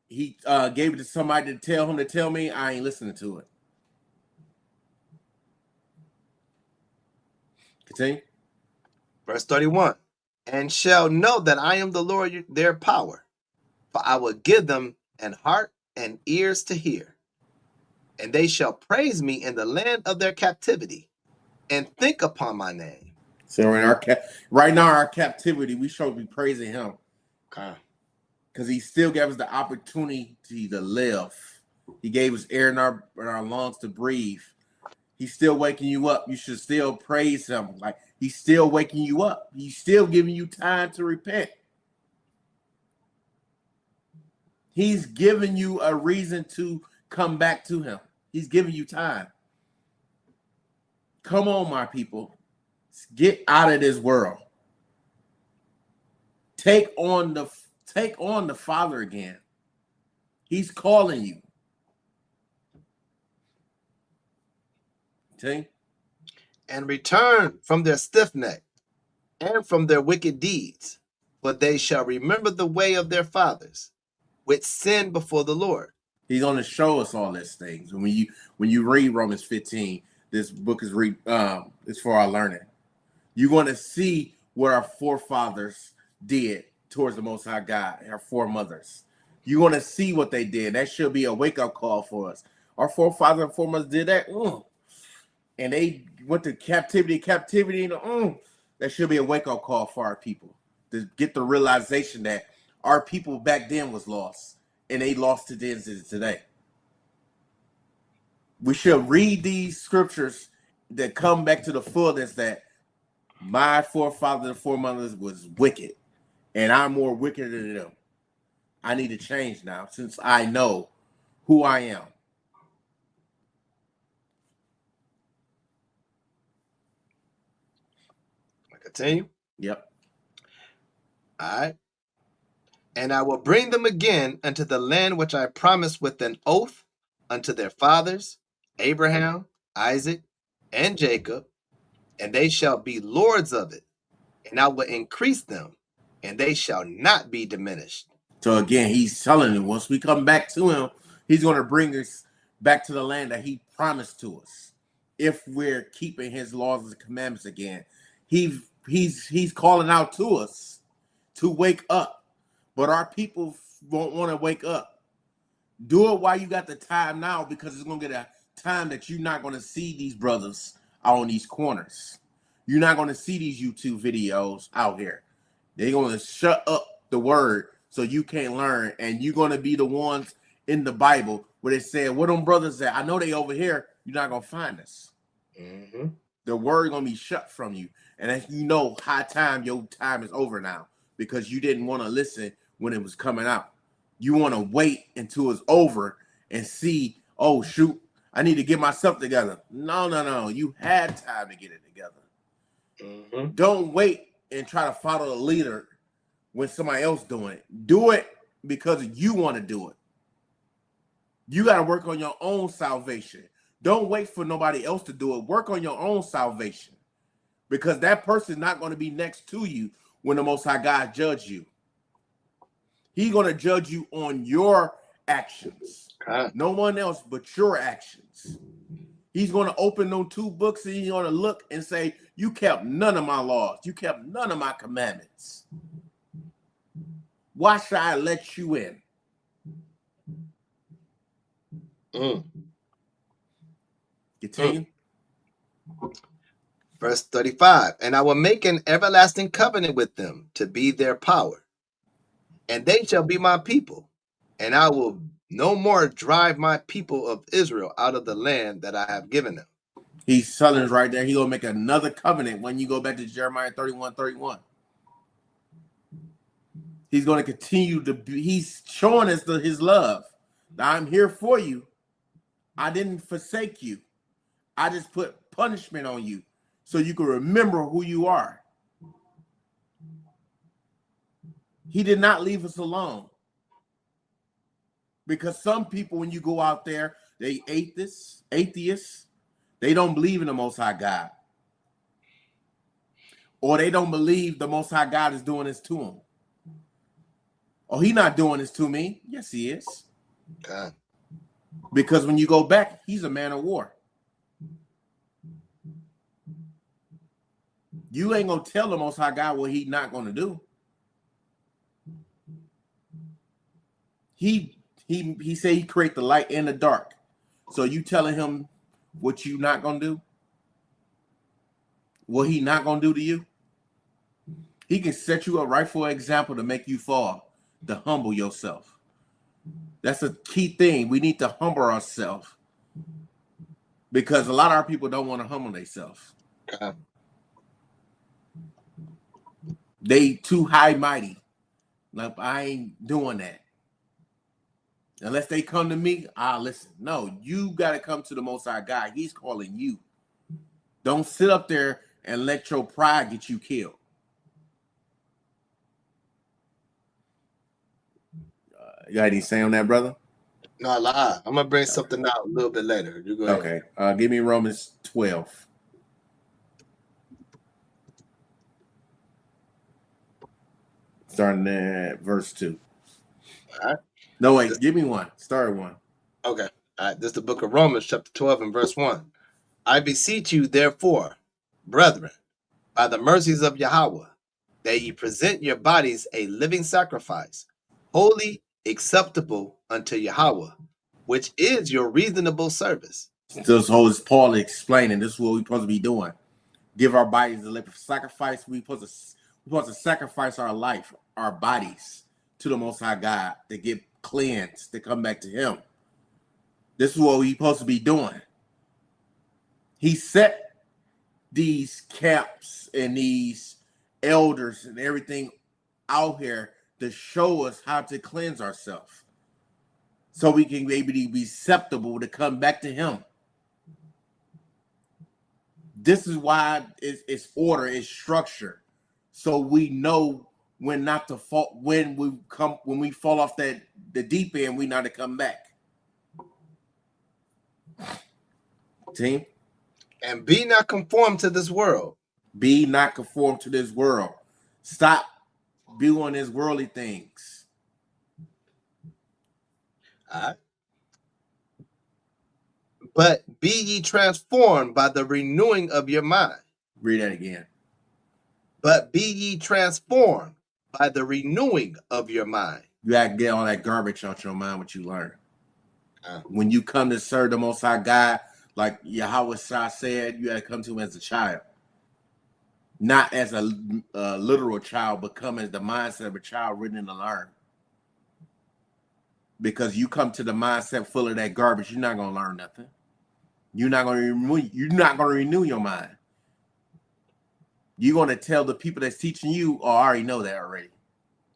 he gave it to somebody to tell him to tell me, I ain't listening to it. Continue. Verse 31. And shall know that I am the Lord their power, for I will give them an heart and ears to hear, and they shall praise me in the land of their captivity, and think upon my name. So in right now, our captivity, we should be praising him. Okay. Because he still gave us the opportunity to live. He gave us air in our lungs to breathe. He's still waking you up. You should still praise him. Like, he's still waking you up. He's still giving you time to repent. He's giving you a reason to come back to him. He's giving you time. Come on, my people. Get out of this world. Take on the Father again. He's calling you. See? And return from their stiff neck and from their wicked deeds, for they shall remember the way of their fathers, which sinned before the Lord. He's going to show us all these things. When you read Romans 15, this book is it's for our learning. You're going to see what our forefathers did towards the Most High God, our foremothers. You're going to see what they did. That should be a wake-up call for us. Our forefathers and foremothers did that. And they went to captivity. That should be a wake-up call for our people to get the realization that our people back then was lost, and they lost to today. We should read these scriptures that come back to the fullness that my forefathers and foremothers was wicked, and I'm more wicked than them. I need to change now since I know who I am. Continue. Yep. All right. And I will bring them again unto the land which I promised with an oath unto their fathers, Abraham, Isaac, and Jacob, and they shall be lords of it, and I will increase them, and they shall not be diminished. So again, he's telling you, once we come back to him, he's going to bring us back to the land that he promised to us. If we're keeping his laws and commandments again, he's calling out to us to wake up, but our people won't want to wake up. Do it while you got the time now, because it's going to get a time that you're not going to see these brothers out on these corners. You're not going to see these YouTube videos out here. They're going to shut up the word so you can't learn, and you're going to be the ones in the Bible where they said, "Where them brothers at? I know they over here. You're not going to find us." Mm-hmm. The word going to be shut from you. And as you know, your time is over now, because you didn't want to listen when it was coming out. You want to wait until it's over and see, oh, shoot, I need to get myself together. No. You had time to get it together. Mm-hmm. Don't wait and try to follow the leader when somebody else doing it. Do it because you want to do it. You got to work on your own salvation. Don't wait for nobody else to do it. Work on your own salvation, because that person's not going to be next to you when the Most High God judge you. He's going to judge you on your actions. God. No one else but your actions. He's going to open those two books, and he's going to look and say, you kept none of my laws. You kept none of my commandments. Why should I let you in? Continue. Verse 35, and I will make an everlasting covenant with them to be their power, and they shall be my people, and I will no more drive my people of Israel out of the land that I have given them. He's telling us right there, he's going to make another covenant when you go back to Jeremiah 31:31. He's going to continue to be, he's showing us his love. Now, I'm here for you. I didn't forsake you. I just put punishment on you so you can remember who you are. He did not leave us alone. Because some people, when you go out there, they atheists, they don't believe in the Most High God. Or they don't believe the Most High God is doing this to them. Oh, he's not doing this to me. Yes, he is. God. Because when you go back, he's a man of war. You ain't going to tell the Most High God what he's not going to do. He said he create the light and the dark. So you telling him what you not going to do? What he not going to do to you? He can set you up right for an example to make you fall, to humble yourself. That's a key thing. We need to humble ourselves, because a lot of our people don't want to humble themselves. God. They too high mighty. Like, I ain't doing that. Unless they come to me, I'll listen. No, you got to come to the Most High God. He's calling you. Don't sit up there and let your pride get you killed. You got any say on that, brother? No, I lie. I'm going to bring something out a little bit later. You go ahead. Okay. Give me Romans 12. Starting at verse 2. All right. No, wait. Give me one. Start one. Okay. All right. This is the book of Romans, chapter 12 and verse 1. I beseech you, therefore, brethren, by the mercies of Yahweh, that ye present your bodies a living sacrifice, holy, acceptable unto Yahweh, which is your reasonable service. This whole is Paul explaining. This is what we're supposed to be doing. Give our bodies a living sacrifice. We're supposed to sacrifice our life, our bodies, to the Most High God to get cleansed, to come back to Him. This is what we're supposed to be doing. He set these camps and these elders and everything out here to show us how to cleanse ourselves, so we can be able to be acceptable to come back to Him. This is why it's order, it's structure, so we know when not to fall, when we fall off the deep end, we not to come back. Team. And be not conformed to this world. Be not conformed to this world. Stop doing these worldly things. All right. But be ye transformed by the renewing of your mind. Read that again. But be ye transformed by the renewing of your mind. You got to get all that garbage out your mind, what you learn. When you come to serve the Most High God, like Yahweh Shah said, you got to come to him as a child. Not as a literal child, but come as the mindset of a child written to learn. Because you come to the mindset full of that garbage, you're not going to learn nothing. You're not going to renew your mind. You're going to tell the people that's teaching you, oh, I already know that already.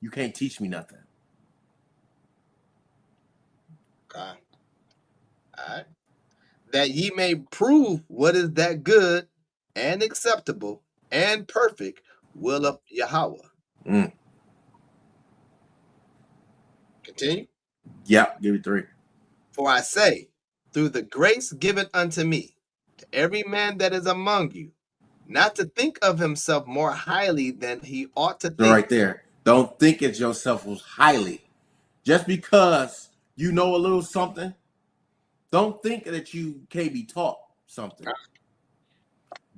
You can't teach me nothing. Okay. All right. That ye may prove what is that good and acceptable and perfect will of Yahweh. Continue. Yep, give it 3. For I say, through the grace given unto me, to every man that is among you, not to think of himself more highly than he ought to think. So right there. Don't think of yourself as highly. Just because you know a little something, don't think that you can't be taught something.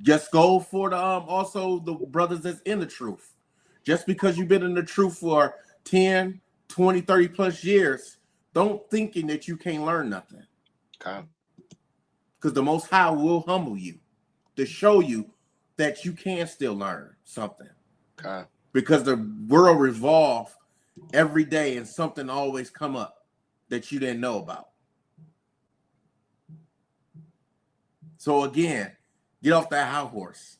Just go for the also the brothers that's in the truth. Just because you've been in the truth for 10, 20, 30 plus years, don't thinking that you can't learn nothing. Okay. Because the Most High will humble you to show you that you can still learn something. Okay. Because the world revolves every day and something always come up that you didn't know about. So again, get off that high horse.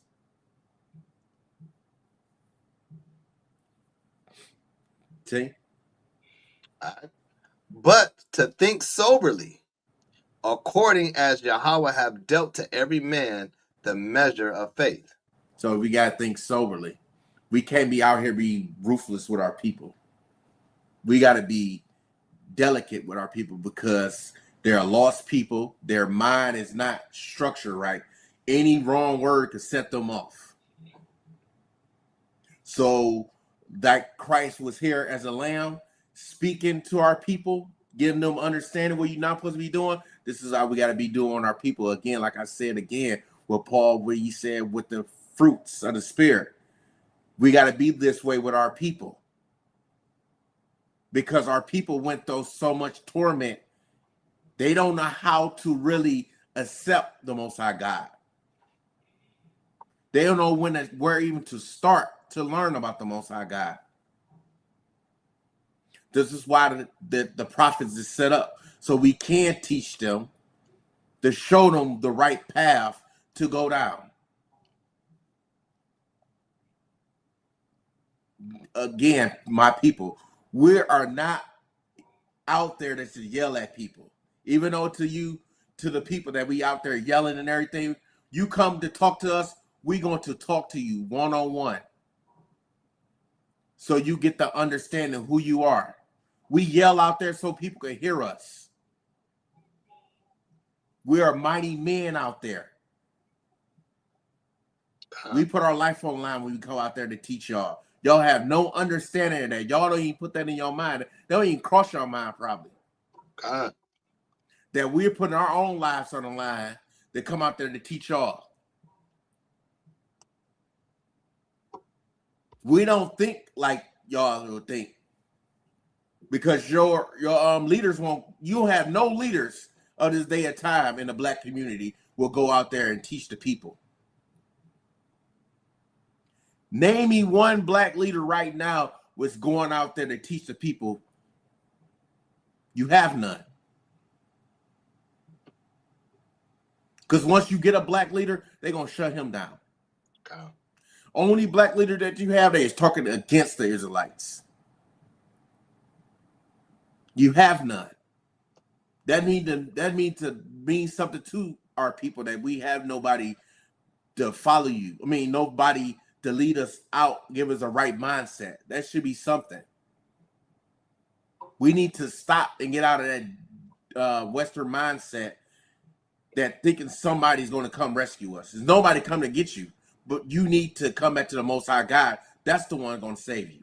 See? But to think soberly, according as Yahweh have dealt to every man the measure of faith. So we got to think soberly. We can't be out here be ruthless with our people. We got to be delicate with our people because they're lost people. Their mind is not structured right. Any wrong word could set them off. So that Christ was here as a lamb, speaking to our people, giving them understanding what you're not supposed to be doing. This is how we got to be doing our people. Again, like I said again, with Paul, where he said with the fruits of the Spirit, we got to be this way with our people. Because our people went through so much torment, they don't know how to really accept the Most High God. They don't know where even to start to learn about the Most High God. This is why the prophets is set up, so we can teach them, to show them the right path to go down. Again, my people, we are not out there to yell at people. Even though to the people that we out there yelling and everything, you come to talk to us, we going to talk to you one-on-one. So you get the understanding who you are. We yell out there so people can hear us. We are mighty men out there. We put our life on line when we go out there to teach y'all. Y'all have no understanding of that. Y'all don't even put that in your mind. They don't even cross your mind probably. That we're putting our own lives on the line to come out there to teach y'all. We don't think like y'all will think. Because your leaders won't, you have no leaders of this day of time in the black community will go out there and teach the people. Name me one black leader right now was going out there to teach the people. You have none. Because once you get a black leader, they're going to shut him down. Okay. Only black leader that you have there is talking against the Israelites. You have none. That means something to our people, that we have nobody to follow you. I mean, nobody to lead us out, give us a right mindset. That should be something. We need to stop and get out of that Western mindset that thinking somebody's going to come rescue us. There's nobody come to get you, but you need to come back to the Most High God. That's the one going to save you.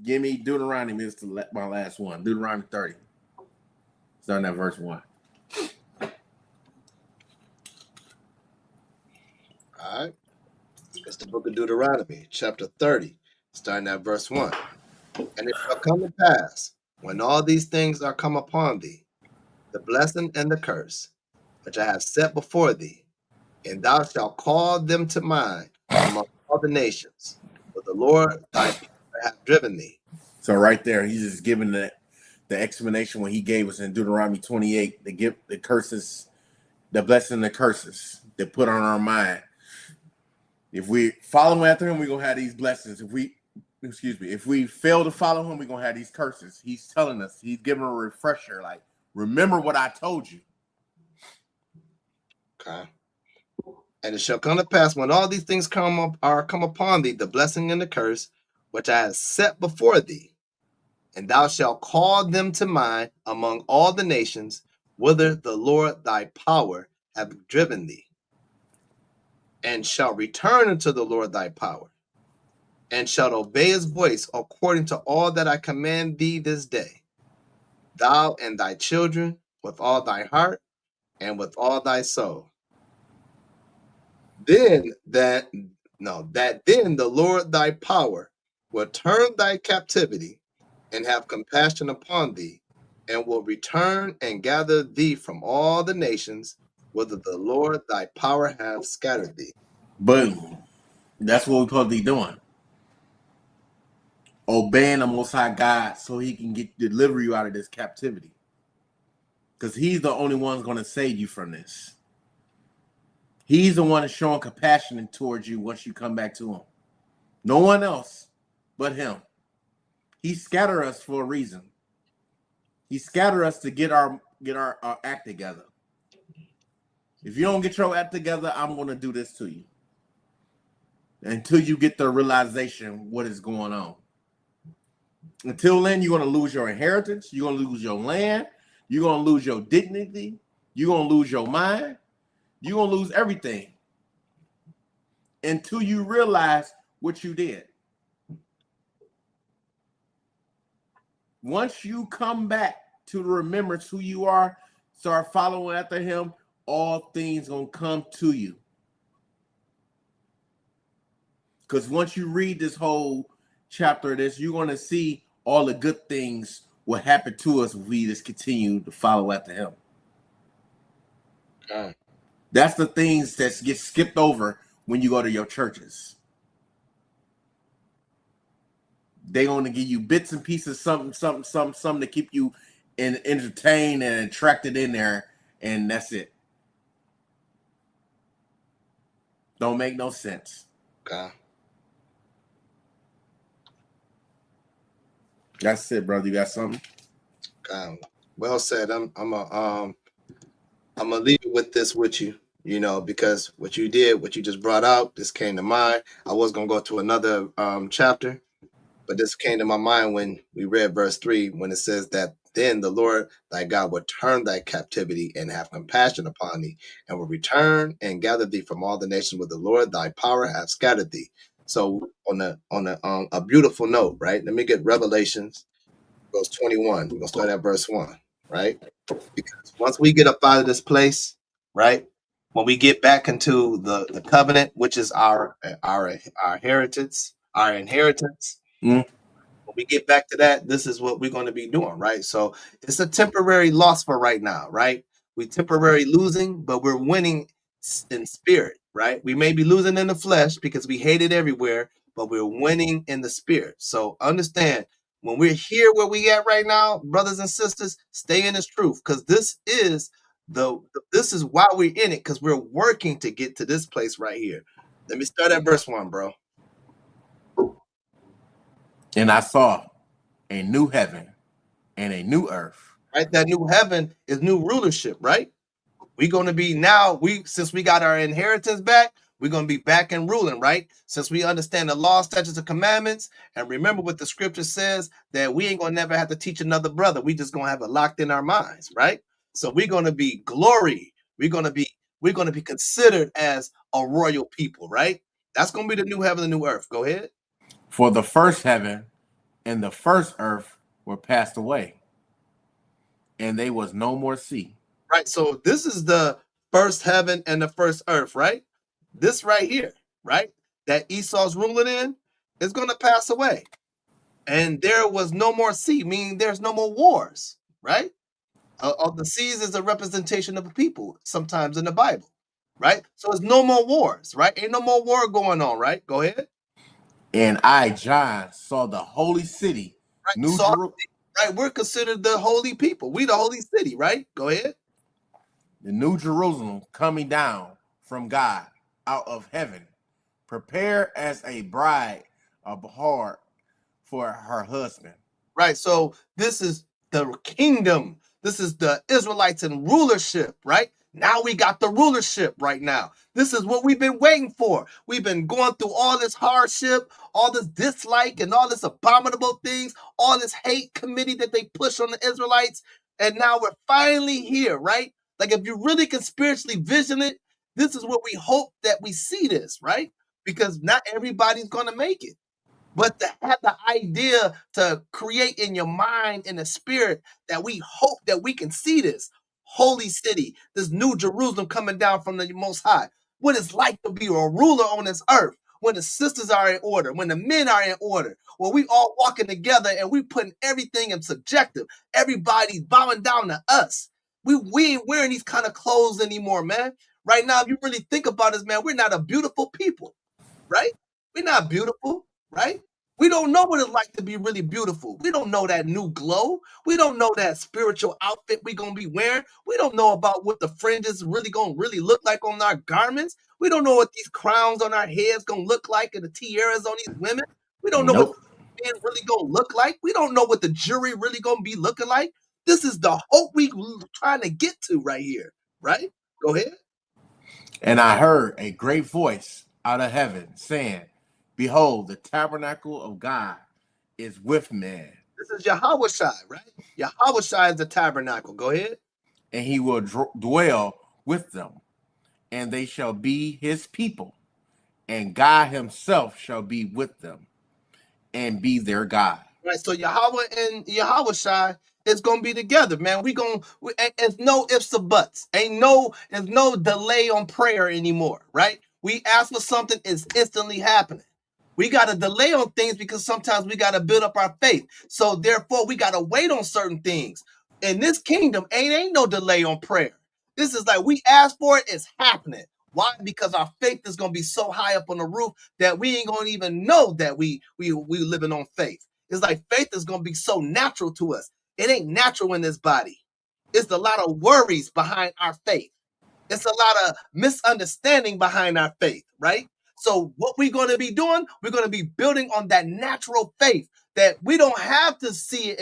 Give me Deuteronomy. This is my last one. Deuteronomy 30. Starting at verse 1. All right. It's the book of Deuteronomy, chapter 30, starting at verse 1. And it shall come to pass, when all these things are come upon thee, the blessing and the curse, which I have set before thee, and thou shalt call them to mind among all the nations, for the Lord thy power hath driven thee. So right there, he's just giving the explanation when he gave us in Deuteronomy 28, the curses, the blessing and the curses that put on our mind. If we follow after him, we're going to have these blessings. If we fail to follow him, we're going to have these curses. He's telling us, he's giving a refresher, like, remember what I told you. Okay. And it shall come to pass, when all these things come upon thee, the blessing and the curse, which I have set before thee, and thou shalt call them to mind among all the nations, whither the Lord thy power hath driven thee, and shalt return unto the Lord thy power, and shalt obey his voice according to all that I command thee this day, thou and thy children, with all thy heart and with all thy soul. Then then the Lord thy power will turn thy captivity and have compassion upon thee, and will return and gather thee from all the nations, whither the Lord thy power hath scattered thee. Boom. That's what we're supposed to be doing. Obeying the Most High God so he can deliver you out of this captivity. Because he's the only one who's going to save you from this. He's the one that's showing compassion towards you once you come back to him. No one else but him. He scattered us for a reason. He scattered us to get our act together. If you don't get your act together, I'm going to do this to you. Until you get the realization what is going on. Until then, you're going to lose your inheritance. You're going to lose your land. You're going to lose your dignity. You're going to lose your mind. You're going to lose everything. Until you realize what you did. Once you come back to remembrance who you are, start following after him, all things going to come to you. Because once you read this whole chapter of this, you're going to see all the good things will happen to us if we just continue to follow after him. That's the things that get skipped over when you go to your churches. They're going to give you bits and pieces, something to keep you entertained and attracted in there, and that's it. Don't make no sense. Okay. That's it, brother. You got something? Well said. I'm gonna leave it with this with you, because what you did, what you just brought out, this came to mind. I was gonna go to another chapter, but this came to my mind when we read verse 3, when it says that then the Lord thy God will turn thy captivity and have compassion upon thee, and will return and gather thee from all the nations where the Lord thy power hath scattered thee. So on a beautiful note, right? Let me get Revelations, verse 21. We're gonna start at verse 1, right? Because once we get up out of this place, right? When we get back into the covenant, which is our inheritance, when we get back to that, this is what we're going to be doing, right? So it's a temporary loss for right now, right? We temporarily losing, but we're winning in spirit, right? We may be losing in the flesh because we hate it everywhere, but we're winning in the spirit. So understand, when we're here where we at right now, brothers and sisters, stay in this truth, because this is why we're in it, because we're working to get to this place right here. Let me start at verse 1, bro. And I saw a new heaven and a new earth. Right? That new heaven is new rulership, right? We're going to be now, since we got our inheritance back, We're going to be back and ruling, right? Since we understand the law, statutes, and commandments, and remember what the scripture says, that we ain't going to never have to teach another brother. We just going to have it locked in our minds, right? So we're going to be glory. We're going to be considered as a royal people, right? That's going to be the new heaven and new earth. Go ahead. For the first heaven and the first earth were passed away, and there was no more sea. Right. So this is the first heaven and the first earth, right? This right here, right? That Esau's ruling in is going to pass away. And there was no more sea, meaning there's no more wars, right? The seas is a representation of a people sometimes in the Bible, right? So it's no more wars, right? Ain't no more war going on, right? Go ahead. And I, John, saw the holy city, Right. New Jerusalem. Right. We're considered the holy people. We the holy city, right? Go ahead. The New Jerusalem coming down from God out of heaven, prepared as a bride of heart for her husband. Right. So this is the kingdom. This is the Israelites in rulership, right? Now we got the rulership right now. This is what we've been waiting for. We've been going through all this hardship, all this dislike, and all this abominable things, all this hate committee that they push on the Israelites. And now we're finally here, right? Like if you really can spiritually vision it, this is what we hope that we see this, right? Because not everybody's going to make it. But to have the idea to create in your mind and the spirit that we hope that we can see this holy city, this new Jerusalem coming down from the Most High, what it's like to be a ruler on this earth, when the sisters are in order, when the men are in order, when we all walking together and we putting everything in subjective, everybody's bowing down to us. We ain't wearing these kind of clothes anymore, man. Right now, if you really think about this, man, we're not a beautiful people, right? We're not beautiful, right? We don't know what it's like to be really beautiful. We don't know that new glow. We don't know that spiritual outfit we're going to be wearing. We don't know about what the fringes really going to really look like on our garments. We don't know what these crowns on our heads going to look like and the tiaras on these women. We don't know what men really going to look like. We don't know what the jury really going to be looking like. This is the hope we trying to get to right here, right? Go ahead. And I heard a great voice out of heaven saying, behold, the tabernacle of God is with man. This is Yahushua, right? Yahushua is the tabernacle. Go ahead. And he will dwell with them, and they shall be his people, and God himself shall be with them and be their God. Right. So Yahweh and Yahushua is gonna be together, man. It's no ifs or buts. There's no delay on prayer anymore, right? We ask for something, it's instantly happening. We got to delay on things because sometimes we got to build up our faith. So therefore, we got to wait on certain things. In this kingdom, ain't no delay on prayer. This is like we ask for it, it's happening. Why? Because our faith is gonna be so high up on the roof that we ain't gonna even know that we living on faith. It's like faith is gonna be so natural to us. It ain't natural in this body. It's a lot of worries behind our faith. It's a lot of misunderstanding behind our faith, right? So what we're going to be doing, we're going to be building on that natural faith that we don't have to see it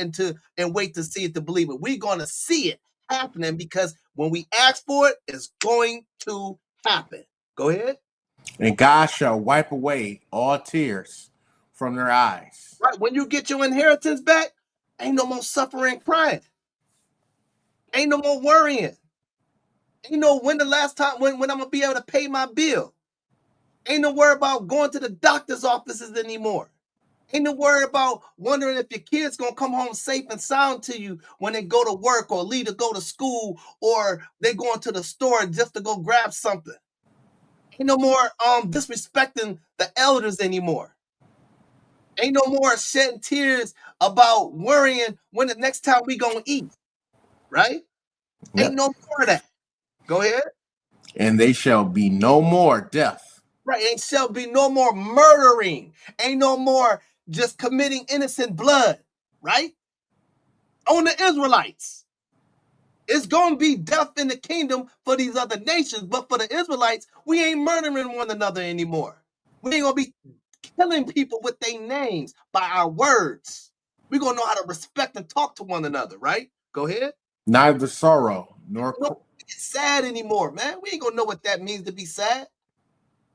and wait to see it to believe it. We're going to see it happening because when we ask for it, it's going to happen. Go ahead. And God shall wipe away all tears from their eyes. Right. When you get your inheritance back, ain't no more suffering, crying. Ain't no more worrying. Ain't no when the last time when I'm gonna be able to pay my bill. Ain't no worry about going to the doctor's offices anymore. Ain't no worry about wondering if your kids gonna come home safe and sound to you when they go to work or leave to go to school or they going to the store just to go grab something. Ain't no more disrespecting the elders anymore. Ain't no more shedding tears about worrying when the next time we gonna eat, right? Yep. Ain't no more of that. Go ahead. And they shall be no more death. Right. Ain't shall be no more murdering. Ain't no more just committing innocent blood. Right? On the Israelites. It's going to be death in the kingdom for these other nations. But for the Israelites, we ain't murdering one another anymore. We ain't going to be killing people with their names by our words. We're going to know how to respect and talk to one another. Right? Go ahead. Neither sorrow nor We don't get sad anymore, man. We ain't going to know what that means to be sad.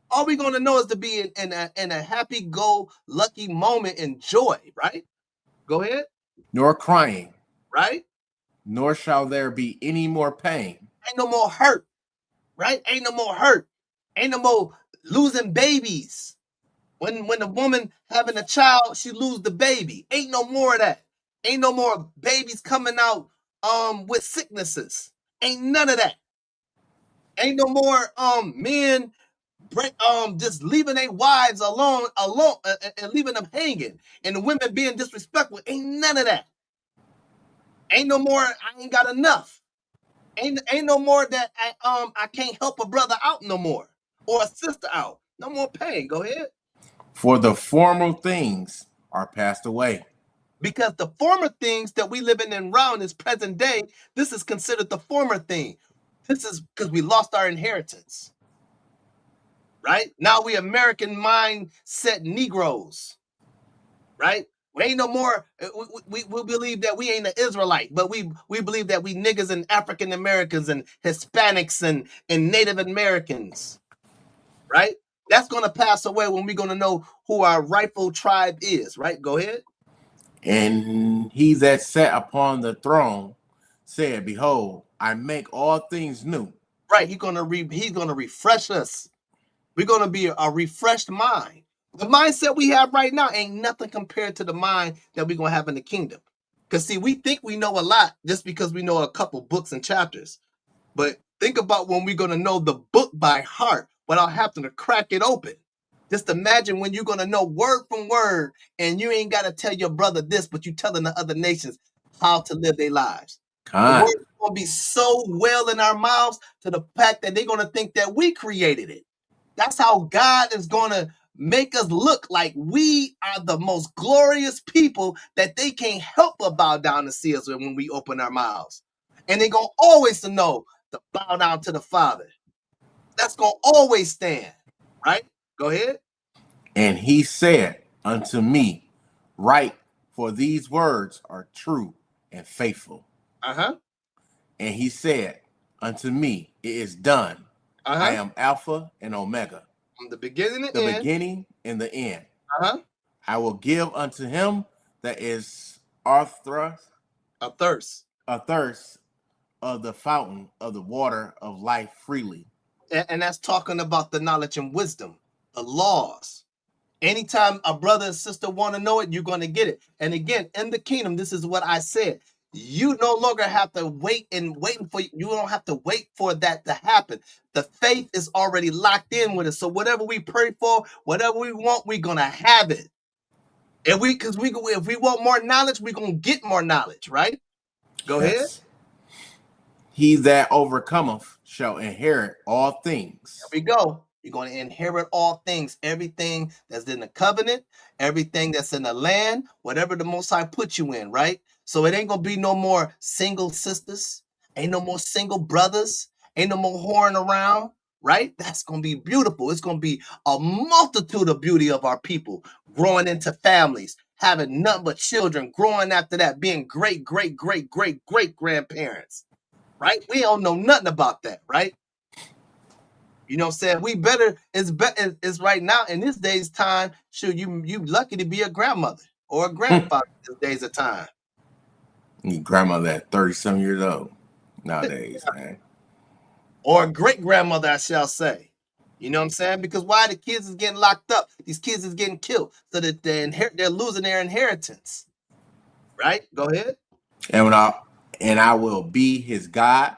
All we're going to know is to be in a happy-go-lucky moment and joy, right? Go ahead. Nor crying, right? Nor shall there be any more pain. Ain't no more hurt, right? Ain't no more hurt. Ain't no more losing babies. When a woman having a child, she lose the baby. Ain't no more of that. Ain't no more babies coming out with sicknesses. Ain't none of that. Ain't no more men just leaving their wives alone and leaving them hanging, and the women being disrespectful. Ain't none of that. Ain't no more. I ain't got enough. Ain't no more that I can't help a brother out no more, or a sister out. No more pain. Go ahead. For the former things are passed away. Because the former things that we living in around is present day. This is considered the former thing. This is because we lost our inheritance. Right? Now we American mindset Negroes. Right? We ain't no more. We believe that we ain't an Israelite, but we believe that we niggas and African Americans and Hispanics and Native Americans. Right? That's going to pass away when we're going to know who our rightful tribe is. Right? Go ahead. And he that sat upon the throne said, behold, I make all things new. Right. He's gonna refresh us. We're gonna be a refreshed mind. The mindset we have right now ain't nothing compared to the mind that we're gonna have in the kingdom. Because see, we think we know a lot just because we know a couple books and chapters. But think about when we're gonna know the book by heart without having to crack it open. Just imagine when you're gonna know word from word, and you ain't gotta tell your brother this, but you telling the other nations how to live their lives. The word is gonna be so well in our mouths to the fact that they're gonna think that we created it. That's how God is gonna make us look like we are the most glorious people that they can't help but bow down to see us when we open our mouths. And they're gonna always know to bow down to the Father. That's gonna always stand, right? Go ahead. And he said unto me, write, for these words are true and faithful. And he said unto me, it is done. I am Alpha and Omega. From the beginning and the end. Beginning and the end. I will give unto him that is athirst of the fountain of the water of life freely. And that's talking about the knowledge and wisdom, the laws. Anytime a brother and sister want to know it, you're going to get it. And again, in the kingdom, this is what I said. You no longer have to wait for you don't have to wait for that to happen. The faith is already locked in with it. So whatever we pray for, whatever we want, we're going to have it. And if we want more knowledge, we're going to get more knowledge, right? Go ahead. He that overcometh shall inherit all things. There we go. You're going to inherit all things, everything that's in the covenant, everything that's in the land, whatever the Most High put you in, right? So it ain't going to be no more single sisters, ain't no more single brothers, ain't no more whoring around, right? That's going to be beautiful. It's going to be a multitude of beauty of our people growing into families, having nothing but children, growing after that, being great, great, great, great, great grandparents, right? We don't know nothing about that, right? You know what I'm saying? It's right now in this day's time. Sure, you lucky to be a grandmother or a grandfather in this days of time. Your grandmother at 30-some years old nowadays, man. Or a great grandmother, I shall say. You know what I'm saying? Because why the kids is getting locked up? These kids is getting killed so that they're losing their inheritance. Right? Go ahead. And I will be his God,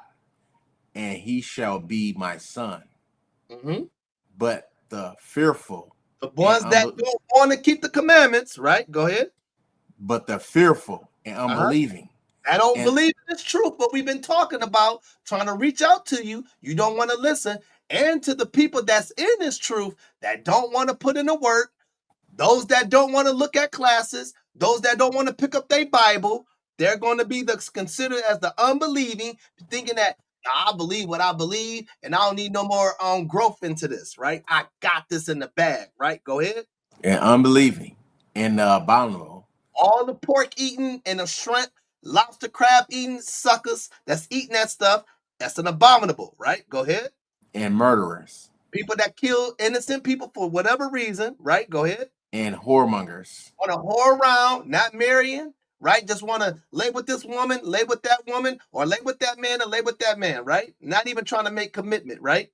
and he shall be my son. But the fearful, the ones that don't want to keep the commandments, right? Go ahead. But the fearful and unbelieving. I don't believe it's truth, but we've been talking about trying to reach out to you. You don't want to listen. And to the people that's in this truth that don't want to put in the work, those that don't want to look at classes, those that don't want to pick up their Bible, they're going to be considered as the unbelieving, thinking that I believe what I believe, and I don't need no more growth into this, right? I got this in the bag, right? Go ahead. And unbelieving and abominable. All the pork eating and the shrimp, lobster, crab eating suckers that's eating that stuff, that's an abominable, right? Go ahead. And murderers. People that kill innocent people for whatever reason, right? Go ahead. And whoremongers. Want to whore around, not marrying, right? Just want to lay with this woman, lay with that woman, or lay with that man, or lay with that man, right? Not even trying to make commitment, right?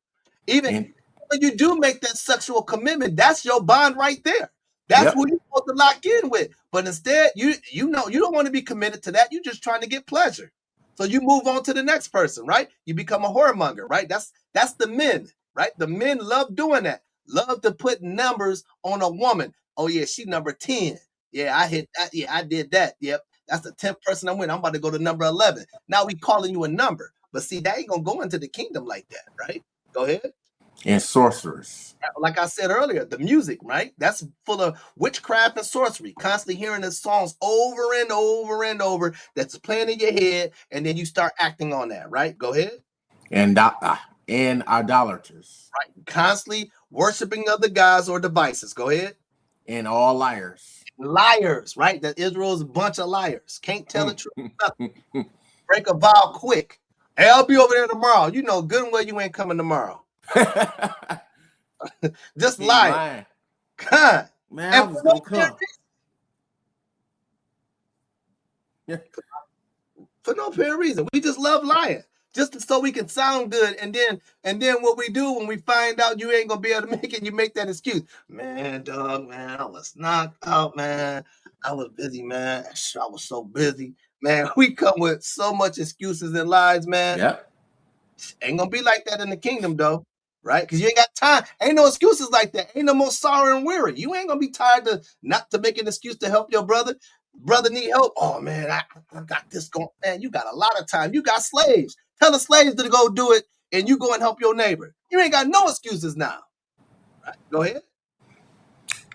Even And when you do make that sexual commitment, that's your bond right there. That's yep. who you're supposed to lock in with. But instead, you know you don't want to be committed to that. You're just trying to get pleasure. So you move on to the next person, right? You become a whoremonger, right? That's the men, right? The men love doing that. Love to put numbers on a woman. Oh yeah, she number 10. Yeah, I hit that. Yeah, I did that. Yep. That's the 10th person I'm with. I'm about to go to number 11. Now we calling you a number. But see, that ain't gonna go into the kingdom like that, right? Go ahead. And sorcerers. Like I said earlier, the music, right? That's full of witchcraft and sorcery. Constantly hearing the songs over and over and over that's playing in your head, and then you start acting on that, right? Go ahead. And idolaters. Right. Constantly worshiping other gods or devices. Go ahead. And all liars. Liars, right? That Israel's a bunch of liars. Can't tell the truth. Nothing. Break a vow quick. Hey, I'll be over there tomorrow. You know good and well you ain't coming tomorrow. Just lying. God. Man, I was gonna come. Yeah. For no apparent reason. We just love lying. Just so we can sound good. And then what we do when we find out you ain't gonna be able to make it, you make that excuse. Man, dog, man, I was knocked out, man. I was busy, man. I was so busy. Man, we come with so much excuses and lies, man. Yep. Ain't gonna be like that in the kingdom, though, right? Because you ain't got time. Ain't no excuses like that. Ain't no more sorrow and weary. You ain't gonna be tired to not to make an excuse to help your brother. Brother need help. Oh man, I got this going. Man, you got a lot of time. You got slaves. Tell the slaves to go do it, and you go and help your neighbor. You ain't got no excuses now. Right? Go ahead.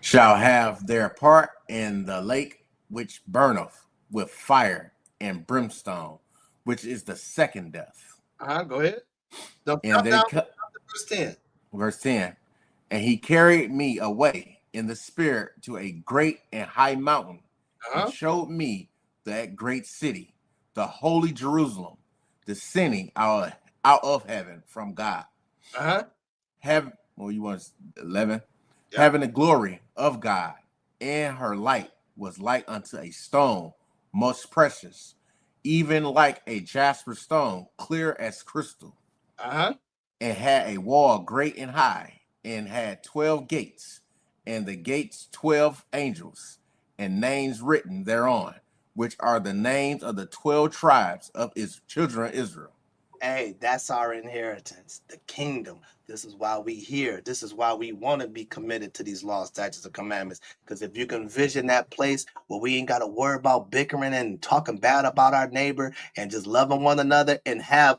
Shall have their part in the lake which burneth with fire and brimstone, which is the second death. Go ahead. So and they down to verse 10. Verse 10. And he carried me away in the spirit to a great and high mountain, and showed me that great city, the holy Jerusalem, descending out of heaven from God. Have you want 11? Yep. Having the glory of God, and her light was like unto a stone, most precious, even like a jasper stone, clear as crystal. And had a wall great and high, and had 12 gates, and the gates 12 angels, and names written thereon, which are the names of the 12 tribes of his children of Israel. Hey, that's our inheritance, the kingdom. This is why we here. This is why we want to be committed to these laws, statutes, and commandments. Because if you can vision that place where we ain't got to worry about bickering and talking bad about our neighbor and just loving one another and have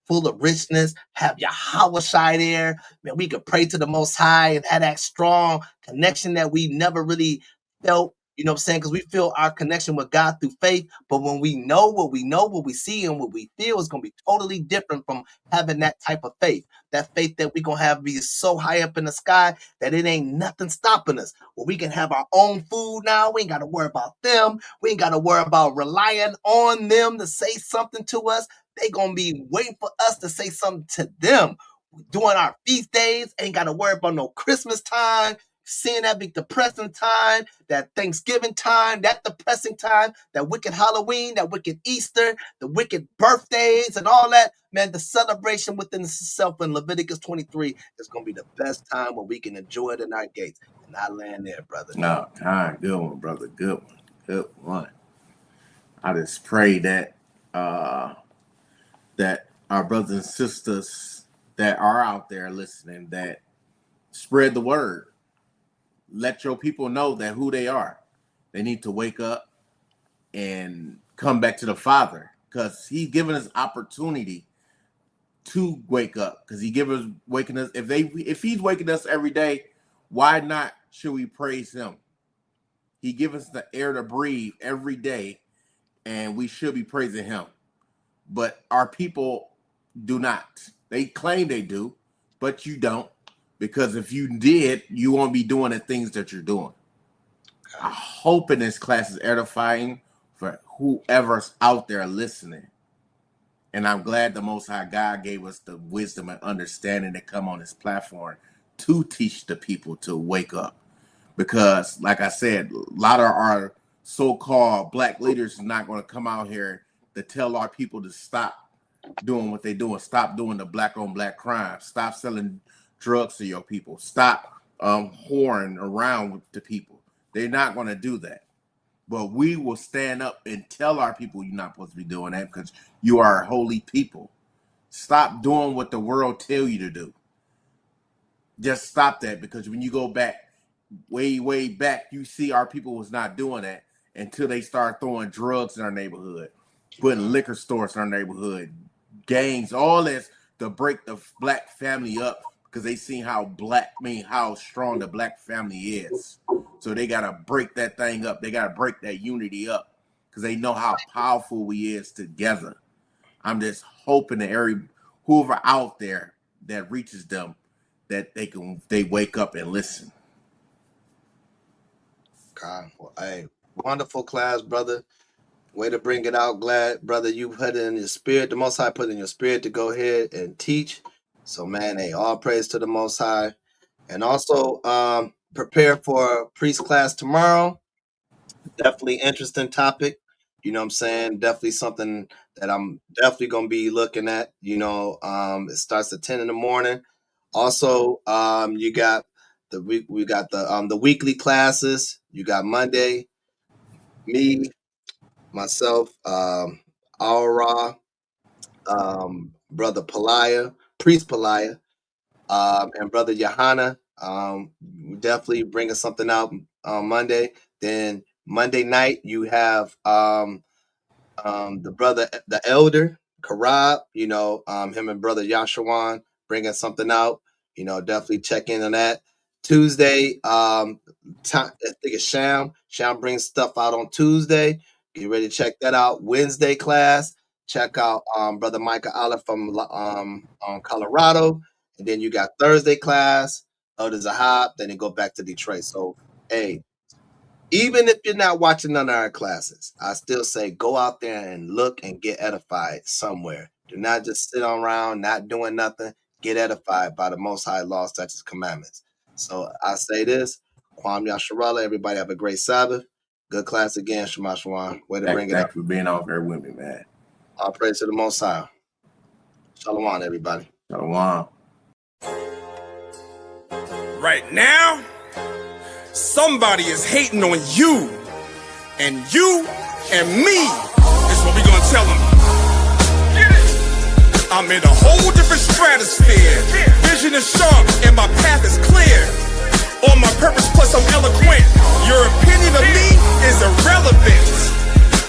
full of richness, have Yahweh there, man, we could pray to the Most High and have that strong connection that we never really felt. You know what I'm saying? Because we feel our connection with God through faith. But when we know, what we see, and what we feel is going to be totally different from having that type of faith. That faith that we're going to have be so high up in the sky that it ain't nothing stopping us. Well, we can have our own food now. We ain't got to worry about them. We ain't got to worry about relying on them to say something to us. They going to be waiting for us to say something to them. During our feast days, ain't got to worry about no Christmas time. Seeing that big depressing time, that Thanksgiving time, that depressing time, that wicked Halloween, that wicked Easter, the wicked birthdays and all that, man, the celebration within itself in Leviticus 23 is going to be the best time where we can enjoy it in our gates. And I land there, brother. No, good one, brother. Good one. Good one. I just pray that that our brothers and sisters that are out there listening, that spread the word. Let your people know that who they are. They need to wake up and come back to the Father, because He's given us opportunity to wake up. Because waking us. If He's waking us every day, why not should we praise Him? He gives us the air to breathe every day, and we should be praising Him. But our people do not. They claim they do, but you don't. Because if you did, you won't be doing the things that you're doing. I hope in this class is edifying for whoever's out there listening. And I'm glad the Most High God gave us the wisdom and understanding to come on this platform to teach the people to wake up. Because, like I said, a lot of our so-called black leaders are not going to come out here to tell our people to stop doing what they're doing. Stop doing the black-on-black crime. Stop selling drugs to your people. Stop whoring around with the people. They're not going to do that. But we will stand up and tell our people you're not supposed to be doing that because you are a holy people. Stop doing what the world tell you to do. Just stop that, because when you go back, way back, you see our people was not doing that until they start throwing drugs in our neighborhood, putting liquor stores in our neighborhood, gangs, all this to break the black family up, because they seen how strong the black family is. So they got to break that thing up. They got to break that unity up because they know how powerful we is together. I'm just hoping that whoever out there that reaches them, that they wake up and listen. God, well, hey, wonderful class, brother. Way to bring it out. Glad, brother, you put it in your spirit. The Most High put in your spirit to go ahead and teach. So, man, hey, all praise to the Most High. And also, prepare for priest class tomorrow. Definitely interesting topic. You know what I'm saying? Definitely something that I'm definitely going to be looking at. You know, it starts at 10 in the morning. Also, you got we got the weekly classes. You got Monday, me, myself, Aura, brother Pelaya, priest Pelaya, and brother Johanna. Definitely bringing something out on Monday. Then Monday night you have the brother, the elder Karab. You know, him and brother Yashawan bringing something out. You know, definitely check in on that. Tuesday, I think it's Sham. Sham brings stuff out on Tuesday. Get ready to check that out. Wednesday class, check out brother Micah Olive from Colorado. And then you got Thursday class, Elder Zahab, then you go back to Detroit. So, hey, even if you're not watching none of our classes, I still say go out there and look and get edified somewhere. Do not just sit around not doing nothing. Get edified by the Most High law, statutes, commandments. So I say this, Kwam Yasharallah, everybody have a great Sabbath. Good class again, Shema Shwan. Way to bring it up. Thank you for being out there with me, man. All praise to the Most High. Shalom, everybody. Shalom. Right now, somebody is hating on you, and me is what we gonna tell them. I'm in a whole different stratosphere. Vision is sharp and my path is clear. On my purpose plus I'm eloquent. Your opinion of me is irrelevant.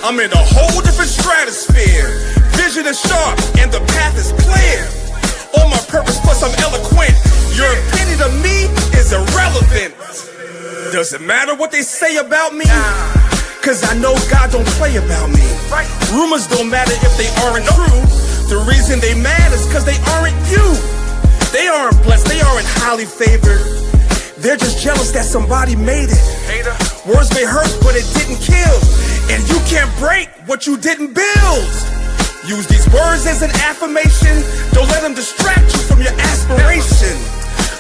I'm in a whole different stratosphere. Vision is sharp and the path is clear. On my purpose plus I'm eloquent. Your opinion of me is irrelevant. Does it matter what they say about me? Cause I know God don't play about me. Rumors don't matter if they aren't true. The reason they mad is cause they aren't you. They aren't blessed, they aren't highly favored. They're just jealous that somebody made it. Words may hurt, but it didn't kill. And you can't break what you didn't build. Use these words as an affirmation. Don't let them distract you from your aspiration.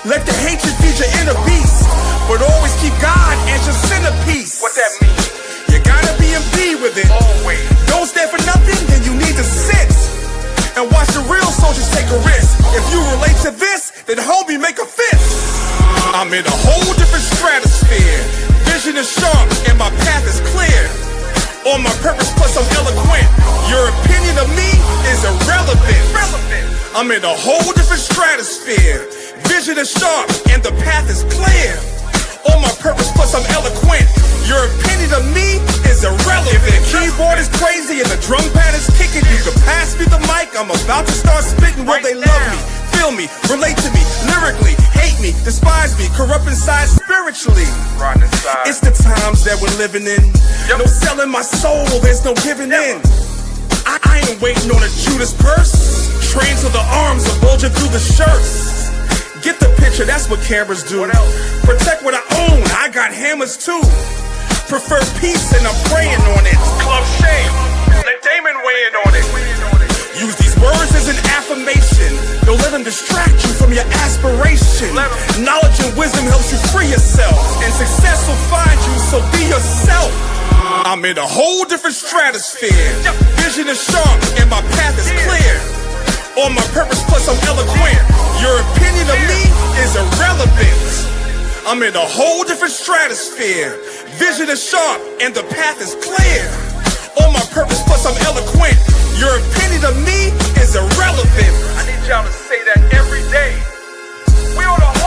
Let the hatred feed your inner beast, but always keep God as your centerpiece. What that mean? You gotta be in B with it. Always. Don't stand for nothing, then you need to sit and watch the real soldiers take a risk. If you relate to this, then homie, make a fist. I'm in a whole different stratosphere. Vision is sharp and my path is clear. On my purpose plus I'm eloquent. Your opinion of me is irrelevant. I'm in a whole different stratosphere. Vision is sharp and the path is clear. On my purpose plus I'm eloquent. Your opinion of me is irrelevant. If the keyboard is crazy and the drum pad is kicking, you can pass me the mic. I'm about to start spitting. Will they love me, feel me, relate to me, lyrically, hate me, despise me, corrupt inside spiritually? It's the times that we're living in. No selling my soul, there's no giving in. I ain't waiting on a Judas purse. Trained to the arms are bulging through the shirts. Get the picture, that's what cameras do. Protect what I own, I got hammers too. Prefer peace and I'm praying on it. Club Shame, let Damon weigh in on it. Use these Words is an affirmation. Don't let them distract you from your aspiration. Knowledge and wisdom helps you free yourself, and success will find you, so be yourself. I'm in a whole different stratosphere. Vision is sharp and my path is clear. On my purpose, plus I'm eloquent. Your opinion of me is irrelevant. I'm in a whole different stratosphere. Vision is sharp and the path is clear. On my purpose, plus I'm eloquent. Your opinion of me is irrelevant. I need y'all to say that every day. We on a